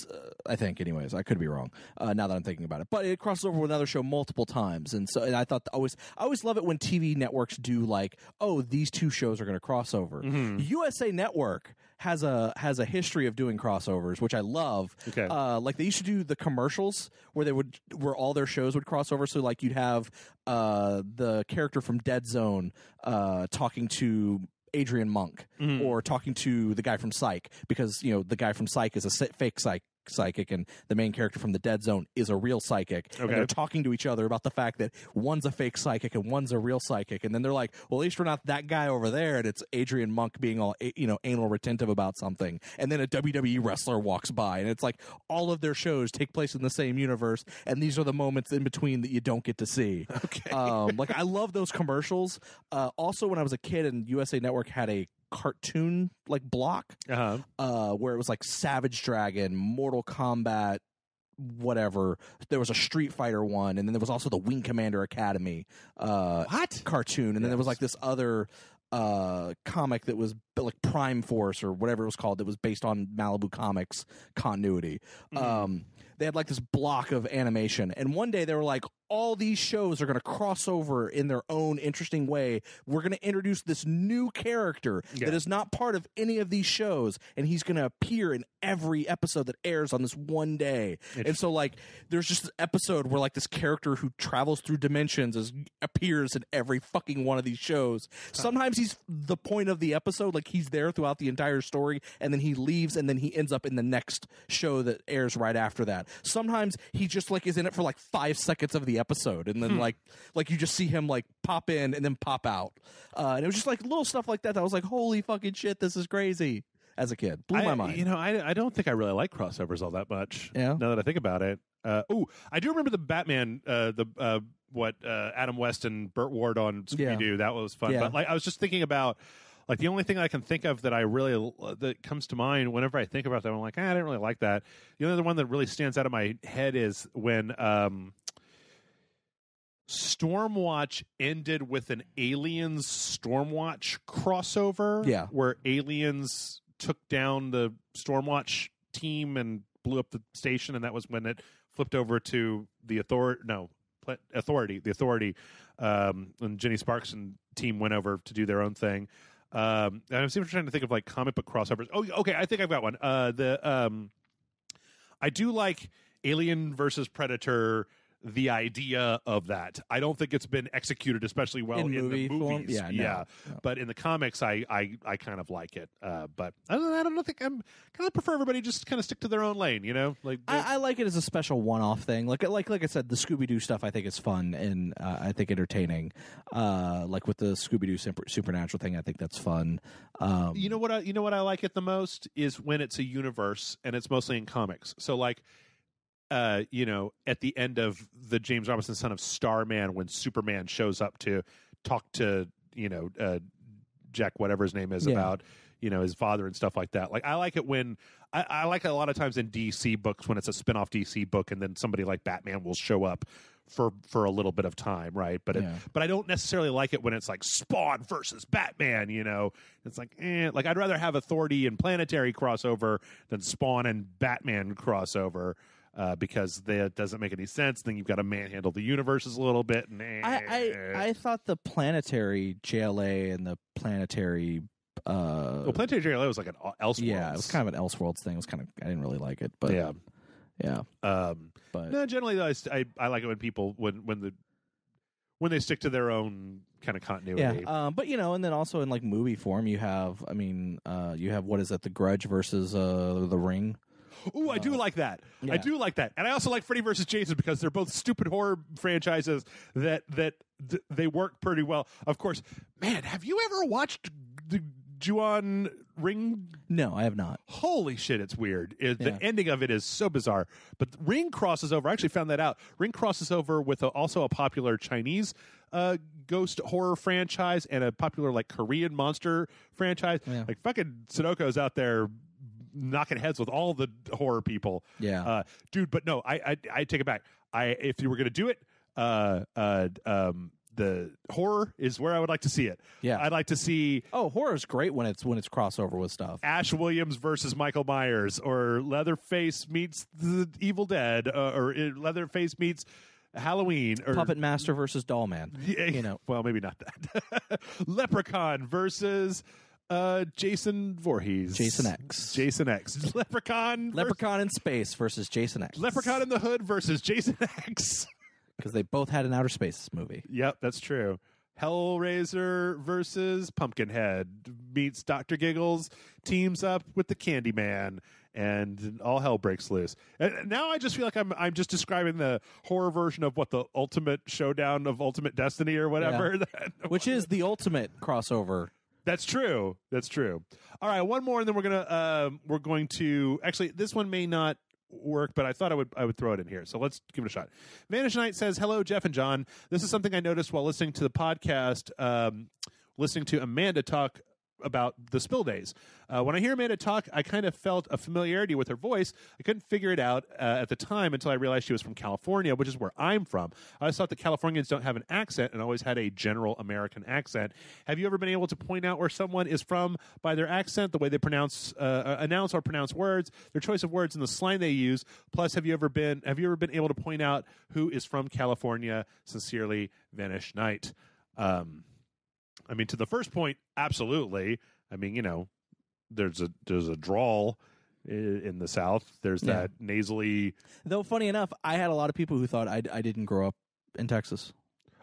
I think, anyways, I could be wrong now that I'm thinking about it. But it crosses over with another show multiple times. And I thought I always love it when TV networks do, like, oh, these two shows are going to cross over. Mm-hmm. USA Network has a history of doing crossovers, which I love. Okay. Like, they used to do the commercials where all their shows would cross over. So, like, you'd have the character from Dead Zone talking to Adrian Monk, or talking to the guy from Psych, because, you know, the guy from Psych is a fake psychic, and the main character from the Dead Zone is a real psychic. Okay. And they're talking to each other about the fact that one's a fake psychic and one's a real psychic, and then they're like, well, at least we're not that guy over there, and it's Adrian Monk being all, you know, anal retentive about something, and then a WWE wrestler walks by, and it's like all of their shows take place in the same universe, and these are the moments in between that you don't get to see. Okay. Like, I love those commercials. Also, when I was a kid, and USA Network had a cartoon like block where it was like Savage Dragon, Mortal Kombat, whatever. There was a Street Fighter one, and then there was also the Wing Commander Academy cartoon, and then there was like this other comic that was like Prime Force or whatever it was called, that was based on Malibu Comics continuity. They had like this block of animation, and one day they were like, all these shows are going to cross over in their own interesting way. We're going to introduce this new character that is not part of any of these shows, and he's going to appear in every episode that airs on this one day. And so, like, there's just an episode where, like, this character who travels through dimensions appears in every fucking one of these shows. Sometimes he's the point of the episode, like, he's there throughout the entire story, and then he leaves, and then he ends up in the next show that airs right after that. Sometimes he just, like, is in it for like 5 seconds of the episode, and then like you just see him like pop in and then pop out, and it was just like little stuff like that I was like, holy fucking shit, this is crazy. As a kid, blew my mind. You know, I don't think I really like crossovers all that much. Yeah. Now that I think about it. I do remember the Batman, Adam West and Burt Ward on Scooby-Doo. Yeah. That was fun. Yeah. But like, I was just thinking about, like, the only thing I can think of that that comes to mind whenever I think about that, I'm like, I didn't really like that. The other one that really stands out of my head is when Stormwatch ended with an Aliens Stormwatch crossover. Yeah. Where Aliens took down the Stormwatch team and blew up the station, and that was when it flipped over to the Authority. And Jenny Sparks and team went over to do their own thing. And I'm trying to think of like comic book crossovers. Oh, okay, I think I've got one. I do like Alien versus Predator. The idea of that, I don't think it's been executed especially well in the movies. Form? No. But in the comics, I kind of like it. But I don't think I'm kind of prefer everybody just kind of stick to their own lane. You know, like I like it as a special one-off thing. Like I said, the Scooby-Doo stuff I think is fun and I think entertaining. Like with the Scooby-Doo Supernatural thing, I think that's fun. You know what I like it the most is when it's a universe and it's mostly in comics. So like. You know, at the end of the James Robinson Son of Starman, when Superman shows up to talk to, you know, Jack, whatever his name is, about, you know, his father and stuff like that. Like, I like it when I like it a lot of times in DC books when it's a spin-off DC book and then somebody like Batman will show up for a little bit of time, right? But but I don't necessarily like it when it's like Spawn versus Batman. It's like like I'd rather have Authority and Planetary crossover than Spawn and Batman crossover. Because that doesn't make any sense. Then you've got to manhandle the universes a little bit. I thought the Planetary JLA and the Planetary. Planetary JLA was like an Elseworlds. Yeah, it was kind of an Elseworlds thing. It was I didn't really like it, but yeah. But no, generally though, I like it when people when they stick to their own kind of continuity. Yeah, but and then also in like movie form, you have what is it, The Grudge versus The Ring. Ooh, I do like that. Yeah. I do like that, and I also like Freddy vs. Jason because they're both stupid horror franchises that they work pretty well. Of course, man, have you ever watched the Ju-on Ring? No, I have not. Holy shit, it's weird. The ending of it is so bizarre. But Ring crosses over. I actually found that out. Ring crosses over with also a popular Chinese ghost horror franchise and a popular like Korean monster franchise. Yeah. Like fucking Sudoku's out there knocking heads with all the horror people. Yeah. Dude, but no, I take it back. If you were going to do it, the horror is where I would like to see it. Yeah. I'd like to see... Oh, horror is great when it's crossover with stuff. Ash Williams versus Michael Myers, or Leatherface meets the Evil Dead, or Leatherface meets Halloween, or Puppet Master versus Dollman. Well, maybe not that. Leprechaun versus... Jason Voorhees. Jason X. Leprechaun in space versus Jason X. Leprechaun in the Hood versus Jason X. Because they both had an outer space movie. Yep, that's true. Hellraiser versus Pumpkinhead meets Dr. Giggles, teams up with the Candyman, and all hell breaks loose. And now I just feel like I'm just describing the horror version of what the Ultimate Showdown of Ultimate Destiny or whatever. Yeah. Which is the ultimate crossover. That's true. All right, one more, and then we're going to actually. This one may not work, but I thought I would throw it in here. So let's give it a shot. Vanish Knight says, "Hello, Jeff and John. This is something I noticed while listening to the podcast, listening to Amanda talk about the Spill Days. When I hear Amanda talk, I kind of felt a familiarity with her voice. I couldn't figure it out at the time until I realized she was from California, which is where I'm from. I always thought that Californians don't have an accent and always had a general American accent. Have you ever been able to point out where someone is from by their accent, the way they announce or pronounce words, their choice of words, and the slang they use? Plus, have you ever been able to point out who is from California? Sincerely, Vanish Knight." I mean, to the first point, absolutely. I mean, there's a drawl in the South. There's that nasally. Though, funny enough, I had a lot of people who thought I didn't grow up in Texas.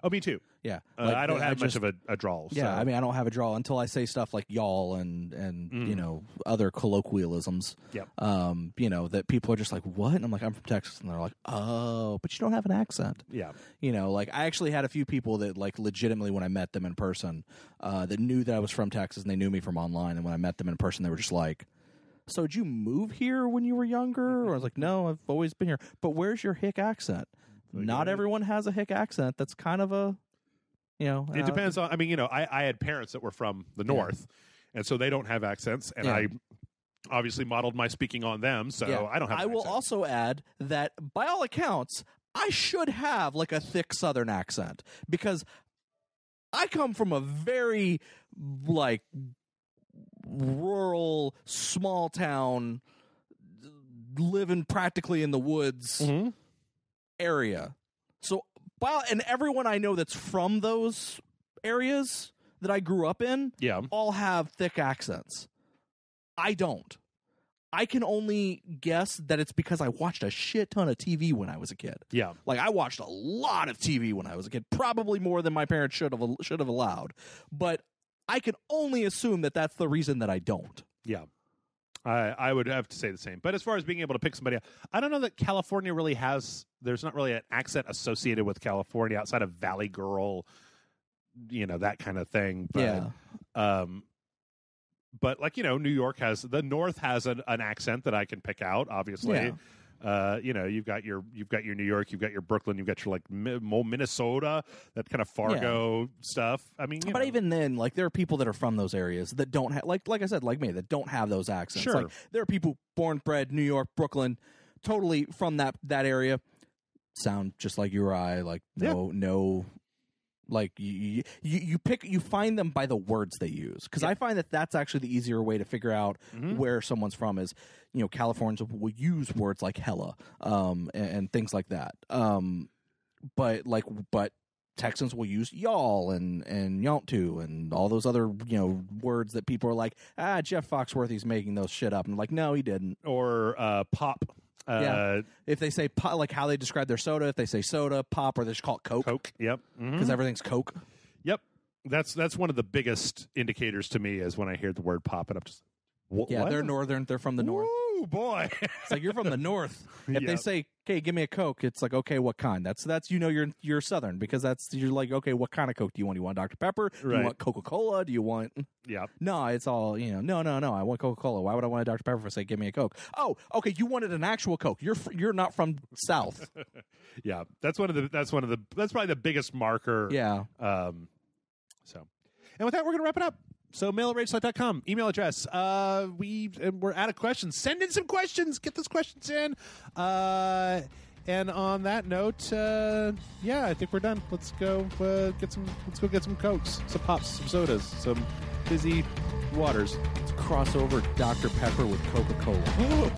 Oh, me too. Yeah, I don't have much of a drawl. Yeah, so. I mean, I don't have a drawl until I say stuff like y'all and other colloquialisms. Yep. That people are just like, what? And I'm like, I'm from Texas, and they're like, oh, but you don't have an accent. Yeah. Like I actually had a few people that like legitimately when I met them in person, that knew that I was from Texas and they knew me from online, and when I met them in person, they were just like, so did you move here when you were younger? Or I was like, no, I've always been here. But where's your hick accent? Like, not everyone has a hick accent. That's kind of a, it depends on. I mean, I had parents that were from the North, and so they don't have accents, and I obviously modeled my speaking on them. So I don't have. I will also add that by all accounts, I should have like a thick Southern accent because I come from a very like rural, small town, living practically in the woods area. So, and everyone I know that's from those areas that I grew up in, all have thick accents. I don't. I can only guess that it's because I watched a shit ton of TV when I was a kid. Yeah. Like I watched a lot of TV when I was a kid, probably more than my parents should have allowed. But I can only assume that that's the reason that I don't. Yeah. I would have to say the same. But as far as being able to pick somebody up, I don't know that California really has, there's not really an accent associated with California outside of Valley Girl, that kind of thing. But, but like, New York has, the North has an accent that I can pick out, obviously. Yeah. You've got your New York, you've got your Brooklyn, you've got your like Minnesota, that kind of Fargo stuff. I mean, but even then, like there are people that are from those areas that don't have, like I said, like me, that don't have those accents. Sure. Like there are people born, bred, New York, Brooklyn, totally from that area. sound just like you or I. Like no. Like you find them by the words they use, because I find that that's actually the easier way to figure out where someone's from. Is Californians will use words like hella and things like that. But Texans will use y'all and yontu and all those other words that people are like, Jeff Foxworthy's making those shit up, and I'm like, no, he didn't. Or pop. If they say pop, like how they describe their soda, if they say soda, pop, or they just call it Coke. Coke, yep. Because everything's Coke. Yep. That's one of the biggest indicators to me is when I hear the word pop, and I'm just, what? They're northern. They're from the north. Ooh, boy. It's like, you're from the north. If they say, "Okay, give me a Coke," it's like, okay, what kind? That's you're southern, because you're like, okay, what kind of Coke do you want? Do you want Dr. Pepper? Do you want Coca-Cola? Do you want? Yeah. No, it's all no. I want Coca-Cola. Why would I want a Dr. Pepper if I say, give me a Coke? Oh, okay, you wanted an actual Coke. You're not from South. Yeah, that's probably the biggest marker. Yeah. So, and with that, we're gonna wrap it up. So mail at rageselect.com, email address. We're out of questions. Send in some questions. Get those questions in. And on that note, I think we're done. Let's go get some Cokes, some pops, some sodas, some fizzy waters. Let's cross over Dr. Pepper with Coca-Cola.